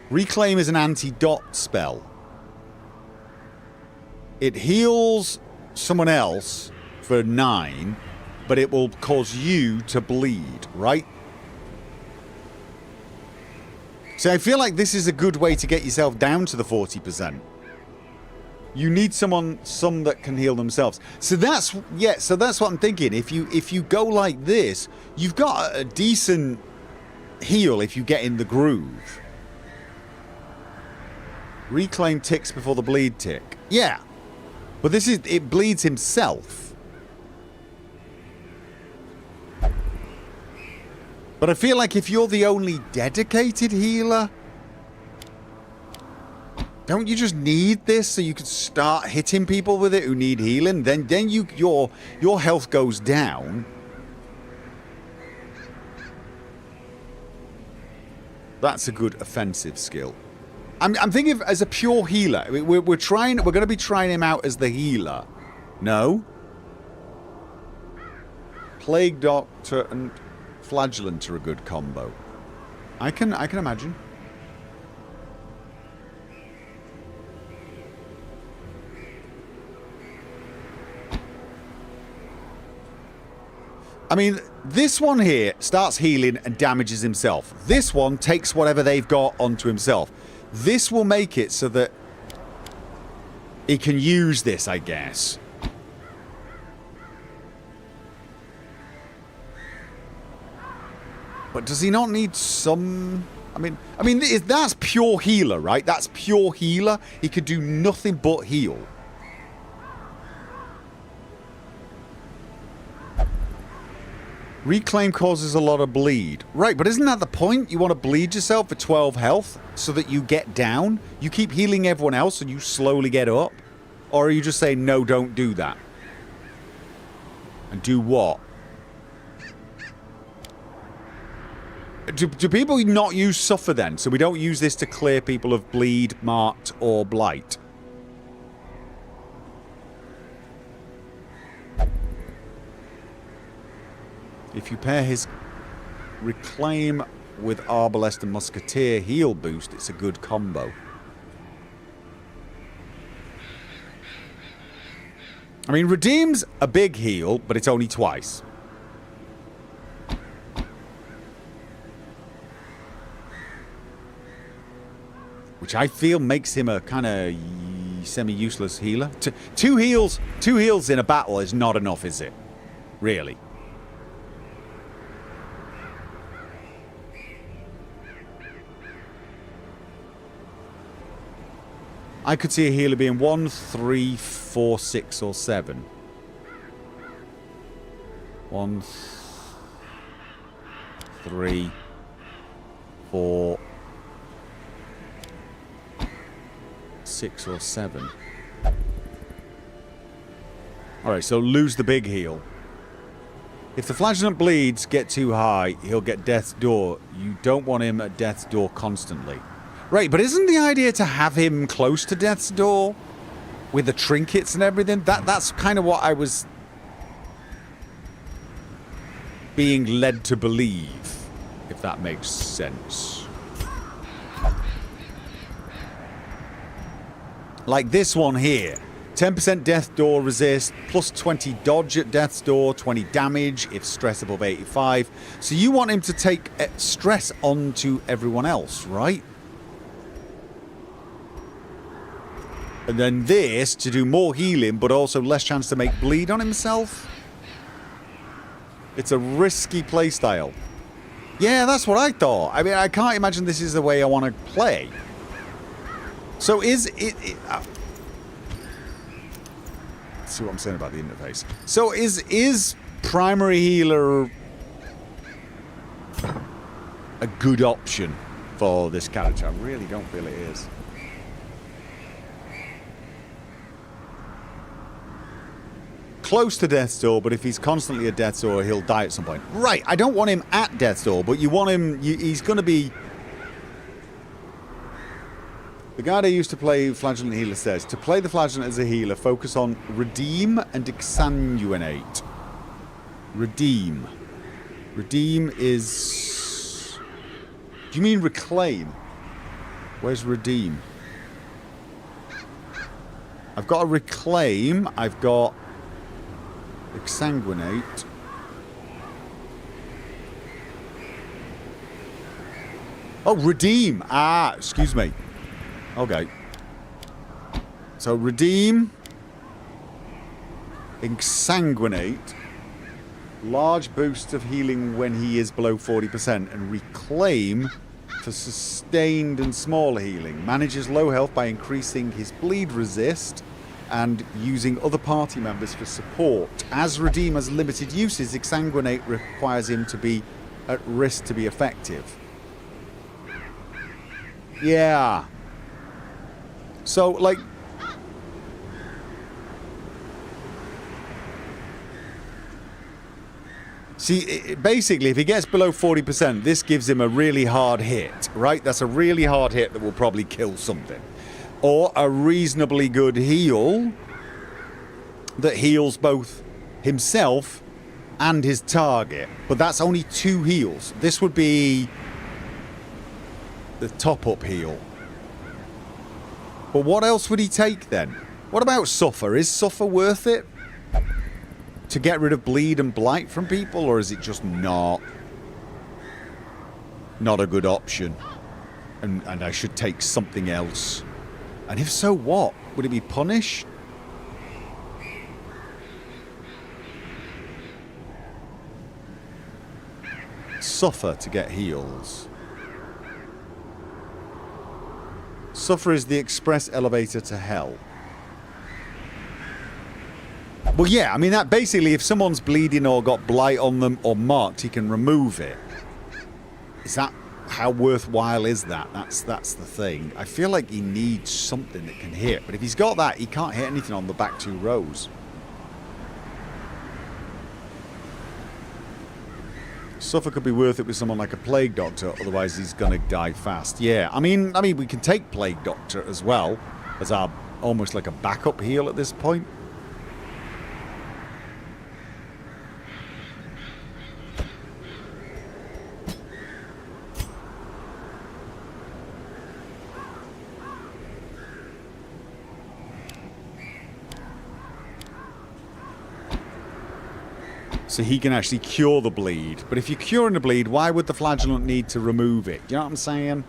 Reclaim is an anti-dot spell. It heals someone else for 9, but it will cause you to bleed, right? So I feel like this is a good way to get yourself down to the 40%. You need some that can heal themselves. So that's what I'm thinking. If you go like this, you've got a decent heal if you get in the groove. Reclaim ticks before the bleed tick. Yeah. But it bleeds himself. But I feel like if you're the only dedicated healer, don't you just need this so you can start hitting people with it who need healing? Then your health goes down. That's a good offensive skill. I'm thinking of as a pure healer. I mean, we're going to be trying him out as the healer. No. Plague Doctor and Flagellant are a good combo. I can imagine. I mean, this one here starts healing and damages himself. This one takes whatever they've got onto himself. This will make it so that he can use this, I guess. But does he not need some... I mean, that's pure healer, right? That's pure healer. He could do nothing but heal. Reclaim causes a lot of bleed. Right, but isn't that the point? You want to bleed yourself for 12 health so that you get down? You keep healing everyone else and you slowly get up? Or are you just saying, no, don't do that? And do what? Do people not use suffer then? So we don't use this to clear people of bleed, marked, or blight? If you pair his reclaim with Arbalest and Musketeer heal boost, it's a good combo. I mean, redeem's a big heal, but it's only twice. which I feel makes him a kind of semi-useless healer. Two heals in a battle is not enough, is it? Really? I could see a healer being 1, 3, 4, 6, or 7. 1, 3, 4, 6, or 7. Alright, so lose the big heal. If the flagellant bleeds get too high, he'll get Death's Door. You don't want him at Death's Door constantly. Right, but isn't the idea to have him close to Death's Door? With the trinkets and everything? That's kind of what I was being led to believe, if that makes sense. Like this one here. 10% Death Door resist, plus 20 dodge at Death's Door, 20 damage if stress above 85. So you want him to take stress onto everyone else, right? And then this to do more healing, but also less chance to make bleed on himself. It's a risky playstyle. Yeah, that's what I thought. I mean, I can't imagine this is the way I want to play. So is it let's see what I'm saying about the interface. So is primary healer a good option for this character? I really don't feel it is. Close to Death's Door, but if he's constantly at Death's Door, he'll die at some point. Right, I don't want him at Death's Door, but you want him... he's going to be... The guy that used to play Flagellant Healer says, to play the Flagellant as a healer, focus on Redeem and Exsanguinate. Redeem. Redeem is... Do you mean Reclaim? Where's Redeem? I've got a Reclaim. I've got... Exsanguinate. Oh, Redeem. Ah, excuse me. Okay. So, Redeem. Exsanguinate. Large boost of healing when he is below 40%. And Reclaim for sustained and small healing. Manages low health by increasing his bleed resist and using other party members for support. As Redeem has limited uses, Exsanguinate requires him to be at risk to be effective. Yeah. So, like... See, basically, if he gets below 40%, this gives him a really hard hit, right? That's a really hard hit that will probably kill something. Or a reasonably good heal that heals both himself and his target. But that's only 2 heals. This would be the top-up heal. But what else would he take then? What about Suffer? Is Suffer worth it? To get rid of bleed and blight from people? Or is it just not a good option? And I should take something else? And if so, what? Would it be Punish? Suffer to get heals. Suffer is the express elevator to hell. Well, yeah, I mean, that basically, if someone's bleeding or got blight on them or marked, he can remove it. Is that... How worthwhile is that? That's the thing. I feel like he needs something that can hit. But if he's got that, he can't hit anything on the back 2 rows. Suffer could be worth it with someone like a Plague Doctor. Otherwise, he's going to die fast. Yeah, I mean, we can take Plague Doctor as well. As our almost like a backup heal at this point. So he can actually cure the bleed. But if you're curing the bleed, why would the Flagellant need to remove it? Do you know what I'm saying?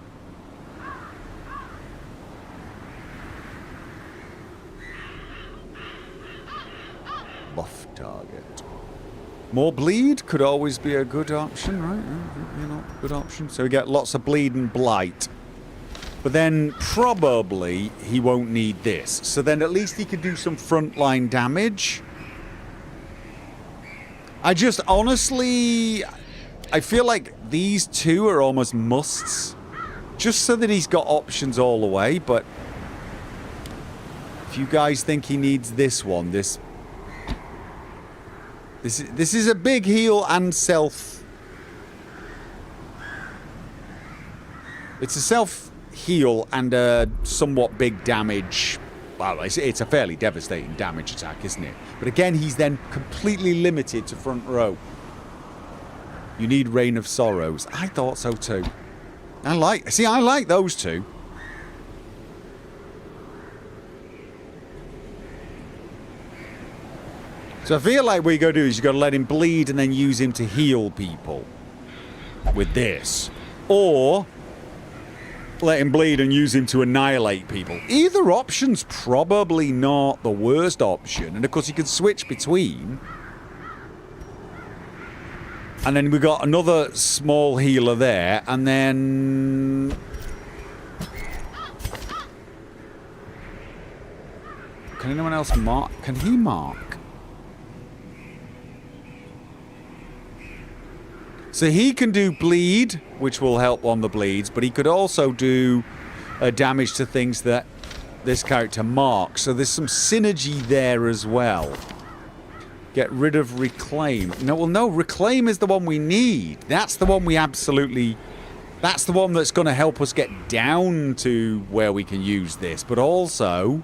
More bleed could always be a good option, right? You know, good option. So we get lots of bleed and blight. But then probably he won't need this. So then at least he could do some frontline damage. I just honestly, I feel like these two are almost musts. Just so that he's got options all the way. But if you guys think he needs this one, this is a big heal and self. It's a self heal and a somewhat big damage. Well, it's a fairly devastating damage attack, isn't it? But again, he's then completely limited to front row. You need Rain of Sorrows. I thought so too. I like those two. So I feel like what you got to do is you got to let him bleed and then use him to heal people with this. Or let him bleed and use him to annihilate people. Either option's probably not the worst option. And of course you can switch between. And then we got another small healer there. And then... Can anyone else mark? Can he mark? So he can do bleed, which will help on the bleeds, but he could also do damage to things that this character marks. So there's some synergy there as well. Get rid of Reclaim. No, Reclaim is the one we need. That's the one we absolutely... That's the one that's going to help us get down to where we can use this. But also...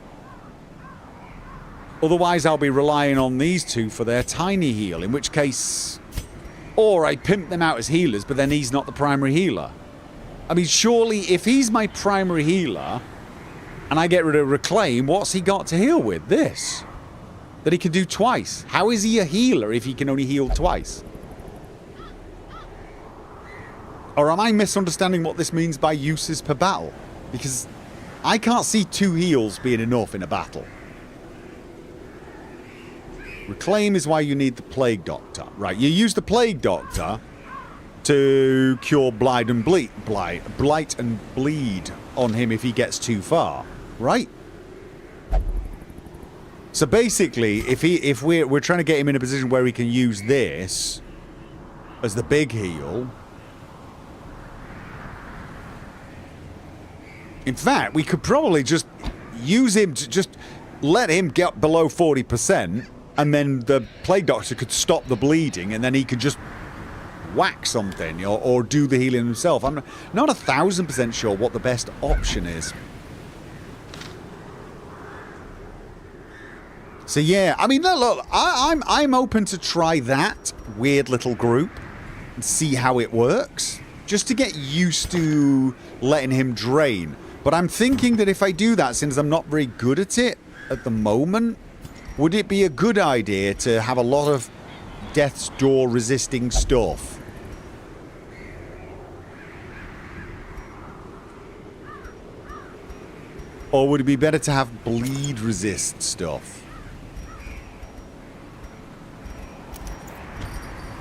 Otherwise, I'll be relying on these two for their tiny heal, in which case... Or I pimp them out as healers, but then he's not the primary healer. I mean, surely if he's my primary healer and I get rid of Reclaim, what's he got to heal with? This. That he can do twice. How is he a healer if he can only heal twice? Or am I misunderstanding what this means by uses per battle? Because I can't see 2 heals being enough in a battle. Reclaim is why you need the Plague Doctor. Right, you use the Plague Doctor to cure blight and bleed on him if he gets too far, right? So basically, if we're trying to get him in a position where he can use this as the big heal. In fact, we could probably just use him to just let him get below 40%. And then the Plague Doctor could stop the bleeding, and then he could just whack something or do the healing himself. I'm not 1,000% sure what the best option is. So yeah, I mean, look, I'm open to try that weird little group and see how it works, just to get used to letting him drain. But I'm thinking that if I do that, since I'm not very good at it at the moment. Would it be a good idea to have a lot of Death's Door resisting stuff? Or would it be better to have bleed resist stuff?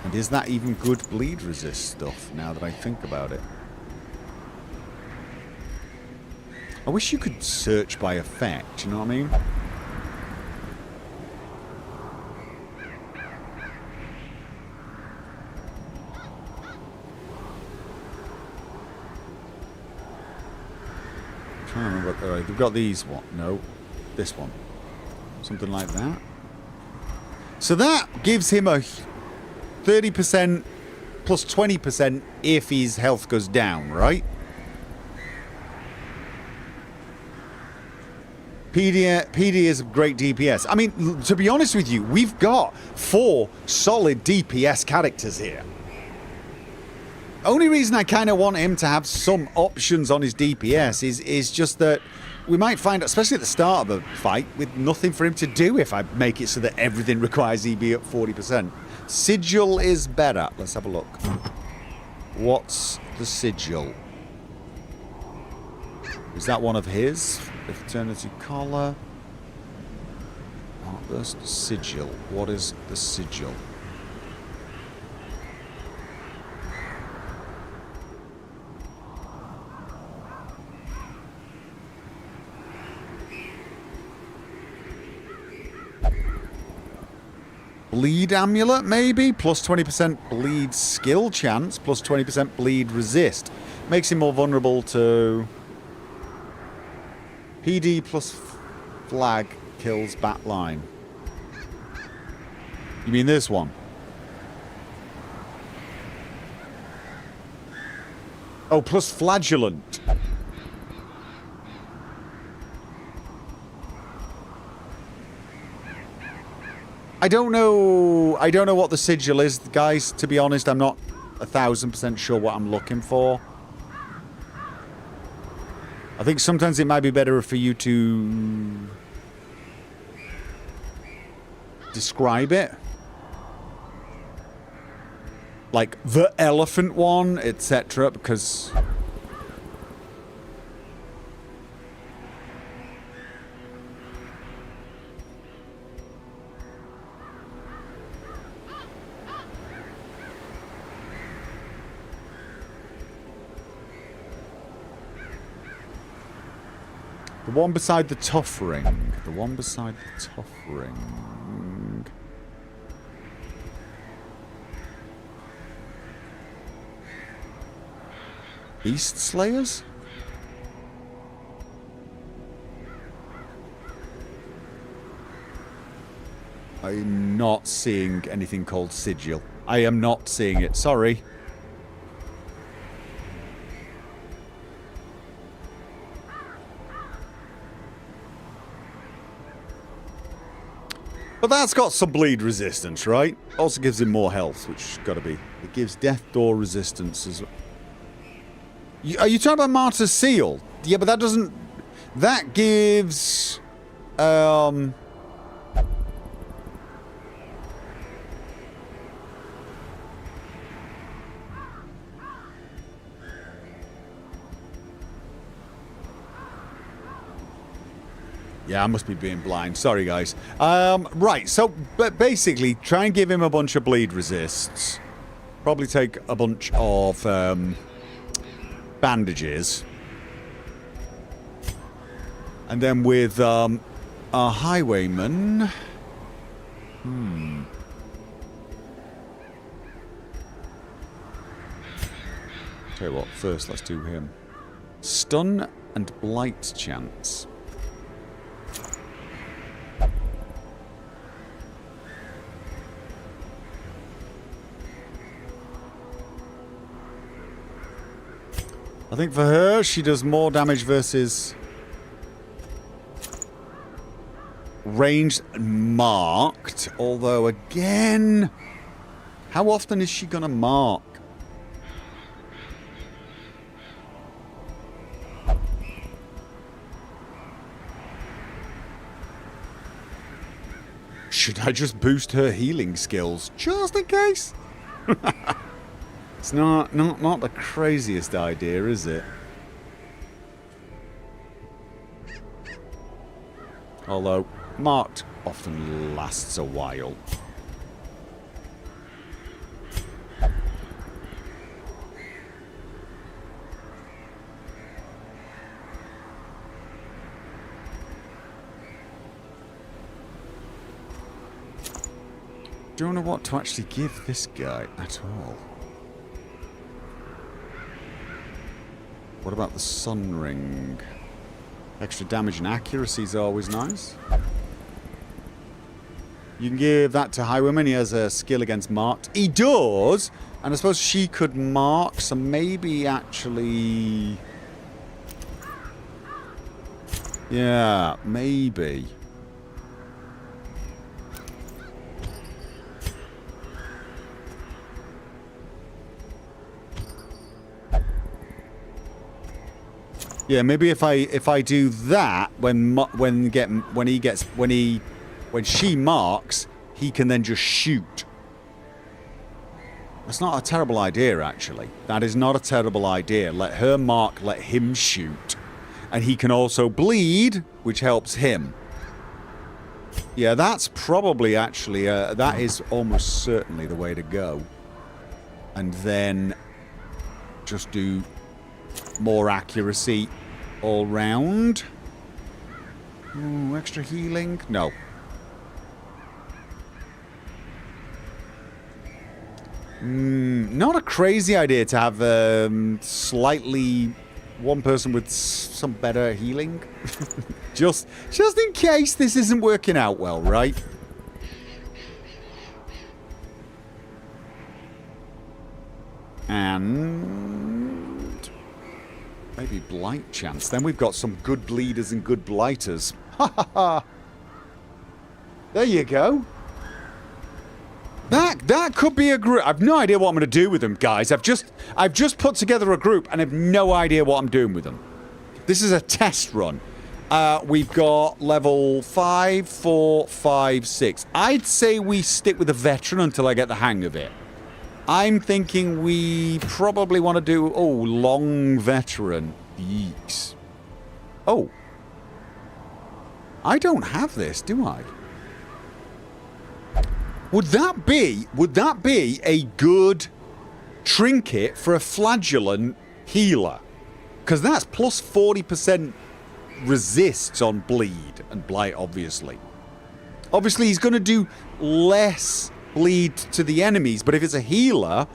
And is that even good bleed resist stuff, now that I think about it? I wish you could search by effect, you know what I mean? I don't remember what they're like. We've got these. What? No. This one. Something like that. So that gives him a 30% plus 20% if his health goes down, right? PD is a great DPS. I mean, to be honest with you, we've got 4 solid DPS characters here. Only reason I kind of want him to have some options on his DPS is just that we might find, especially at the start of a fight, with nothing for him to do if I make it so that everything requires EB at 40%. Sigil is better. Let's have a look. What's the sigil? Is that one of his? Eternity Collar. First sigil. What is the sigil? Bleed amulet, maybe? Plus 20% bleed skill chance, plus 20% bleed resist. Makes him more vulnerable to... PD plus flag kills bat line. You mean this one? Oh, plus flagellant. I don't know what the sigil is, guys. To be honest, I'm not 1000% sure what I'm looking for. I think sometimes it might be better for you to describe it. Like the elephant one, etc. Because... the one beside the tough ring. The one beside the tough ring. Beast Slayers? I'm not seeing anything called sigil. I am not seeing it. Sorry. But that's got some bleed resistance, right? Also gives him more health, which got to be. It gives death door resistance as well. Are you talking about Martyr's Seal? Yeah, but that doesn't... That gives... Yeah, I must be being blind. Sorry, guys. Right, so but basically, try and give him a bunch of bleed resists. Probably take a bunch of bandages. And then with a highwayman... Tell you what, first let's do him. Stun and blight chance. I think for her, she does more damage versus ranged and marked. Although, again, how often is she going to mark? Should I just boost her healing skills just in case? It's not the craziest idea, is it? Although, marked often lasts a while. Don't know what to actually give this guy at all. What about the Sun Ring? Extra damage and accuracy is always nice. You can give that to Highwayman. He has a skill against marked. He does! And I suppose she could mark, so maybe actually... Yeah, maybe. Yeah, maybe if I do that when she marks, he can then just shoot. That's not a terrible idea, actually. That is not a terrible idea. Let her mark, let him shoot, and he can also bleed, which helps him. Yeah, that's probably actually, that is almost certainly the way to go. And then just do more accuracy all round. Ooh, extra healing? No. Not a crazy idea to have slightly one person with some better healing. just in case this isn't working out well, right? And maybe blight chance. Then we've got some good bleeders and good blighters. Ha ha ha. There you go. That could be a group. I've no idea what I'm going to do with them, guys. I've just put together a group and I've no idea what I'm doing with them. This is a test run. We've got level 5, 4, 5, 6. I'd say we stick with the veteran until I get the hang of it. I'm thinking we probably want to do... Oh, long veteran. Yeeks. Oh. I don't have this, do I? Would that be a good trinket for a flagellant healer? Because that's plus 40% resists on bleed and blight, obviously. Obviously, he's going to do less bleed to the enemies, but if it's a healer,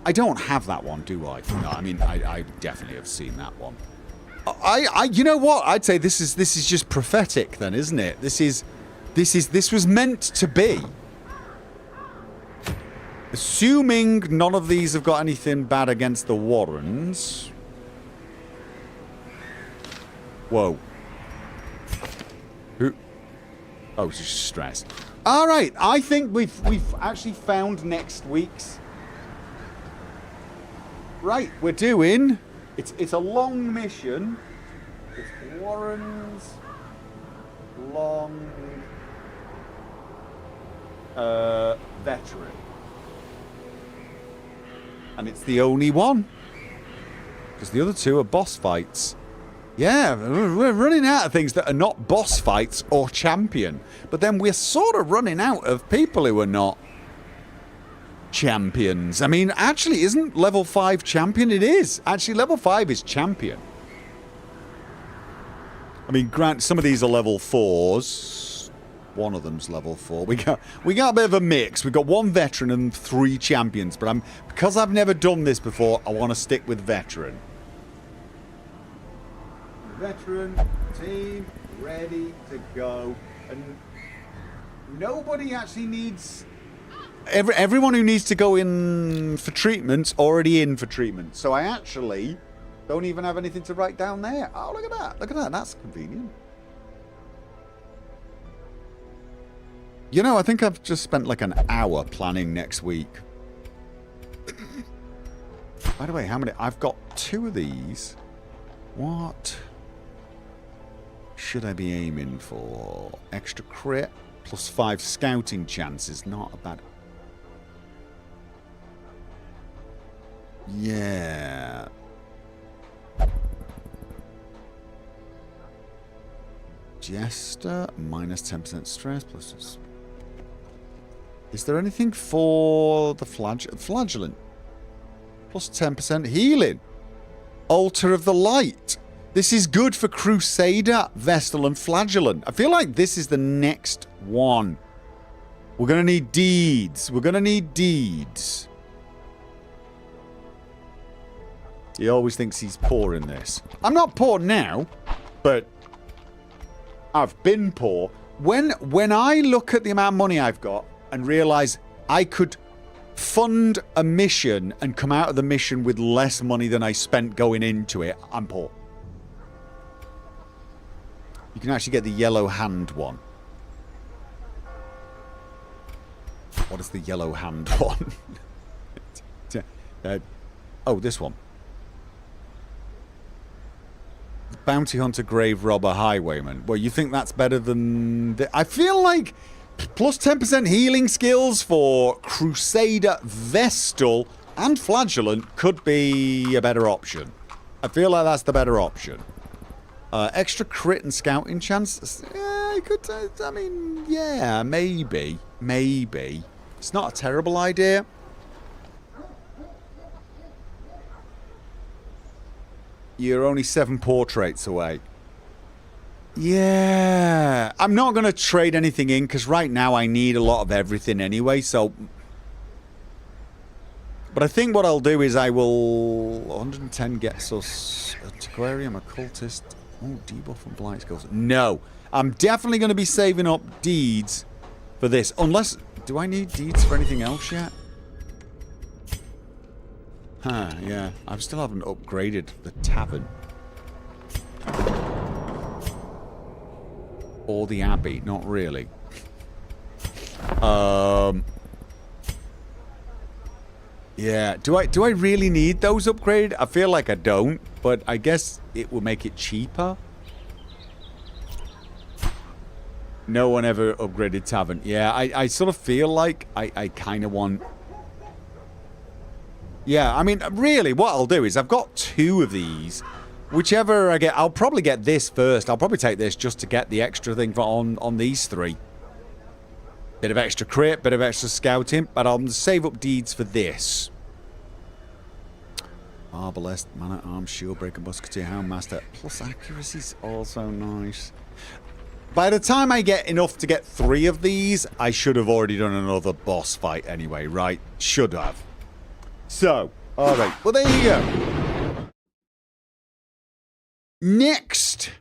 I don't have that one, do I? No, I mean, I definitely have seen that one. You know what? I'd say this is just prophetic, then, isn't it? This was meant to be. Assuming none of these have got anything bad against the Warrens. Whoa. Who? Oh, it's just stressed. All right, I think we've actually found next week's. Right, we're doing. It's a long mission. It's Warren's long veteran. And it's the only one. Because the other two are boss fights. Yeah, we're running out of things that are not boss fights or champion. But then we're sort of running out of people who are not champions. I mean, actually, isn't level 5 champion? It is. Actually, level 5 is champion. I mean, grant some of these are level 4s. One of them's level 4. We got a bit of a mix. We've got one veteran and 3 champions. But because I've never done this before, I want to stick with veteran. Veteran team ready to go, and nobody actually needs. Everyone who needs to go in for treatment's already in for treatment. So I actually don't even have anything to write down there. Oh, look at that! Look at that! That's convenient. You know, I think I've just spent like an hour planning next week. By the way, how many? I've got 2 of these. What should I be aiming for? Extra crit plus 5 scouting chances. Not a bad. Yeah. Jester minus 10% stress plus. Is there anything for the flagellant? Plus 10% healing. Altar of the Light. This is good for Crusader, Vestal, and Flagellant. I feel like this is the next one. We're going to need deeds. We're going to need deeds. He always thinks he's poor in this. I'm not poor now, but I've been poor. When I look at the amount of money I've got and realise I could fund a mission and come out of the mission with less money than I spent going into it, I'm poor. You can actually get the yellow hand one. What is the yellow hand one? Oh, this one. Bounty Hunter, Grave Robber, Highwayman. Well, you think that's better than... I feel like plus 10% healing skills for Crusader, Vestal, and Flagellant could be a better option. I feel like that's the better option. Extra crit and scouting chance. could, I mean, yeah, maybe. It's not a terrible idea. You're only 7 portraits away. Yeah. I'm not going to trade anything in because right now I need a lot of everything anyway, so... But I think what I'll do is I will... 110 gets us... Antiquarian, Occultist... Oh, debuff and blight skills. No. I'm definitely going to be saving up deeds for this. Unless... Do I need deeds for anything else yet? Huh, yeah. I still haven't upgraded the tavern. Or the abbey. Not really. Yeah. Do I really need those upgraded? I feel like I don't, but I guess it will make it cheaper. No one ever upgraded tavern. Yeah, I sort of feel like I kind of want... Yeah, I mean, really, what I'll do is I've got 2 of these. Whichever I get, I'll probably get this first. I'll probably take this just to get the extra thing for on these 3. Bit of extra crit, bit of extra scouting, but I'll save up deeds for this. Arbalest, man-at-arms, shield-breaker, musketeer, houndmaster. Plus accuracy's also nice. By the time I get enough to get 3 of these, I should have already done another boss fight anyway, right? Should have. So, alright. Well, there you go. Next.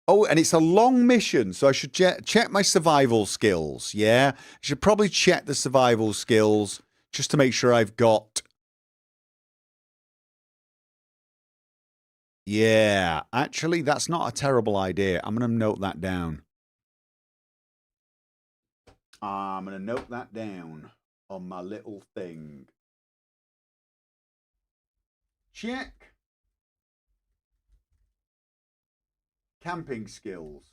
Oh, and it's a long mission, so I should check my survival skills, yeah? I should probably check the survival skills just to make sure I've got... Yeah, actually, that's not a terrible idea. I'm going to note that down. I'm going to note that down on my little thing. Check. Camping skills.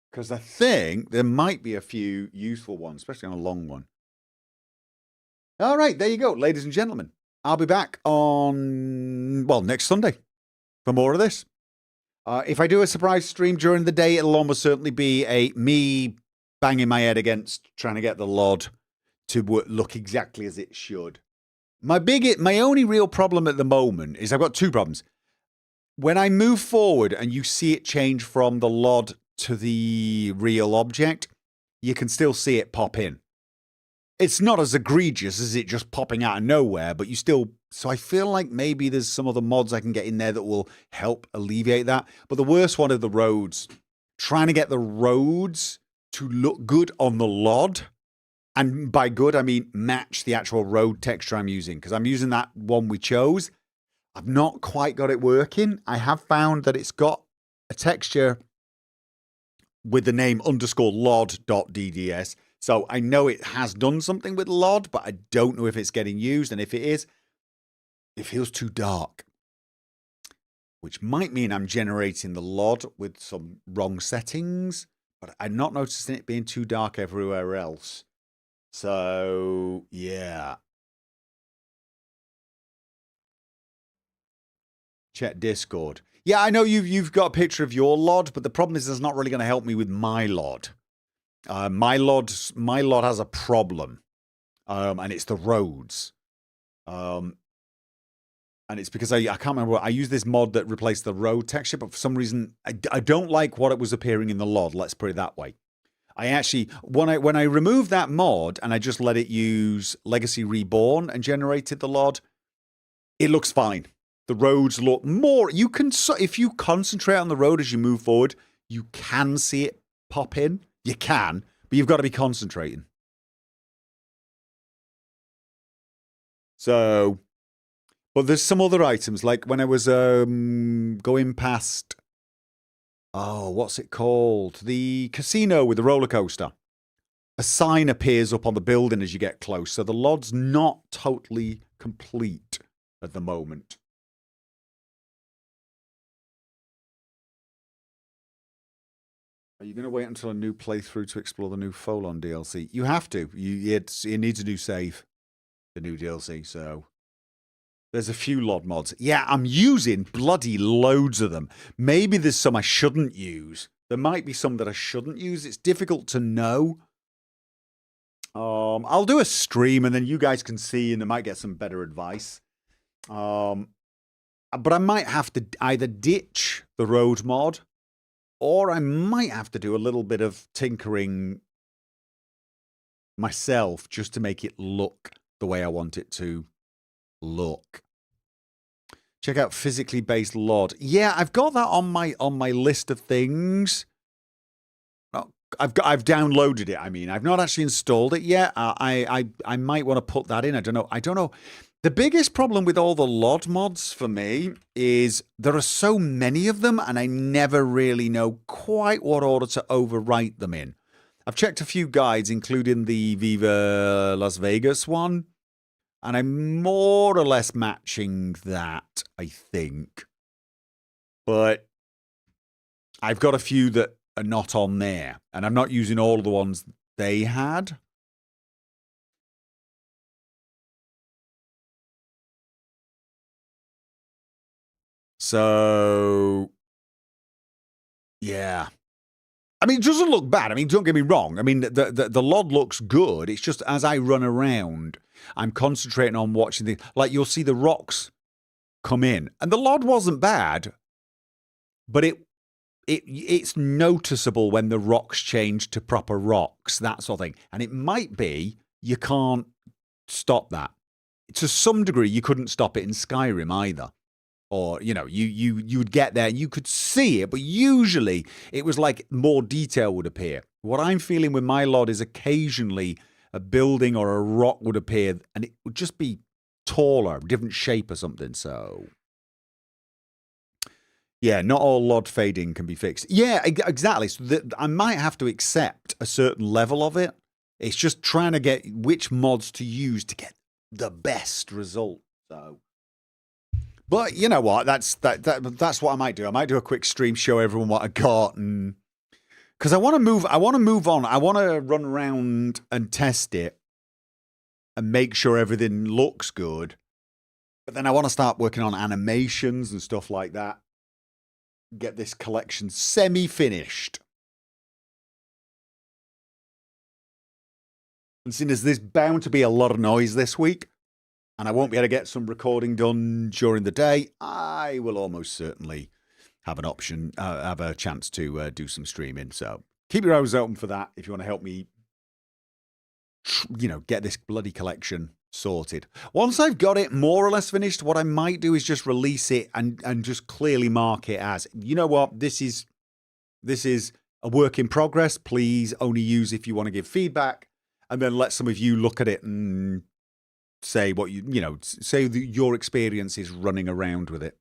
Because I think there might be a few useful ones, especially on a long one. All right, there you go, ladies and gentlemen. I'll be back on, well, next Sunday for more of this. If I do a surprise stream during the day, it'll almost certainly be me banging my head against trying to get the LOD to look exactly as it should. My only real problem at the moment is I've got 2 problems. When I move forward and you see it change from the LOD to the real object, you can still see it pop in. It's not as egregious as it just popping out of nowhere, but you still... So I feel like maybe there's some other mods I can get in there that will help alleviate that. But the worst one are the roads. Trying to get the roads to look good on the LOD. And by good, I mean match the actual road texture I'm using. Because I'm using that one we chose. I've not quite got it working. I have found that it's got a texture with the name _lod.dds. So I know it has done something with LOD, but I don't know if it's getting used. And if it is, it feels too dark. Which might mean I'm generating the LOD with some wrong settings. But I'm not noticing it being too dark everywhere else. So, yeah. Check Discord. Yeah, I know you've got a picture of your LOD, but the problem is it's not really going to help me with my LOD. My LOD has a problem, and it's the roads. And it's because I can't remember. I used this mod that replaced the road texture, but for some reason I don't like what it was appearing in the LOD. Let's put it that way. I actually when I removed that mod and I just let it use Legacy Reborn and generated the LOD, it looks fine. The roads look more. You can, if you concentrate on the road as you move forward, you can see it pop in. You can, but you've got to be concentrating. So, but there's some other items, like when I was going past, oh, what's it called? The casino with the roller coaster. A sign appears up on the building as you get close, so the LOD's not totally complete at the moment. Are you going to wait until a new playthrough to explore the new Folon DLC? You have to. It needs a new save, the new DLC, so... There's a few LOD mods. Yeah, I'm using bloody loads of them. Maybe there's some I shouldn't use. There might be some that I shouldn't use. It's difficult to know. I'll do a stream and then you guys can see and I might get some better advice. But I might have to either ditch the road mod or I might have to do a little bit of tinkering myself just to make it look the way I want it to look. Check out physically based LOD. Yeah, I've got that on my list of things. I've downloaded it. I mean, I've not actually installed it yet. I might want to put that in. I don't know. The biggest problem with all the LOD mods for me is there are so many of them, and I never really know quite what order to overwrite them in. I've checked a few guides, including the Viva Las Vegas one, and I'm more or less matching that, I think. But I've got a few that are not on there, and I'm not using all of the ones they had. So, yeah. I mean, it doesn't look bad. I mean, don't get me wrong. I mean, the LOD looks good. It's just as I run around, I'm concentrating on watching the... Like, you'll see the rocks come in. And the LOD wasn't bad, but it's noticeable when the rocks change to proper rocks, that sort of thing. And it might be you can't stop that. To some degree, you couldn't stop it in Skyrim either. Or, you know, you would get there and you could see it, but usually it was like more detail would appear. What I'm feeling with my LOD is occasionally a building or a rock would appear and it would just be taller, different shape or something. So, yeah, not all LOD fading can be fixed. Yeah, exactly. So I might have to accept a certain level of it. It's just trying to get which mods to use to get the best result. So. But you know what? That's what I might do. I might do a quick stream, show everyone what I got, and because I want to move on. I want to run around and test it and make sure everything looks good. But then I want to start working on animations and stuff like that. Get this collection semi-finished. And seeing as there's bound to be a lot of noise this week, and I won't be able to get some recording done during the day, I will almost certainly have an option, have a chance to do some streaming. So keep your eyes open for that if you want to help me, you know, get this bloody collection sorted. Once I've got it more or less finished, what I might do is just release it and just clearly mark it as, you know what, this is a work in progress. Please only use if you want to give feedback, and then let some of you look at it and say what you know, say that your experience is running around with it.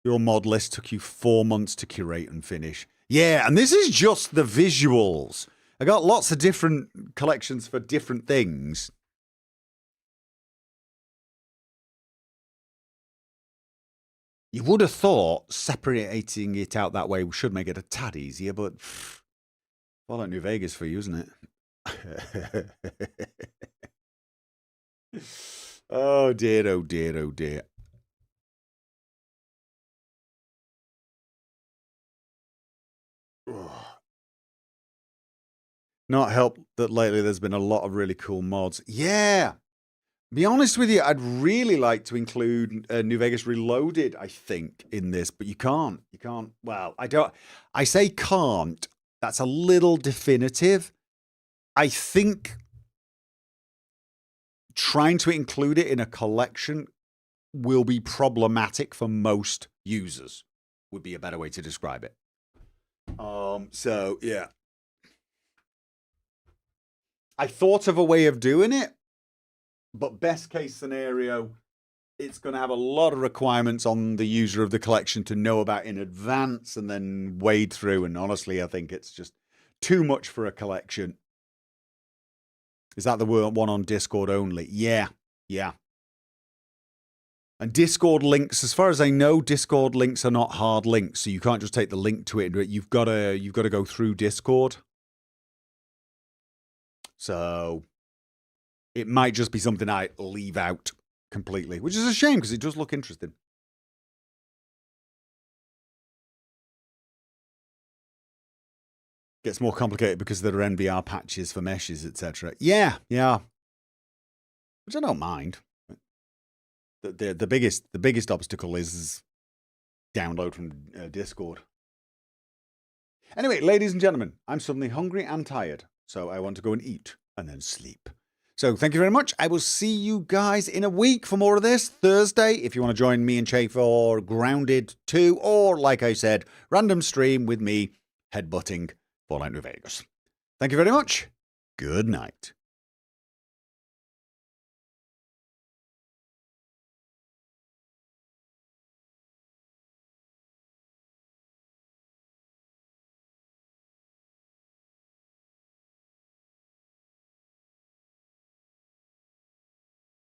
Your mod list took you 4 months to curate and finish. Yeah, and this is just the visuals. I got lots of different collections for different things. You would have thought separating it out that way should make it a tad easier, but well, like New Vegas for you, isn't it? Oh dear, oh dear, oh dear. Not helped that lately there's been a lot of really cool mods. Yeah. Be honest with you, I'd really like to include New Vegas Reloaded, I think, in this, but you can't. You can't. Well, I say can't. That's a little definitive. I think trying to include it in a collection will be problematic for most users, would be a better way to describe it. So, yeah. I thought of a way of doing it, but best case scenario, it's going to have a lot of requirements on the user of the collection to know about in advance and then wade through. And honestly, I think it's just too much for a collection. Is that the one on Discord only? Yeah. Yeah. And Discord links, as far as I know, Discord links are not hard links. So you can't just take the link to it and do it. You've got to go through Discord. So It might just be something I leave out completely, which is a shame because it does look interesting. Gets more complicated because there are NVR patches for meshes, etc. Yeah. Which I don't mind. The biggest obstacle is download from Discord. Anyway, ladies and gentlemen, I'm suddenly hungry and tired, so I want to go and eat and then sleep. So thank you very much. I will see you guys in a week for more of this. Thursday, if you want to join me and Che for Grounded 2, or like I said, random stream with me headbutting Fallout New Vegas. Thank you very much. Good night.